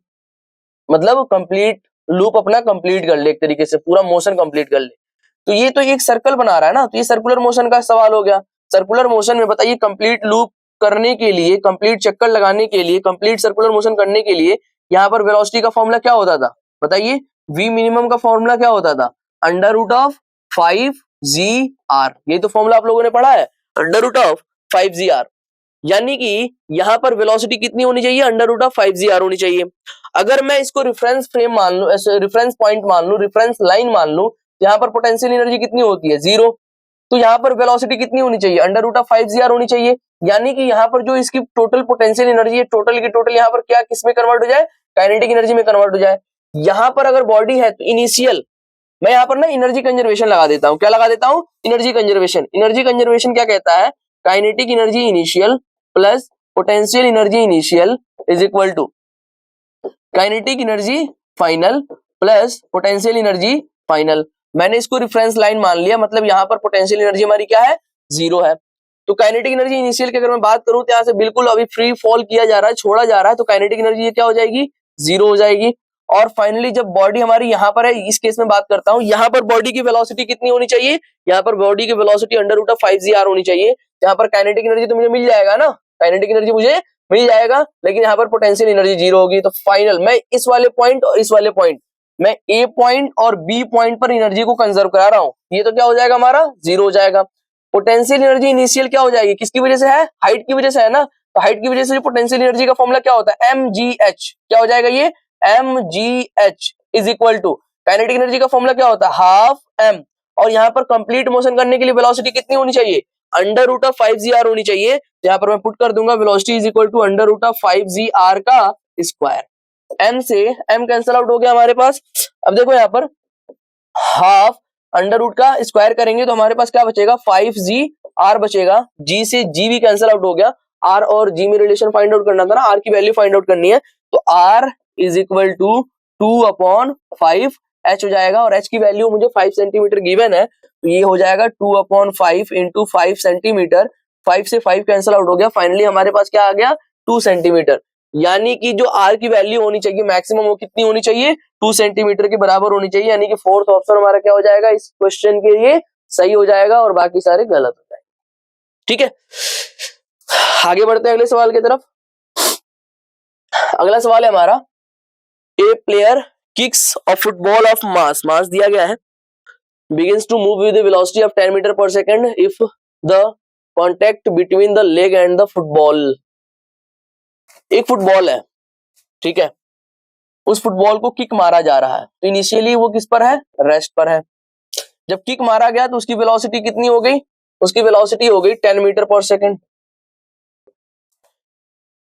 मतलब कंप्लीट लूप अपना कंप्लीट कर ले, एक तरीके से पूरा मोशन कंप्लीट कर ले। तो ये तो एक सर्कल बना रहा है ना, तो ये सर्कुलर मोशन का सवाल हो गया। सर्कुलर मोशन में बताइए कंप्लीट लूप करने के लिए, कंप्लीट चक्कर लगाने के लिए, कंप्लीट सर्कुलर मोशन करने के लिए यहाँ पर वेलोसिटी का फॉर्मूला क्या होता था, बताइए। v मिनिमम का फॉर्मूला क्या होता था, अंडर रूट ऑफ 5gr। ये तो फॉर्मूला आप लोगों ने पढ़ा है, अंडर रूट ऑफ 5gr। यानी कि यहाँ पर वेलोसिटी कितनी होनी चाहिए, अंडर रूट ऑफ 5gr होनी चाहिए। अगर मैं इसको रेफरेंस फ्रेम मान लूं, रेफरेंस पॉइंट मान लूं, रेफरेंस लाइन मान लूं, यहाँ पर पोटेंशियल एनर्जी कितनी होती है, 0। तो यहाँ पर वेलोसिटी कितनी होनी चाहिए, अंडर रूट ऑफ 5gr होनी चाहिए। यानी कि यहाँ पर जो इसकी टोटल पोटेंशियल एनर्जी है, टोटल की टोटल यहाँ पर क्या किस में कन्वर्ट हो जाए, काइनेटिक एनर्जी में कन्वर्ट हो जाए। यहाँ पर अगर बॉडी है तो इनिशियल, मैं यहाँ पर ना एनर्जी कंजर्वेशन लगा देता हूँ, क्या लगा देता हूँ, एनर्जी कंजर्वेशन। एनर्जी कंजर्वेशन क्या कहता है, kinetic energy initial plus potential energy initial is equal to kinetic energy final plus potential energy final. मैंने इसको रेफरेंस लाइन मान लिया, मतलब यहाँ पर पोटेंशियल एनर्जी हमारी क्या है, 0 है। तो काइनेटिक एनर्जी इनिशियल की अगर मैं बात करूं तो यहाँ से बिल्कुल अभी फ्री फॉल किया जा रहा है, छोड़ा जा रहा है, तो काइनेटिक एनर्जी ये क्या हो जाएगी, 0 हो जाएगी। और फाइनली जब बॉडी हमारी यहाँ पर है, इस केस में बात करता हूं, यहाँ पर बॉडी की वेलोसिटी कितनी होनी चाहिए, यहाँ पर बॉडी की वेलोसिटी √5gr होनी चाहिए। यहाँ पर काइनेटिक एनर्जी तो मुझे मिल जाएगा ना, काइनेटिक एनर्जी मुझे मिल जाएगा, लेकिन यहाँ पर पोटेंशियल एनर्जी 0 होगी। तो फाइनल मैं इस वाले पॉइंट और इस वाले पॉइंट, मैं ए पॉइंट और बी पॉइंट पर एनर्जी को कंजर्व करा रहा हूं, ये तो क्या हो जाएगा हमारा, 0 हो जाएगा। पोटेंशियल एनर्जी इनिशियल क्या हो जाएगी, किसकी वजह से है, हाइट की वजह से है ना, तो हाइट की वजह से पोटेंशियल एनर्जी का फॉर्मूला क्या होता है, mgh, क्या हो जाएगा ये, mgh is equal to, kinetic energy का फॉर्मूला क्या होता है, हाफ m, और यहाँ पर कंप्लीट मोशन करने के लिए वेलोसिटी कितनी होनी चाहिए, √5gr होनी चाहिए। यहाँ पर मैं पुट कर दूंगा velocity is equal to √5gr का स्क्वायर। m से m कैंसिल आउट हो गया हमारे पास। अब देखो यहाँ पर हाफ √ का स्क्वायर करेंगे तो हमारे पास क्या बचेगा, 5gr बचेगा, g से g भी कैंसिल आउट हो गया, r और g में रिलेशन फाइंड आउट करना था ना, r की वैल्यू फाइंड आउट करनी है, तो r is equal to 2/5h हो जाएगा, और h की वैल्यू मुझे 5 सेंटीमीटर गिवन है, तो ये हो जाएगा 2/5 इंटू 5 सेंटीमीटर, 5 से 5 कैंसिल आउट हो गया, फाइनली हमारे पास क्या आ गया, 2 सेंटीमीटर। यानी कि जो r की वैल्यू होनी चाहिए मैक्सिमम, वो कितनी होनी चाहिए, 2 सेंटीमीटर के बराबर होनी चाहिए। यानी कि फोर्थ ऑप्शन हमारा क्या हो जाएगा इस क्वेश्चन के लिए, सही हो जाएगा, और बाकी सारे गलत हो जाएंगे। ठीक है, आगे बढ़ते हैं अगले सवाल की तरफ। अगला सवाल है हमारा, a player kicks a football of mass, mass दिया गया है, begins to move with a velocity of 10 meter per second if the contact between the leg and the football, एक फुटबॉल है, ठीक है, उस फुटबॉल को किक मारा जा रहा है, तो इनिशियली वो किस पर है, रेस्ट पर है। जब किक मारा गया तो उसकी वेलोसिटी कितनी हो गई, उसकी वेलोसिटी हो गई 10 मीटर पर सेकंड।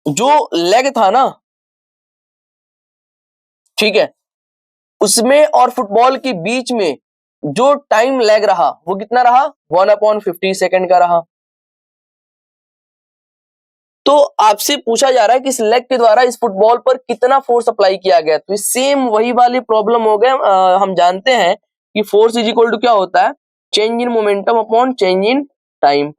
जो लेग था ना, ठीक है, उसमें और फुटबॉल के बीच में जो टाइम लैग रहा वो कितना रहा, 1/50 सेकंड का रहा। तो आपसे पूछा जा रहा है कि इस लेग के द्वारा इस फुटबॉल पर कितना फोर्स अप्लाई किया गया, तो सेम वही वाली प्रॉब्लम हो गया। हम जानते हैं कि फोर्स इज इक्वल टू क्या होता है, change in momentum upon change in time.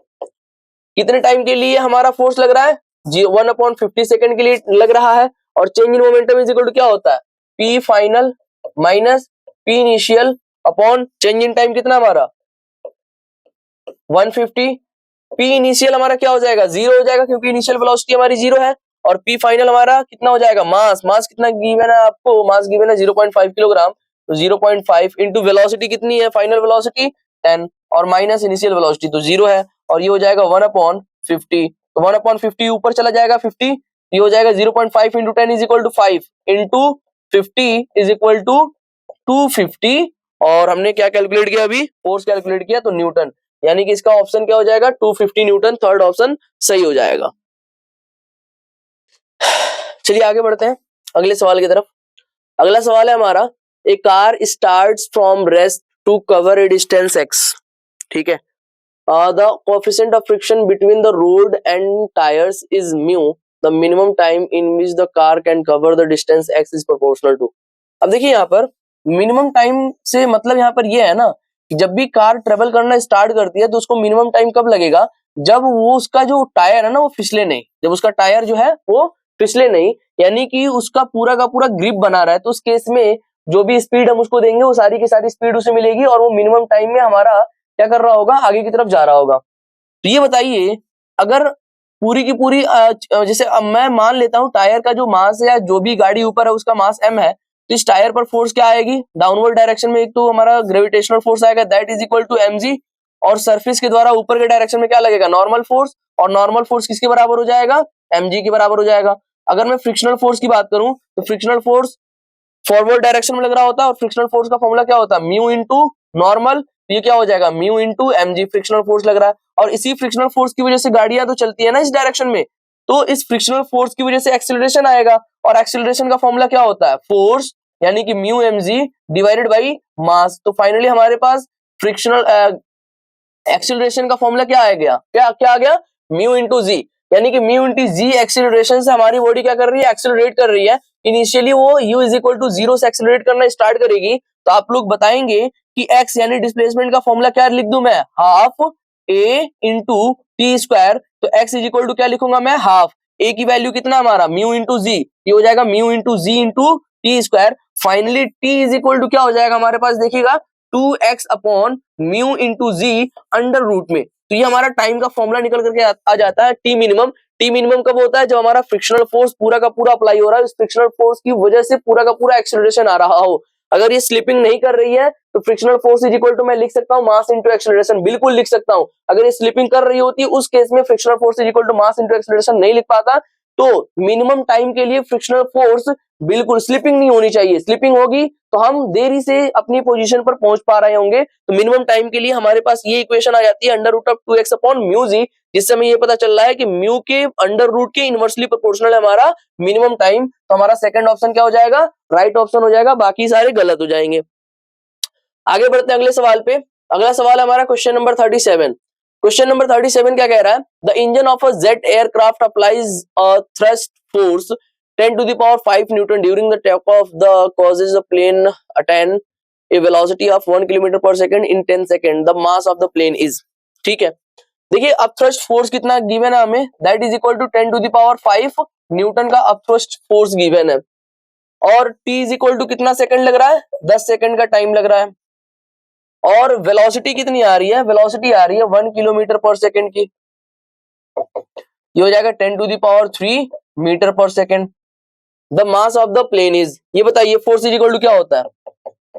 कितने टाइम के लिए हमारा फोर्स लग रहा है, 1/50 सेकंड के लिए लग रहा है, और change in momentum is equal to क्या होता है, p final minus p initial upon change in time, कितना हमारा 150। पी इनिशियल हमारा क्या हो जाएगा, 0 हो जाएगा, क्योंकि इनिशियल वेलोसिटी हमारी 0 है, और पी फाइनल हमारा कितना हो जाएगा, मास, मास कितना गिवन है आपको, मास गिवन है 0.5 किलोग्राम, तो 0.5 इंटू वेलोसिटी कितनी है, फाइनल वेलोसिटी 10, और माइनस इनिशियल वेलोसिटी तो 0 है, और ये हो जाएगा 1/50, तो 1/50 ऊपर चला जाएगा 50, ये हो जाएगा 0.5 into 10 is equal to 5 into 50 is equal to 250, और हमने क्या कैलकुलेट किया अभी, फोर्स कैलकुलेट किया, तो न्यूटन, यानी कि इसका ऑप्शन क्या हो जाएगा, 250 न्यूटन, थर्ड ऑप्शन सही हो जाएगा। चलिए आगे बढ़ते हैं अगले सवाल की तरफ। अगला सवाल है हमारा, a car starts from rest to cover a distance x, ठीक है, the coefficient of friction between the road and tyres is mu, the minimum time in which the car can cover the distance x is proportional to. अब देखिए यहाँ पर minimum time से मतलब यहाँ पर ये है ना, जब भी कार ट्रेवल करना स्टार्ट करती है तो उसको मिनिमम टाइम कब लगेगा, जब वो उसका जो टायर है ना वो फिसले नहीं, जब उसका टायर जो है वो फिसले नहीं, यानी कि उसका पूरा का पूरा ग्रिप बना रहा है, तो उस केस में जो भी स्पीड हम उसको देंगे वो सारी की सारी स्पीड उसे मिलेगी, और वो मिनिमम टाइम में हमारा क्या कर रहा होगा, आगे की तरफ जा रहा होगा। तो ये बताइए, अगर पूरी की पूरी जैसे अब मैं मान लेता हूँ टायर का जो मास है, या जो भी गाड़ी ऊपर है उसका मास m है, तो इस टायर पर फोर्स क्या आएगी, डाउनवर्ड डायरेक्शन में एक तो हमारा ग्रेविटेशनल फोर्स आएगा, that is equal to mg, और सरफेस के द्वारा ऊपर के डायरेक्शन में क्या लगेगा, नॉर्मल फोर्स, और नॉर्मल फोर्स किसके बराबर हो जाएगा, mg के बराबर हो जाएगा। अगर मैं फ्रिक्शनल फोर्स की बात करूं तो फ्रिक्शनल फोर्स फॉरवर्ड डायरेक्शन में लग रहा होता है, और फ्रिक्शनल फोर्स का फॉर्मूला क्या होता है, म्यू इंटू नॉर्मल, ये क्या हो जाएगा, mu into mg, frictional force लग रहा है, और इसी फ्रिक्शनल फोर्स की वजह से गाड़ियां तो चलती है ना इस डायरेक्शन में, तो इस फ्रिक्शनल फोर्स की वजह से एक्सीलरेशन आएगा, और एक्सीलरेशन का फॉर्मूला क्या होता है, फोर्स यानी कि mu mg divided by mass. तो फाइनली हमारे पास फ्रिक्शनल एक्सीलरेशन का फॉर्मूला क्या आ गया, क्या आ गया, म्यू इंटू जी, यानी कि म्यू इंटू जी एक्सीलरेशन से हमारी बॉडी क्या कर रही है, एक्सीलरेट कर रही है, इनिशियली वो u इज इक्वल टू 0 से एक्सेलरेट करना स्टार्ट करेगी, तो आप लोग बताएंगे कि x यानी डिस्प्लेसमेंट का फॉर्मूला क्या लिख दूं मैं, half a into t square. तो x इज इक्वल टू क्या लिखूंगा मैं, हाफ a की वैल्यू कितना हमारा म्यू इंटू जी, ये हो जाएगा mu into g into t square. Finally t is equal to क्या हो जाएगा हमारे पास, देखिएगा 2x upon mu into g under root में। तो ये हमारा टाइम का फॉर्मूला निकल करके आ जाता है टी मिनिमम। टी मिनिमम कब होता है, जब हमारा फ्रिक्शनल फोर्स पूरा का पूरा अप्लाई हो रहा है, उस फ्रिक्शनल फोर्स की वजह से पूरा का पूरा एक्सेलरेशन आ रहा हो। अगर ये स्लिपिंग नहीं कर रही है तो frictional force is equal to मैं लिख सकता हूँ मास इंटू एक्सेलरेशन, बिल्कुल लिख सकता हूँ। अगर ये स्लिपिंग कर रही होती उस केस में frictional force is equal to mass into acceleration नहीं लिख पाता। तो मिनिमम टाइम के लिए फ्रिक्शनल फोर्स बिल्कुल स्लिपिंग नहीं होनी चाहिए, स्लिपिंग होगी तो हम देरी से अपनी पोजीशन पर पहुंच पा रहे होंगे। तो मिनिमम टाइम के लिए हमारे पास ये इक्वेशन आ जाती है under root of 2x upon mu g, जिससे हमें ये पता चल रहा है कि म्यू के अंडर रूट के इनवर्सली प्रोपोर्शनल है हमारा मिनिमम टाइम। तो हमारा सेकंड ऑप्शन क्या हो जाएगा, राइट ऑप्शन हो जाएगा, बाकी सारे गलत हो जाएंगे। आगे बढ़ते हैं अगले सवाल पे। अगला सवाल है हमारा क्वेश्चन नंबर 37। क्वेश्चन नंबर 37 क्या कह रहा है, the engine of a jet aircraft applies a thrust force 10 to the power 5 Newton during the takeoff the causes the plane attain a velocity of 1 kilometre पर second in 10 second, the mass of the plane is। ठीक है, देखिए upthrust force कितना given है हमें, that is equal to 10 to the power 5 newton का upthrust force given है, और t इज इक्वल टू कितना सेकंड लग रहा है, 10 सेकंड का टाइम लग रहा है, और वेलोसिटी कितनी आ रही है, वेलोसिटी आ रही है 1 किलोमीटर पर सेकंड की। ये हो जाएगा 10 to the power 3 मीटर पर second. The mass of the plane is, ये बताइए फोर्स इज इक्वल टू क्या होता है,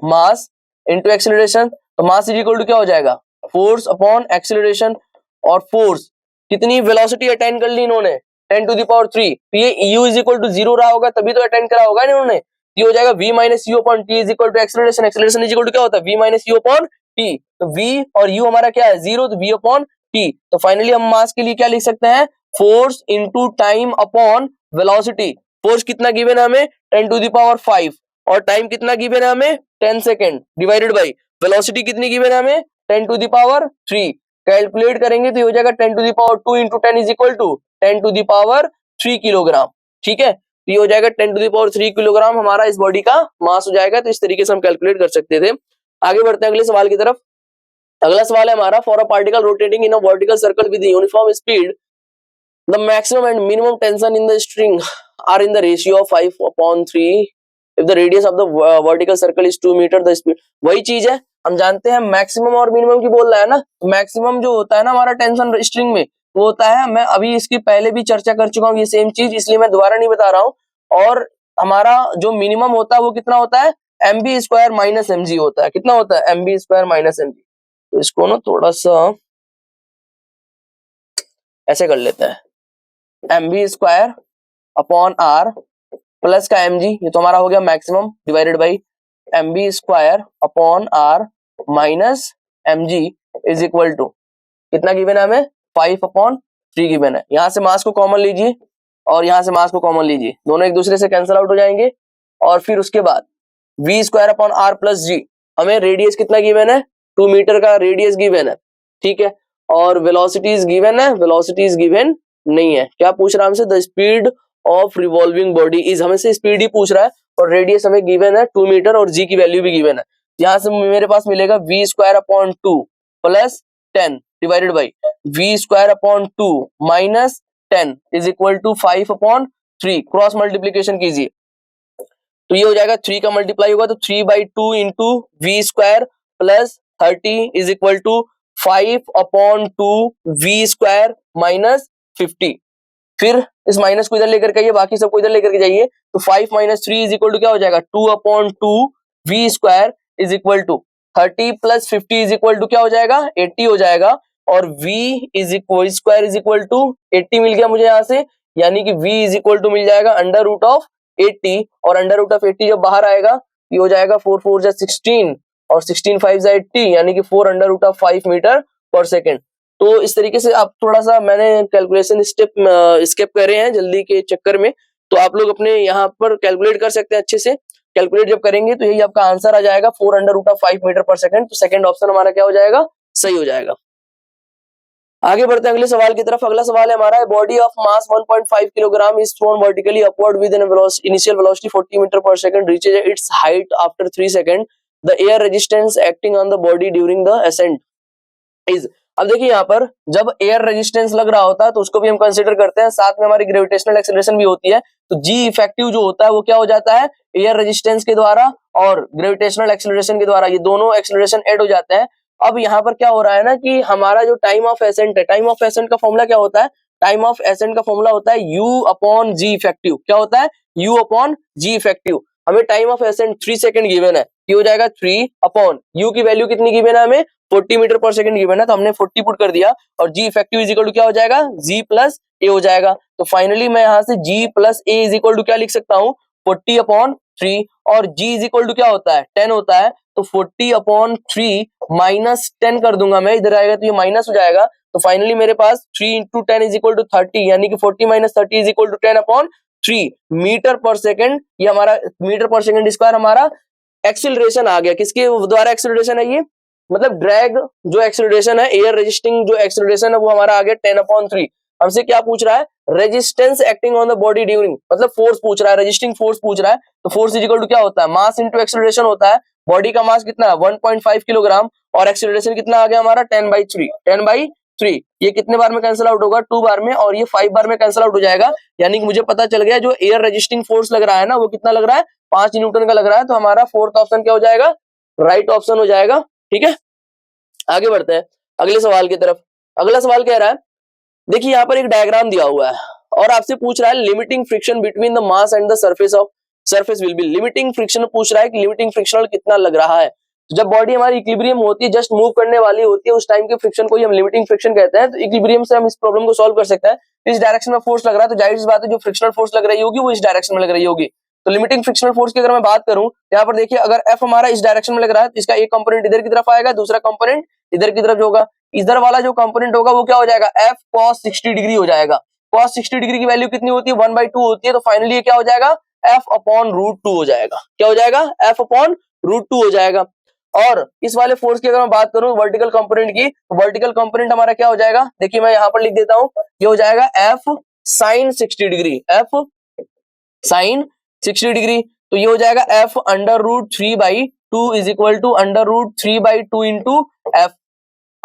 मास इनटू एक्सेलरेशन। तो मास इज इक्वल टू क्या हो जाएगा, फोर्स अपॉन एक्सेलरेशन। और फोर्स कितनी वेलोसिटी अटेन कर ली इन्होंने, 10 to the power 3। तो ये u इज इक्वल टू 0 रहा होगा तभी तो अटेन करा होगा इन्होंने। ये हो जाएगा v minus u upon t is equal to acceleration. Acceleration is equal to क्या होता है, v minus u upon t. तो v और u हमारा क्या है 0, तो v अपॉन टी। तो फाइनली हम मास के लिए क्या लिख सकते हैं, force into time upon velocity. Force कितना गिवन है हमें 10 to the power 5, और टाइम कितना गिवन है हमें 10 सेकंड, डिवाइडेड बाय वेलोसिटी कितनी गिवन है हमें 10 to the power 3। कैलकुलेट करेंगे तो ये हो जाएगा 10 to the power 2 into 10 is equal to 10 to the power 3 kilogram. ठीक है, तो ये हो जाएगा 10 to the power 3 किलोग्राम हमारा इस बॉडी का मास हो जाएगा। तो इस तरीके से हम कैलकुलेट कर सकते थे। आगे बढ़ते हैं अगले सवाल की तरफ। अगला सवाल है हमारा, for a particle rotating in a vertical circle with uniform speed the maximum and minimum tension in the string are in the ratio of 5/3 if the radius of the vertical circle is 2 meter the speed। वही चीज है, हम जानते हैं maximum और minimum की बोल रहा है ना। मैक्सिमम जो होता है ना हमारा टेंशन स्ट्रिंग में वो होता है, मैं अभी इसकी पहले भी चर्चा कर चुका हूँ ये सेम चीज, इसलिए मैं दोबारा नहीं बता रहा हूँ। और हमारा जो मिनिमम होता है वो कितना होता है, mb स्क्वायर माइनस mg होता है। कितना होता है, mb स्क्वायर माइनस mg। तो इसको ना थोड़ा सा ऐसे कर लेते हैं, mb square upon r plus का mg, ये तो हमारा हो गया maximum, divided by mb square upon r minus mg is equal to कितना गिवन है हमें 5/3 गिवन है। यहां से मास को कॉमन लीजिए और यहां से मास को कॉमन लीजिए, दोनों एक दूसरे से कैंसिल आउट हो जाएंगे। और फिर उसके बाद v square upon r plus g, हमें रेडियस कितना गिवन है 2 मीटर का रेडियस गिवन है। ठीक है, और वेलोसिटीज गिवन है, वेलोसिटीज गिवन नहीं है। क्या पूछ रहा है हमसे, the speed of revolving body is, हमें से स्पीड ही पूछ रहा है, और रेडियस हमें गिवन है 2 मीटर और जी की वैल्यू भी गिवन है। यहां से मेरे पास मिलेगा v square upon 2 plus 10 divided by v square upon 2 minus 10 is equal to 5/3। Cross multiplication कीजिए तो ये हो जाएगा 3 का मल्टीप्लाई होगा तो 3/2 into v square plus 30 is equal to 5/2 v square minus 50। फिर इस माइनस को इधर लेकर के आइए, बाकी सबको इधर लेकर के जाइए, तो 5 माइनस 3 इज इक्वल टू क्या हो जाएगा 2/2 v square is equal to 30 plus 50 is equal to क्या हो जाएगा 80 हो जाएगा, और v is equal square is equal to 80 मिल गया मुझे यहाँ से, यानी कि v इज इक्वल टू मिल जाएगा अंडर रूट ऑफ 80, और अंडर रूट ऑफ 80 जब बाहर आएगा ये हो जाएगा 4 4 जा 16 और 16 5 जा 80, यानी कि 4 अंडर रूट ऑफ 5 मीटर पर सेकेंड। तो इस तरीके से आप थोड़ा सा मैंने कैलकुलेशन स्टेप स्किप करे हैं जल्दी के चक्कर में, तो आप लोग अपने यहाँ पर कैलकुलेट कर सकते हैं अच्छे से। कैलकुलेट जब करेंगे तो यही आपका आंसर आ जाएगा 4 अंडर रूट ऑफ 5 मीटर पर सेकंड। तो सेकंड ऑप्शन हमारा क्या हो जाएगा, सही हो जाएगा। आगे बढ़ते हैं अगले सवाल की तरफ। अगला सवाल है हमारा, body of mass 1.5 kilogram is thrown vertically upward with an initial velocity 40 metre पर second, reaches its height after 3 second, the air resistance acting on the body during the ascent is. अब देखिए यहाँ पर जब एयर रेजिस्टेंस लग रहा होता है तो उसको भी हम कंसीडर करते हैं, साथ में हमारी ग्रेविटेशनल एक्सेलरेशन भी होती है। तो जी इफेक्टिव जो होता है वो क्या हो जाता है, एयर रेजिस्टेंस के द्वारा और ग्रेविटेशनल एक्सेलरेशन के द्वारा, ये दोनों एक्सेलरेशन ऐड हो जाते हैं। अब यहाँ पर क्या हो रहा है ना कि हमारा जो टाइम ऑफ एसेंट है, टाइम ऑफ एसेंट का फॉर्मूला क्या होता है, टाइम ऑफ एसेंट का फॉर्मूला होता है यू अपॉन जी इफेक्टिव। क्या होता है, यू अपॉन जी इफेक्टिव। हमें time of accent 3 second given है, ये हो जाएगा 3 अपॉन यू की वैल्यू कितनी गिवन है हमें, 40 मीटर पर सेकंड गिवन है, तो हमने 40 पुट कर दिया, और जी इफेक्टिव इज इक्वल टू क्या हो जाएगा, जी प्लस ए हो जाएगा। तो फाइनली मैं यहाँ से g plus a is equal to क्या लिख सकता हूँ, 40 अपॉन 3, और जी इज इक्वल टू क्या होता है, 10 होता है। तो 40 अपॉन 3 माइनस 10 कर दूंगा मैं, इधर आएगा तो ये माइनस हो जाएगा। तो फाइनली मेरे पास 3 इंटू 10 इज इक्वल टू 30, यानी कि 40 minus 30 is equal to 10 upon 3 metre पर सेकंड। ये हमारा मीटर पर सेकंड स्क्वायर हमारा एक्सिलरेशन आ गया। किसके द्वारा एक्सिलरेशन है ये, मतलब ड्रैग जो एक्सिलरेशन है, एयर रेजिस्टिंग जो एक्सिलरेशन है वो हमारा आ गया 10 अपॉन 3। हमसे क्या पूछ रहा है, resistance acting on the body during, मतलब फोर्स पूछ रहा है, रेजिस्टिंग फोर्स पूछ रहा है। तो फोर्स इज इक्वल टू क्या होता है, मास इंटू एक्सिलरेशन होता है। बॉडी का मास कितना है 1.5 किलोग्राम, और एक्सिलरेशन कितना आ गया हमारा 10/3, 10/3। ये कितने बार में कैंसिल आउट होगा, 2 बार में, और ये 5 बार में कैंसिल आउट हो जाएगा। यानी कि मुझे पता चल गया जो एयर रेजिस्टिंग फोर्स लग रहा है ना वो कितना लग रहा है, 5 न्यूटन का लग रहा है। तो हमारा फोर्थ ऑप्शन क्या हो जाएगा, राइट ऑप्शन हो जाएगा। ठीक है, आगे बढ़ते हैं अगले सवाल की तरफ। अगला सवाल कह रहा है, देखिए यहाँ पर एक डायग्राम दिया हुआ है और आपसे पूछ रहा है limiting friction between the mass and the surface will be. Limiting friction पूछ रहा है कि लिमिटिंग फ्रिक्शनल कितना लग रहा है। तो जब बॉडी हमारी इक्विलिब्रियम होती है, जस्ट मूव करने वाली होती है, उस टाइम के फ्रिक्शन को ही हम लिमिटिंग फ्रिक्शन कहते हैं। तो इक्विलिब्रियम से हम इस प्रॉब्लम को सॉल्व कर सकते हैं। इस डायरेक्शन में फोर्स लग रहा है, तो जाहिर सी बात है जो फ्रिक्शनल फोर्स लग रही होगी वो इस डायरेक्शन में लग रही होगी। तो लिमिटिंग फ्रिक्शनल फोर्स की अगर मैं बात करूं, यहाँ पर देखिए अगर एफ हमारा इस डायरेक्शन में लग रहा है तो इसका एक कंपोनेंट इधर की तरफ आएगा, दूसरा कंपोनेंट इधर की तरफ होगा। इधर वाला जो कंपोनेंट होगा वो क्या हो जाएगा, एफ cos 60 डिग्री हो जाएगा। cos 60 डिग्री की वैल्यू कितनी होती है, 1/2 होती है। तो फाइनली ये क्या हो जाएगा, एफ अपॉन रूट 2 हो जाएगा। क्या हो जाएगा, एफ अपॉन रूट 2 हो जाएगा। और इस वाले फोर्स की अगर मैं बात करूं वर्टिकल कंपोनेंट की, तो वर्टिकल कंपोनेंट हमारा क्या हो जाएगा, देखिए मैं यहाँ पर लिख देता हूं, ये हो जाएगा F sine 60 degree, F sine 60 degree. तो ये हो जाएगा F under root 3/2 is equal to under root 3/2 into F.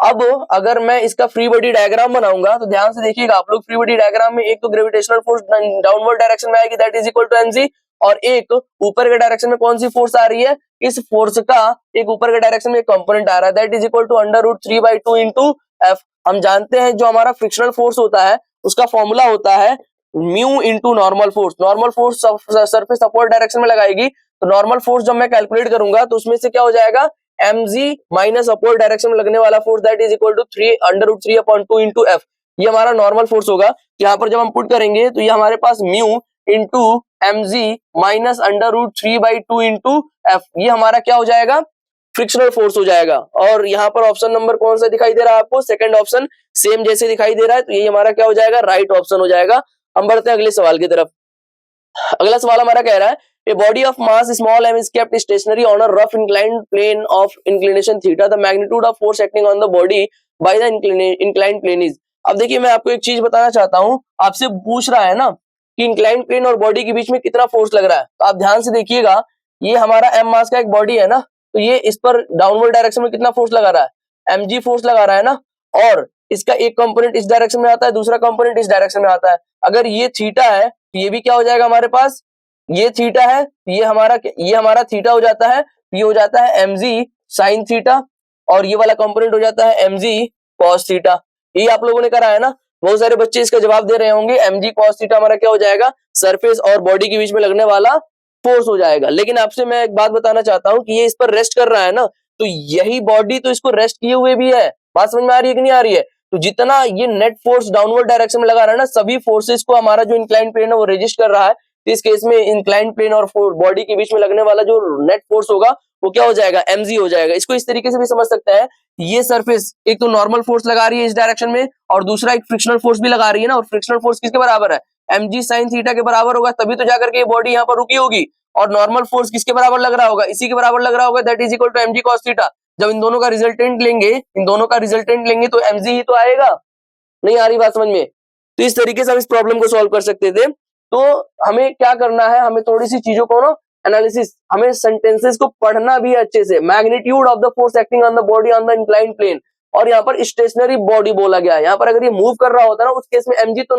अब अगर मैं इसका फ्री बॉडी डायग्राम बनाऊंगा तो ध्यान से देखिएगा आप लोग, फ्री बॉडी डायग्राम में एक तो ग्रेविटेशनल फोर्स डाउनवर्ड डायरेक्शन में आएगी, that is equal to mg, और एक ऊपर के डायरेक्शन में कौन सी फोर्स आ रही है, इस फोर्स का एक ऊपर के डायरेक्शन में एक कंपोनेंट आ रहा है, that is equal to under root 3/2 into F. हम जानते हैं जो हमारा फ्रिक्शनल फोर्स होता है उसका फॉर्मूला होता है mu into normal force. Normal force surface upward direction में लगाएगी, तो नॉर्मल फोर्स जब मैं कैलकुलेट करूंगा तो उसमें से क्या हो जाएगा, mg माइनस अपवर्ड डायरेक्शन में लगने वाला force, that is equal to 3 under root 3/2 into F. ये हमारा नॉर्मल फोर्स होगा। यहाँ पर जब हम पुट करेंगे तो ये हमारे पास mu into mg minus under root 3/2 into F, ये हमारा क्या हो जाएगा, फ्रिक्शनल फोर्स हो जाएगा। और यहाँ पर ऑप्शन नंबर कौन सा दिखाई दे रहा है आपको, सेकंड ऑप्शन सेम जैसे दिखाई दे रहा है, तो ये हमारा क्या हो जाएगा, राइट ऑप्शन हो जाएगा। हम बढ़ते हैं अगले सवाल की तरफ। अगला सवाल हमारा कह रहा है, a body of mass small m is kept stationary on a rough inclined plane of inclination theta, the magnitude of force acting on the body by the inclined plane is। अब देखिए मैं आपको एक चीज बताना चाहता हूं, आपसे पूछ रहा है ना कि इंक्लाइंड प्लेन और बॉडी के बीच में कितना फोर्स लग रहा है, तो आप ध्यान से देखिएगा, ये हमारा m मास का एक बॉडी है ना, तो ये इस पर डाउनवर्ड डायरेक्शन में कितना फोर्स लगा रहा है, mg फोर्स लगा रहा है ना, और इसका एक कंपोनेंट इस डायरेक्शन में आता है, दूसरा कंपोनेंट इस डायरेक्शन में आता है। अगर ये थीटा है तो ये भी क्या हो जाएगा हमारे पास, ये थीटा है, ये हमारा थीटा हो जाता है, ये हो जाता है mg sin थीटा, और ये वाला कंपोनेंट हो जाता है mg cos थीटा। ये आप लोगों ने करा है ना, बहुत सारे बच्चे इसका जवाब दे रहे होंगे। mg cos थीटा हमारा क्या हो जाएगा, सरफेस और बॉडी के बीच में लगने वाला फोर्स हो जाएगा। लेकिन आपसे मैं एक बात बताना चाहता हूं कि ये इस पर रेस्ट कर रहा है ना, तो यही बॉडी तो इसको रेस्ट किए हुए भी है। बात समझ में आ रही है कि नहीं आ रही है। तो जितना ये नेट फोर्स डाउनवर्ड डायरेक्शन में लगा रहा है ना, सभी फोर्सेस को हमारा जो इंक्लाइंड प्लेन है वो रेजिस्ट कर रहा है। इस केस में इंक्लाइंड प्लेन और बॉडी के बीच में लगने वाला जो नेट फोर्स होगा वो क्या हो जाएगा, mg हो जाएगा। इसको इस तरीके से भी समझ सकते हैं, ये सरफेस एक तो नॉर्मल फोर्स लगा रही है इस डायरेक्शन में, और दूसरा एक फ्रिक्शनल फोर्स भी लगा रही है ना, और फ्रिक्शनल फोर्स किसके बराबर है, mg sin थीटा के बराबर होगा, तभी तो जाकर के ये बॉडी यहाँ पर रुकी होगी। और नॉर्मल फोर्स किसके बराबर लग रहा होगा, इसी के बराबर लग रहा होगा, that is equal to mg cos theta. जब इन दोनों का रिजल्टेंट लेंगे तो mg ही तो आएगा। नहीं आ रही बात समझ में? तो इस तरीके से हम इस प्रॉब्लम को सॉल्व कर सकते थे। तो हमें क्या करना है, हमें थोड़ी सी चीजों को ना एनालिसिस, हमें सेंटेंसेस को पढ़ना भी अच्छे से। Magnitude of the force acting on the body on the inclined plane, और यहाँ पर स्टेशनरी बॉडी बोला गया है। यहाँ पर अगर ये मूव कर रहा होता ना, उस केस में mg तो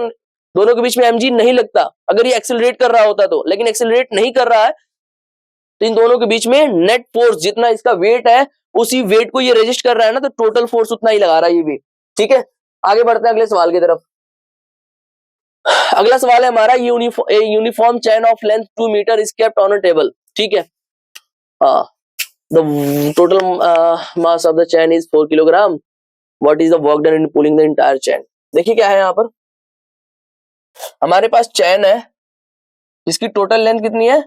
दोनों के बीच में mg नहीं लगता, अगर ये एक्सेलरेट कर रहा होता तो, लेकिन एक्सेलरेट नहीं कर रहा है, तो इन दोनों के बीच में नेट फोर्स जितना इसका वेट है, उसी वेट को ये रेजिस्ट कर रहा है ना, तो टोटल फोर्स उतना ही लगा रहा है ये भी। ठीक है, आगे बढ़ते हैं अगले सवाल की तरफ। अगला सवाल है हमारा, uniform chain of length 2 metre is kept on a table. ठीक है, the total mass of the chain is 4 kilogram, what is the work done in pulling the entire chain. देखिए क्या है, यहाँ पर हमारे पास चैन है जिसकी टोटल लेंथ कितनी है,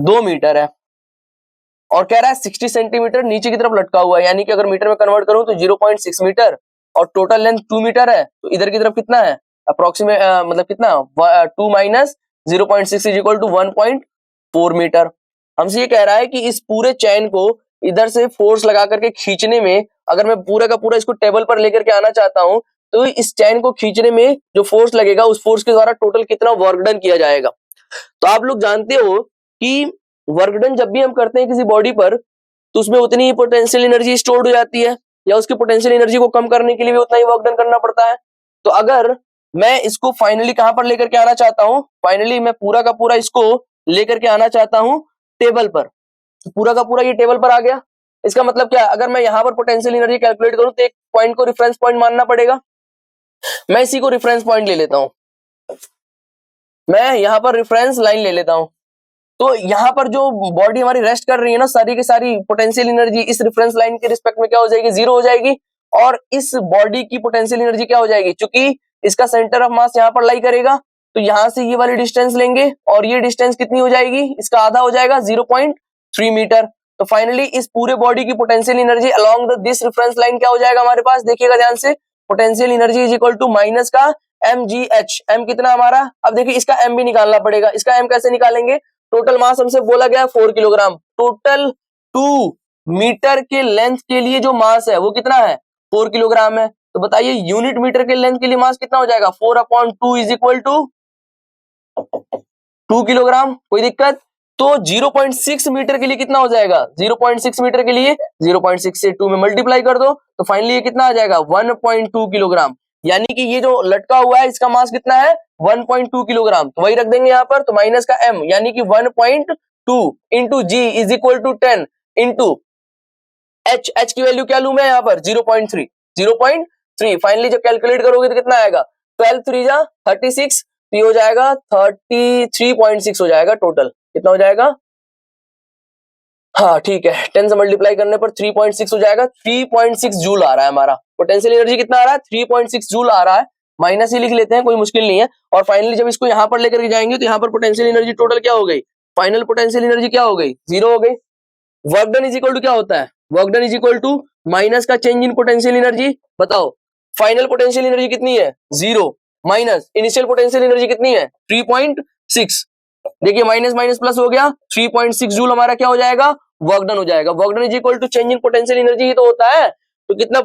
2 मीटर है, और कह रहा है 60 सेंटीमीटर नीचे की तरफ लटका हुआ है, यानी कि अगर मीटर में कन्वर्ट करूं तो 0.6 मीटर, और टोटल लेंथ 2 मीटर है, तो इधर की तरफ कितना है अप्रोक्सीमेट, मतलब कितना 2 minus 0.6 is equal to 1.4 metre. हमसे ये कह रहा है कि इस पूरे चैन को इधर से फोर्स लगा करके खींचने में, अगर मैं पूरा का पूरा इसको टेबल पर लेकर के आना चाहता हूं, तो इस चैन को खींचने में जो फोर्स लगेगा, उस फोर्स के द्वारा टोटल कितना वर्क डन किया जाएगा। तो आप लोग जानते हो कि वर्क डन जब भी हम करते हैं किसी बॉडी पर, तो उसमें उतनी ही पोटेंशियल एनर्जी स्टोर्ड हो जाती है, या उसकी पोटेंशियल एनर्जी को कम करने के लिए भी उतना ही वर्क डन करना पड़ता है। तो अगर मैं इसको फाइनली कहां पर लेकर के आना चाहता हूं, फाइनली मैं पूरा का पूरा इसको लेकर के आना चाहता हूं टेबल पर, तो पूरा का पूरा ये टेबल पर आ गया। इसका मतलब क्या है, अगर मैं यहां पर पोटेंशियल एनर्जी कैलकुलेट करूं तो एक पॉइंट को रेफरेंस पॉइंट मानना पड़ेगा। मैं इसी को रेफरेंस पॉइंट ले लेता हूं, मैं यहां पर रेफरेंस लाइन ले लेता हूं। तो यहाँ पर जो बॉडी हमारी रेस्ट कर रही है ना, सारी की सारी पोटेंशियल एनर्जी इस रेफरेंस लाइन के रिस्पेक्ट में क्या हो जाएगी, 0 हो जाएगी। और इस बॉडी की पोटेंशियल एनर्जी क्या हो जाएगी, क्योंकि इसका सेंटर ऑफ मास यहाँ पर लाई करेगा, तो यहां से ये वाली डिस्टेंस लेंगे, और ये डिस्टेंस कितनी हो जाएगी, इसका आधा हो जाएगा 0.3 मीटर। तो फाइनली इस पूरे बॉडी की potential energy along this reference line क्या हो जाएगा हमारे पास, देखिएगा ध्यान से, potential energy is equal to minus का mgh, m कितना हमारा, अब देखिए इसका m भी निकालना पड़ेगा। इसका m कैसे निकालेंगे, टोटल मास हमसे बोला गया 4 किलोग्राम, टोटल 2 मीटर के लेंथ के लिए जो मास है वो कितना है, 4 किलोग्राम है। तो बताइए यूनिट मीटर के लेंथ के लिए मास कितना हो जाएगा, 4/2 इज इक्वल टू 2 किलोग्राम। कोई दिक्कत, तो 0.6 मीटर के लिए कितना हो जाएगा, 0.6 मीटर के लिए 0.6 से 2 में मल्टीप्लाई कर दो, तो फाइनली ये कितना आ जाएगा 1.2 किलोग्राम। यानी कि ये जो लटका हुआ है इसका मास कितना है 1.2 किलोग्राम, तो वही रख देंगे यहाँ पर, तो माइनस का m यानी कि 1.2 into ji is equal to 10 into h की वैल्यू क्या लू मैं यहाँ पर 0.3 फाइनली जब कैलकुलेट करोगे तो कितना आएगा 12 3 जा 36, तो ये हो जाएगा 33.6 हो जाएगा टोटल, कितना हो जाएगा, हाँ ठीक है, 10 से मल्टीप्लाई करने पर 3.6 हो जाएगा, 3.6 जूल आ रहा है हमारा। पोटेंशियल एनर्जी कितना आ रहा है 3.6 जूल आ रहा है, माइनस ही लिख लेते हैं कोई मुश्किल नहीं है। और फाइनली जब इसको यहाँ पर लेकर के जाएंगे तो यहाँ पर पोटेंशियल एनर्जी टोटल क्या हो गई, फाइनल पोटेंशियल एनर्जी क्या हो गई 0 हो गई। Work done is equal to क्या होता है, work done is equal to minus का चेंज इन पोटेंशियल एनर्जी। बताओ फाइनल पोटेंशियल एनर्जी कितनी है 0 माइनस इनिशियल पोटेंशियल एनर्जी कितनी है 3.6, देखिए माइनस माइनस प्लस हो गया, 3.6 जूल हमारा क्या हो जाएगा वर्क डन हो जाएगा। Work done is equal to change in potential energy ही तो होता है, तो कितना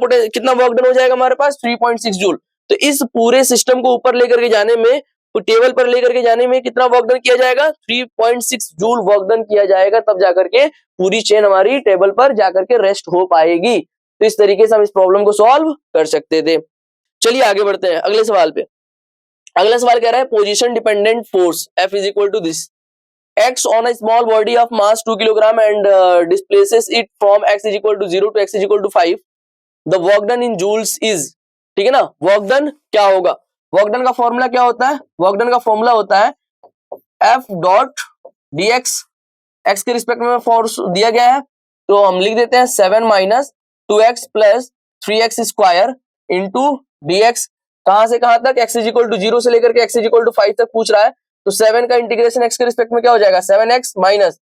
वर्क डन हो जाएगा हमारे पास 3.6 जूल। तो इस पूरे सिस्टम को ऊपर लेकर के जाने में, तो टेबल पर लेकर के जाने में कितना वर्क डन किया जाएगा 3.6 जूल वर्क डन किया जाएगा, तब जाकर के पूरी चेन हमारी टेबल पर जाकर के रेस्ट हो पाएगी। तो इस तरीके से हम इस प्रॉब्लम को सॉल्व कर सकते थे। चलिए आगे बढ़ते हैं अगले सवाल पे। अगला सवाल कह रहा है position dependent force F is equal to this, X on a small body of mass 2 kilogram and displaces it from X is equal to 0 to X is equal to 5. The work done in joules is, ठीक है ना, work done क्या होगा, work done का formula क्या होता है, work done का फॉर्मूला होता है F डॉट dx, x के रिस्पेक्ट में फोर्स दिया गया है, तो हम लिख देते हैं 7 minus 2x plus 3x square into dx, कहां से कहां तक, x इज इक्वल टू 0 से लेकर के x इज इक्वल टू 5 तक पूछ रहा है, तो 7 का इंटीग्रेशन x के रिस्पेक्ट में क्या हो जाएगा 7x minus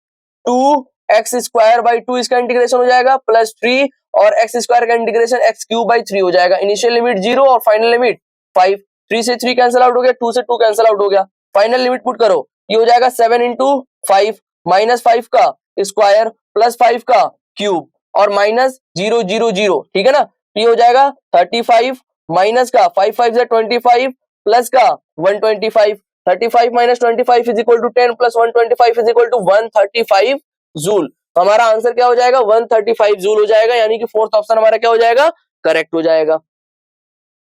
2x square by 2 इसका इंटीग्रेशन हो जाएगा प्लस 3 और x स्क्वायर का इंटीग्रेशन x क्यूब बाई 3 हो जाएगा। इनिशियल लिमिट 0 और फाइनल लिमिट 5, 3 से 3 कैंसिल आउट हो गया, 2 से 2 कैंसिल आउट हो गया, फाइनल लिमिट पुट करो, ये हो जाएगा 7 इंटू 5 माइनस 5 का स्क्वायर प्लस 5 का क्यूब और माइनस 0 0 0, ठीक है ना। ये हो जाएगा 35 माइनस का 5 5 से 25 प्लस का 125, 35 minus 25 is equal to 10 plus 125 is equal to 135 joule. तो हमारा आंसर क्या हो जाएगा 135 जूल हो जाएगा, यानी कि फोर्थ ऑप्शन हमारा क्या हो जाएगा करेक्ट हो जाएगा।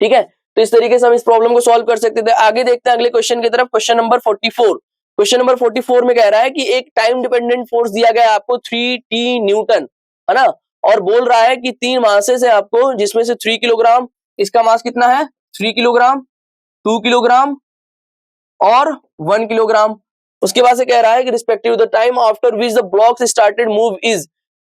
ठीक है, तो इस तरीके से हम इस प्रॉब्लम को सॉल्व कर सकते थे। आगे देखते हैं अगले क्वेश्चन की तरफ, क्वेश्चन नंबर 44। क्वेश्चन नंबर 44 में कह रहा है कि एक टाइम डिपेंडेंट फोर्स दिया गया है आपको 3T न्यूटन, है ना, और बोल रहा है कि 3 मासेस है आपको, जिसमें से 3 किलोग्राम, इसका मास कितना है 3 किलोग्राम, 2 किलोग्राम और 1 किलोग्राम। उसके बाद से कह रहा है कि respective the time after which the blocks started move is,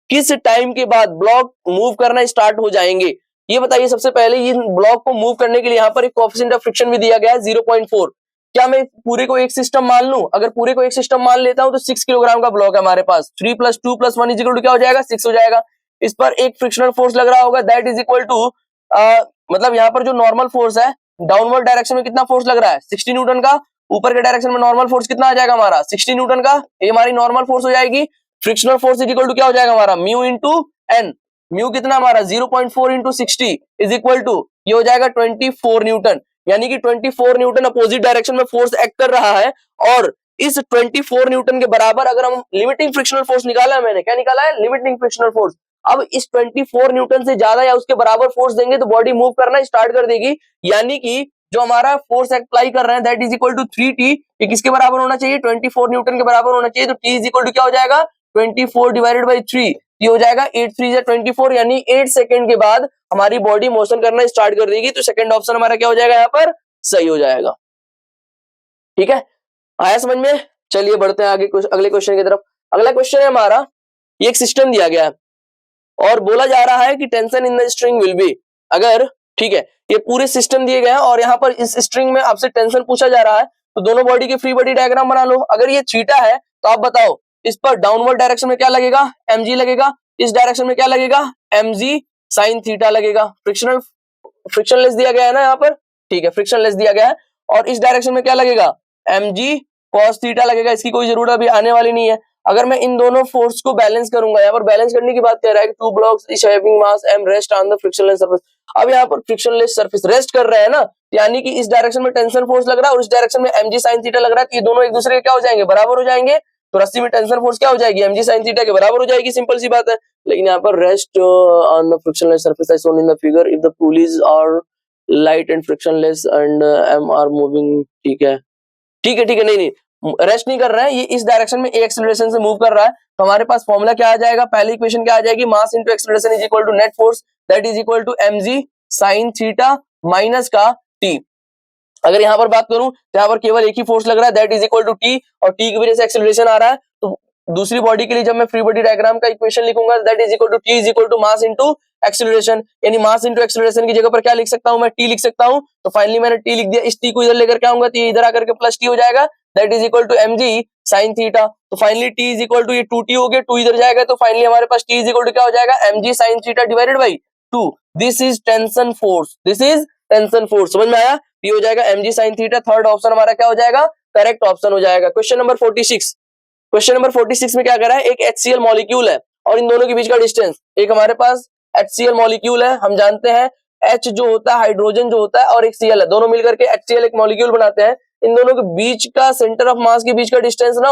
किस टाइम के बाद ब्लॉक मूव करना स्टार्ट हो जाएंगे। ये बताइए सबसे पहले, ये ब्लॉक को मूव करने के लिए यहाँ पर एक कोएफिशिएंट ऑफ फ्रिक्शन भी दिया गया है 0.4। क्या मैं पूरे को एक सिस्टम मान लूं? अगर पूरे को एक सिस्टम मान लेता हूं तो 6 किलोग्राम का ब्लॉक है हमारे पास, 3 + 2 + 1 = क्या हो जाएगा 6 हो जाएगा। इस पर एक फ्रिक्शनल फोर्स लग रहा होगा, दैट इज इक्वल टू, मतलब यहाँ पर जो नॉर्मल फोर्स है डाउनवर्ड डायरेक्शन में कितना फोर्स लग रहा है 60 न्यूटन का, ऊपर के डायरेक्शन में नॉर्मल फोर्स कितना आ जाएगा हमारा 60 न्यूटन का, ये हमारी नॉर्मल फोर्स हो जाएगी। Frictional force is equal to क्या हो जाएगा हमारा म्यू इंटू एन, म्यू कितना हमारा 0.4 इंटू 60 इज इक्वल टू, ये हो जाएगा 24 न्यूटन, यानी कि 24 न्यूटन अपोजिट डायरेक्शन में फोर्स एक्ट कर रहा है। और इस 24 न्यूटन के बराबर अगर हम लिमिटिंग फ्रिक्शनल फोर्स निकाला है, मैंने क्या निकाला है लिमिटिंग फ्रिक्शनल फोर्स, अब इस 24 न्यूटन से ज्यादा या उसके बराबर फोर्स देंगे तो बॉडी मूव करना स्टार्ट कर देगी, यानी कि जो हमारा फोर्स अप्लाई कर रहे हैं that is equal to 3T, ये किसके बराबर होना चाहिए 24 न्यूटन के बराबर होना चाहिए। तो T इज इक्वल टू क्या हो जाएगा 24 डिवाइडेड बाई 3, ये हो जाएगा 8 3 या 24, यानी 8 सेकंड के बाद हमारी बॉडी मोशन करना स्टार्ट कर देगी। तो सेकंड ऑप्शन हमारा क्या हो जाएगा यहाँ पर सही हो जाएगा। ठीक है, आया समझ में? चलिए बढ़ते हैं आगे अगले क्वेश्चन की तरफ। अगला क्वेश्चन है हमारा, ये एक सिस्टम दिया गया है और बोला जा रहा है कि tension in the string will be, अगर ठीक है ये पूरे सिस्टम दिए गए हैं और यहाँ पर इस स्ट्रिंग में आपसे टेंशन पूछा जा रहा है, तो दोनों बॉडी के फ्री बॉडी डायग्राम बना लो। अगर ये थीटा है तो आप बताओ इस पर डाउनवर्ड डायरेक्शन में क्या लगेगा mg लगेगा, इस डायरेक्शन में क्या लगेगा mg साइन थीटा लगेगा। फ्रिक्शनलेस दिया गया है ना यहाँ पर, ठीक है फ्रिक्शनलेस दिया गया है, और इस डायरेक्शन में क्या लगेगा mg cos थीटा लगेगा, इसकी कोई जरूरत अभी आने वाली नहीं है। अगर मैं इन दोनों फोर्स को बैलेंस करूंगा, यहाँ पर बैलेंस करने की बात कह रहा है कि 2 blocks etch having mass m rest on the frictionless surface. अब यहाँ पर फ्रिक्शनलेस सरफेस रेस्ट कर रहे हैं ना, यानी कि इस डायरेक्शन में टेंशन फोर्स लग रहा है और इस डायरेक्शन में mg sin थीटा लग रहा है, तो ये दोनों एक दूसरे के क्या हो जाएंगे बराबर हो जाएंगे। तो रस्सी में टेंशन फोर्स क्या हो जाएगी mg sin थीटा के बराबर हो जाएगी, सिंपल सी बात है। लेकिन यहाँ पर rest on the frictionless surface as shown in the figure if the pulleys are light and frictionless and m are moving, ठीक है ठीक है ठीक है, नहीं रेस्ट नहीं कर रहा है, ये इस डायरेक्शन में एक्सेलरेशन से मूव कर रहा है। तो हमारे पास फॉर्मूला क्या आ जाएगा, पहली इक्वेशन क्या आ जाएगी, mass into acceleration is equal to net force that is equal to mg sin theta minus का t। अगर यहाँ पर बात करूं तो यहाँ पर केवल एक ही फोर्स लग रहा है that is equal to t, और t की वजह से एक्सेलरेशन आ रहा है। तो दूसरी बॉडी के लिए जब मैं फ्री बॉडी डायग्राम का इक्वेशन लिखूंगा that is equal to t is equal to mass into acceleration, यानी मास इनटू एक्सेलरेशन की जगह पर क्या लिख सकता हूं मैं t लिख सकता हूं। तो फाइनली मैंने t लिख दिया, इस t को इधर लेकर के आऊंगा तो इधर आकर के प्लस t हो जाएगा that is equal to mg sin theta. तो finally t is equal to ये 2t हो गया, 2 इधर जाएगा तो फाइनली हमारे पास t इज इक्वल टू क्या हो जाएगा mg sin theta divided by 2। This is tension force, this is tension force, समझ में आया? ये हो जाएगा mg sin theta, third option हमारा क्या हो जाएगा करेक्ट ऑप्शन हो जाएगा। क्वेश्चन नंबर 46, क्वेश्चन नंबर 46 में क्या कर रहा है, एक HCl मॉलिक्यूल है और इन दोनों के बीच का डिस्टेंस, एक हमारे पास HCl मॉलिक्यूल है, हम जानते हैं H जो होता है हाइड्रोजन जो होता है और एक Cl है, दोनों मिलकर के HCl एक मॉलिक्यूल बनाते हैं। इन दोनों के बीच का सेंटर ऑफ मास के बीच का डिस्टेंस ना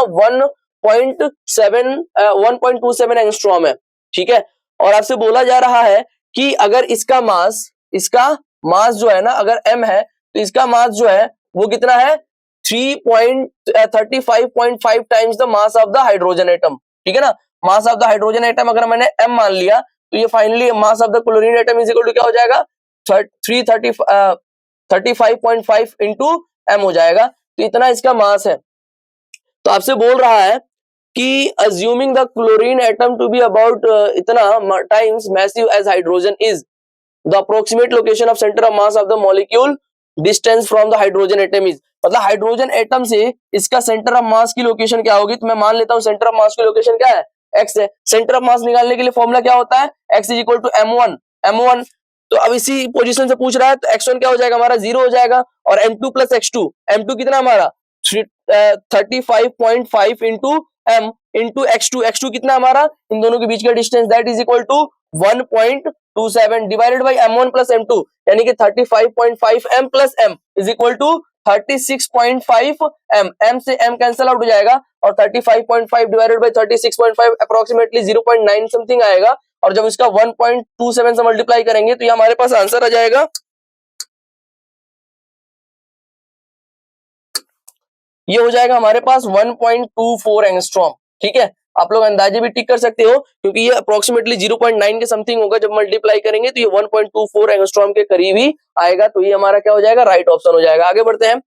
1.27 एंगस्ट्रॉम है, ठीक है। और आपसे बोला जा रहा है कि अगर इसका मास जो है ना अगर m है तो इसका मास जो है वो कितना है 3.35.5 times the mass of the hydrogen atom, ठीक है ना। Mass of the hydrogen atom अगर मैंने m मान लिया तो ये finally mass of the chlorine atom is equal to क्या हो जाएगा 35.5 इंटू m हो जाएगा। तो इतना इसका मास है। तो आपसे बोल रहा है कि assuming the chlorine atom to be about इतना times massive as hydrogen is, the approximate location of center of mass of the molecule distance from the hydrogen atom is, मतलब हाइड्रोजन एटम से इसका सेंटर ऑफ मास की location क्या होगी। तो मैं मान लेता हूं सेंटर ऑफ मास की लोकेशन क्या है x है। सेंटर ऑफ मास निकालने के लिए फॉर्मूला क्या होता है x is equal to m1। तो अब इसी पोजीशन से पूछ रहा है तो x1 क्या हो जाएगा हमारा 0 हो जाएगा और m2 प्लस x2, m2 कितना हमारा 35.5 इंटू m इंटू x2 कितना हमारा इन दोनों के बीच का distance that is equal to 27 divided by m1 plus m2 यानी कि 35.5 m plus m is equal to 36.5 m। m से m कैंसिल आउट हो जाएगा और 35.5 डिवाइडेड बाई 36.5 अप्रोक्सीमेटली 0.9 समथिंग आएगा। और जब इसका 1.27 से मल्टीप्लाई करेंगे तो ये हमारे पास आंसर आ जाएगा, ये हो जाएगा हमारे पास 1.24 एंगस्ट्रॉम। ठीक है, आप लोग अंदाजे भी टिक कर सकते हो क्योंकि ये अप्रोक्सीमेटली 0.9 के समथिंग होगा, जब मल्टीप्लाई करेंगे तो ये 1.24 एंगस्ट्रॉम के करीब ही आएगा। तो ये हमारा क्या हो जाएगा, राइट ऑप्शन हो जाएगा। आगे बढ़ते हैं।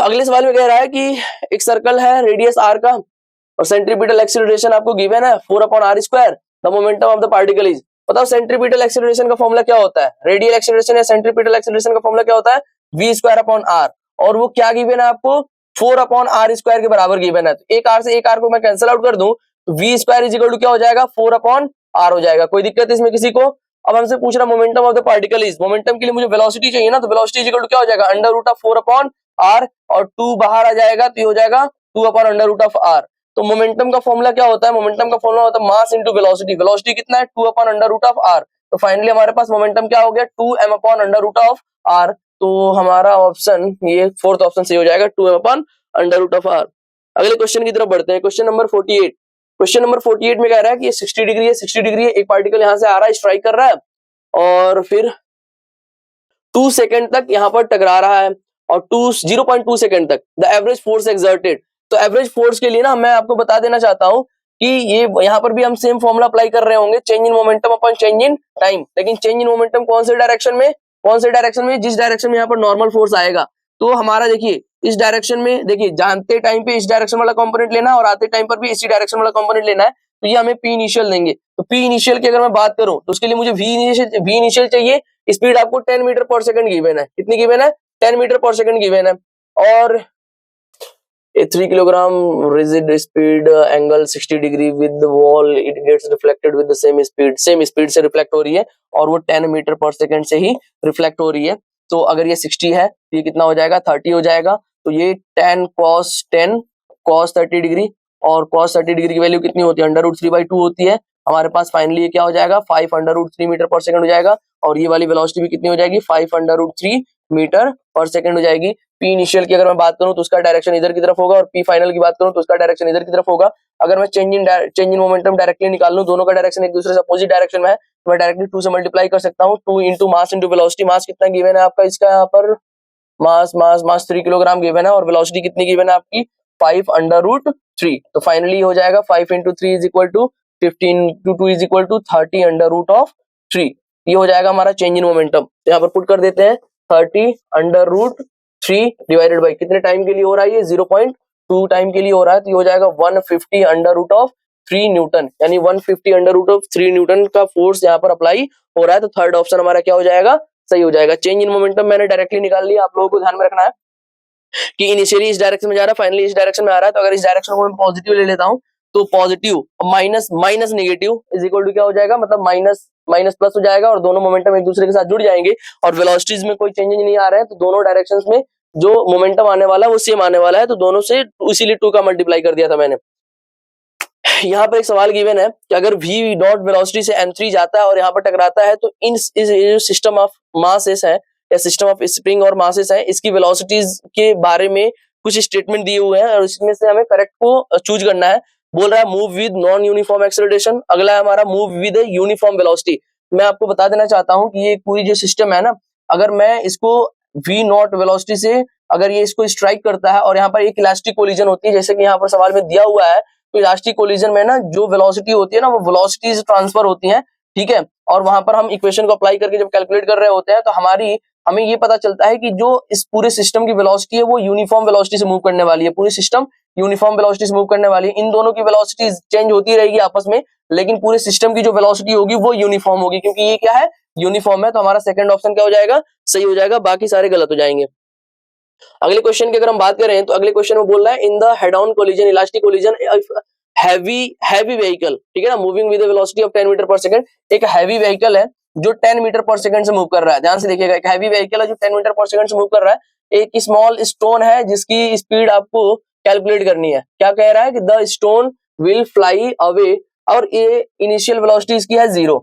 अगले सवाल में कह रहा है कि एक सर्कल है रेडियस r का और सेंट्रीपिटल एक्सीलरेशन आपको गिवन है 4/r²। The momentum of the particle is, बताओ सेंट्रीपिटल एक्सीलरेशन का फॉर्मूला क्या होता है, रेडियल एक्सीलरेशन या सेंट्रीपिटल एक्सीलरेशन का फॉर्मूला क्या होता है, v²/r। और वो क्या गिवन है आपको, 4/r² के बराबर गिवन है। तो एक r से एक r को मैं कैंसिल आउट कर दूं तो v² इज इक्वल टू क्या हो जाएगा, 4/r हो जाएगा। कोई दिक्कत इसमें किसी को? अब हमसे पूछ रहा momentum of the particle is, momentum के लिए मुझे वेलोसिटी चाहिए ना, तो वेलोसिटी इज इक्वल टू क्या हो जाएगा, √4/r और 2 बाहर आ जाएगा तो ये हो जाएगा 2/√r। तो मोमेंटम का फॉर्मूला क्या होता है, मोमेंटम का फॉर्मूला होता है मास इनटू वेलोसिटी। वेलोसिटी कितना है, 2/√r। तो फाइनली हमारे पास मोमेंटम क्या हो गया, 2m/√r। तो हमारा ऑप्शन ये फोर्थ ऑप्शन सही हो जाएगा, 2m/√r। अगले क्वेश्चन की तरफ बढ़ते हैं, क्वेश्चन नंबर 48। क्वेश्चन नंबर 48 में कह रहा है कि ये 60 डिग्री है, 60 डिग्री है, एक पार्टिकल यहां से आ रहा है, स्ट्राइक कर रहा है और फिर 2 सेकंड तक यहां पर टकरा रहा है और 0.2 सेकंड तक द एवरेज फोर्स एक्सर्टेड। तो एवरेज फोर्स के लिए ना मैं आपको बता देना चाहता हूं कि ये यहाँ पर भी हम सेम फॉर्मूला अप्लाई कर रहे होंगे, change in momentum upon change in time. लेकिन चेंज इन मोमेंटम कौन से डायरेक्शन में, कौन से डायरेक्शन में, जिस डायरेक्शन में यहाँ पर नॉर्मल फोर्स आएगा। तो हमारा देखिए इस डायरेक्शन में, देखिए जानते टाइम पे इस डायरेक्शन वाला कंपोनेंट लेना है और आते टाइम पर भी इसी डायरेक्शन वाला कंपोनेंट लेना है। तो ये हमें पी इनिशियल देंगे। तो पी इनिशियल की अगर मैं बात करूं तो उसके लिए मुझे वी इनिशियल चाहिए। स्पीड आपको 10 मीटर पर सेकंड गिवन है, कितनी गिवन है, 10 मीटर पर सेकंड गिवन है। और 3 kilogram rigid speed angle 60 degree with wall, it gets reflected with the same speed से रिफ्लेक्ट हो रही है और वो 10 मीटर पर सेकंड से ही रिफ्लेक्ट हो रही है। तो अगर ये 60 है तो ये कितना हो जाएगा, 30 हो जाएगा। तो ये 10 cos 30 डिग्री और cos 30 डिग्री की वैल्यू कितनी होती है, √3/2 होती है। हमारे पास फाइनली ये क्या हो जाएगा, 5 √3 मीटर पर सेकंड हो जाएगा। और ये वाली वेलोसिटी भी कितनी हो जाएगी, 5 मीटर पर सेकंड हो जाएगी। पी इनिशियल की अगर मैं बात करूं तो उसका डायरेक्शन इधर की तरफ होगा और पी फाइनल की बात करूं तो उसका डायरेक्शन इधर की तरफ होगा। अगर मैं चेंज इन मोमेंटम डायरेक्टली निकाल लूं, दोनों का डायरेक्शन एक दूसरे से अपोजिट डायरेक्शन में है, तो मैं डायरेक्टली 2 से मल्टीप्लाई कर सकता हूं। 2 इंटू मास इंटू वेलोसिटी। मास कितना गिवन है आपका इसका, यहाँ पर मास 3 किलोग्राम गिवन है और वेलोसिटी कितनी गिवन है आपकी, 5 √3। तो फाइनली हो जाएगा 5 × 3 is equal to 15 × 2 is equal to 30 √3। ये हो जाएगा हमारा चेंज इन मोमेंटम। तो यहाँ पर पुट कर देते हैं 30 √3 डिवाइडेड बाई कितने टाइम के लिए हो रहा है, ये 0.2 टाइम के लिए हो रहा है। तो ये हो जाएगा 150 √3 न्यूटन, यानी 150 √3 न्यूटन का फोर्स यहाँ पर अप्लाई हो रहा है। तो थर्ड ऑप्शन हमारा क्या हो जाएगा, सही हो जाएगा। चेंज इन मोमेंटम मैंने डायरेक्टली निकाल लिया। आप लोगों को ध्यान में रखना है कि इनिशियली इस डायरेक्शन में जा रहा है, फाइनली इस डायरेक्शन में आ रहा है। तो अगर इस डायरेक्शन को मैं पॉजिटिव ले लेता हूं तो positive minus negative is equal to क्या हो जाएगा, मतलब माइनस प्लस हो जाएगा और दोनों मोमेंटम एक दूसरे के साथ जुड़ जाएंगे और वेलोसिटीज में कोई चेंजेस नहीं आ रहे हैं। तो दोनों डायरेक्शंस में जो मोमेंटम आने वाला है वो सेम आने वाला है। तो दोनों से इसीलिए 2 का मल्टीप्लाई कर दिया था मैंने। यहाँ पर एक सवाल गिवन है कि अगर v डॉट वेलोसिटी से m3 जाता है और यहाँ पर टकराता है तो इन सिस्टम ऑफ मासेस है या सिस्टम ऑफ स्प्रिंग और मासेस है, इसकी वेलोसिटीज के बारे में कुछ स्टेटमेंट दिए हुए हैं और इसमें से हमें करेक्ट को चूज करना है। बोल रहा है move with non uniform acceleration, अगला है हमारा मूव विद यूनिफॉर्म वेलोसिटी। मैं आपको बता देना चाहता हूं कि ये पूरी जो सिस्टम है ना, अगर मैं इसको v नॉट वेलोसिटी से अगर ये इसको स्ट्राइक करता है और यहाँ पर एक इलास्टिक कोलिजन होती है, जैसे कि यहाँ पर सवाल में दिया हुआ है, तो इलास्टिक कोलिजन में ना जो वेलोसिटी होती है ना वो वेलोसिटीज ट्रांसफर होती है, ठीक है। और वहां पर हम इक्वेशन को अप्लाई करके जब कैलकुलेट कर रहे होते हैं तो हमें ये पता चलता है कि जो इस पूरे सिस्टम की वेलोसिटी है वो यूनिफॉर्म वेलोसिटी से मूव करने वाली है। पूरी सिस्टम यूनिफॉर्म वेलोसिटी से मूव करने वाली है। इन दोनों की वेलोसिटी चेंज होती रहेगी आपस में, लेकिन पूरे सिस्टम की जो वेलोसिटी होगी वो यूनिफॉर्म होगी, क्योंकि ये क्या है, यूनिफॉर्म है। तो हमारा सेकंड ऑप्शन क्या हो जाएगा, सही हो जाएगा, बाकी सारे गलत हो जाएंगे। अगले क्वेश्चन की अगर हम बात करें तो अगले क्वेश्चन में बोल रहा है in the head on collision elastic collision heavy vehicle, ठीक है ना, moving with velocity of 10 metre पर सेकंड। एक हैवी व्हीकल है जो 10 मीटर पर सेकंड से मूव कर रहा है। ध्यान से देखिएगा, एक हैवी व्हीकल है जो 10 मीटर पर सेकंड से मूव कर रहा है। एक स्मॉल स्टोन है जिसकी स्पीड आपको कैलकुलेट करनी है। क्या कह रहा है कि the stone will fly away और ये इनिशियल वेलोसिटी इसकी है 0।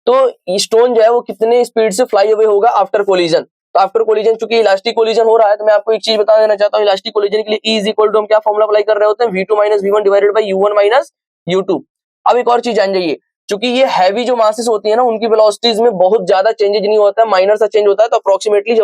तो स्टोन जो है वो कितने स्पीड से फ्लाई अवे होगा आफ्टर कोलिजन। तो आफ्टर कोलिजन चूंकि इलास्टिक कोलिजन हो रहा है, तो मैं आपको एक चीज बता देना चाहता हूँ, इलास्टिक कोलिजन के लिए E इज इक्वल टू हम क्या फॉर्मुला अप्लाई कर रहे होते हैं, V2 minus V1 divided by U1 minus U2। अब एक और चीज जान जाइए, चूंकि ये हैवी जो मासेस होती है ना, उनकी वेलोसिटीज में बहुत ज्यादा चेंजेज नहीं होता है, माइनर सा चेंज होता है। तो अप्रोक्सीमेटली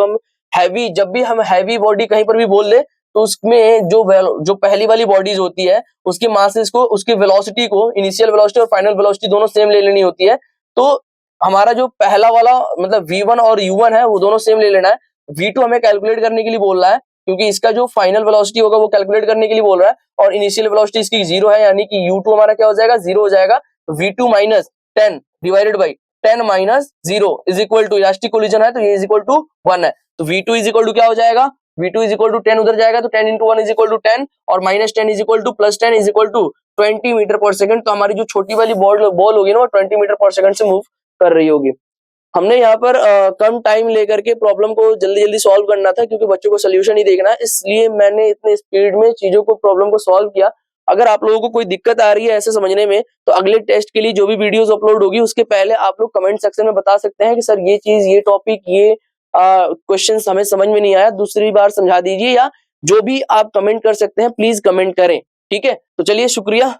जब भी हम हैवी बॉडी कहीं पर भी बोल दे, तो उसमें जो पहली वाली बॉडीज होती है उसकी मासेस को, उसकी वेलोसिटी को, इनिशियल वेलोसिटी और फाइनल वेलोसिटी दोनों सेम ले लेनी होती है। तो हमारा जो पहला वाला मतलब V1 और U1 है वो दोनों सेम ले लेना है। V2 हमें कैलकुलेट करने के लिए बोल रहा है, क्योंकि इसका जो फाइनल वेलोसिटी होगा वो कैलकुलेट करने के लिए बोल रहा है, और इनिशियल वेलोसिटी इसकी 0 है, यानी कि U2 हमारा क्या हो जाएगा, 0 हो जाएगा। V2 minus 10 divided by 10 minus 0 is equal to, elastic collision है तो ये इज इक्वल टू 1 है। तो V2 इज इक्वल टू क्या हो जाएगा, V2 इज इक्वल टू 10 उधर जाएगा, तो 10 इंटू 1 इज इक्वल टू 10, और minus 10 is equal to plus 10 is equal to 20 metre पर सेकंड। तो हमारी जो छोटी वाली बॉल होगी ना, वो 20 मीटर पर सेकंड से मूव कर रही होगी। हमने यहाँ पर कम टाइम लेकर के प्रॉब्लम को जल्दी जल्दी सॉल्व करना था, क्योंकि बच्चों को सोल्यूशन ही देखना है, इसलिए मैंने इतने स्पीड में चीजों को, प्रॉब्लम को सॉल्व किया। अगर आप लोगों को कोई दिक्कत आ रही है ऐसे समझने में, तो अगले टेस्ट के लिए जो भी वीडियोस अपलोड होगी उसके पहले आप लोग कमेंट सेक्शन में बता सकते हैं कि सर ये चीज, ये टॉपिक, ये क्वेश्चन हमें समझ में नहीं आया, दूसरी बार समझा दीजिए, या जो भी आप कमेंट कर सकते हैं प्लीज कमेंट करें। ठीक है, तो चलिए शुक्रिया।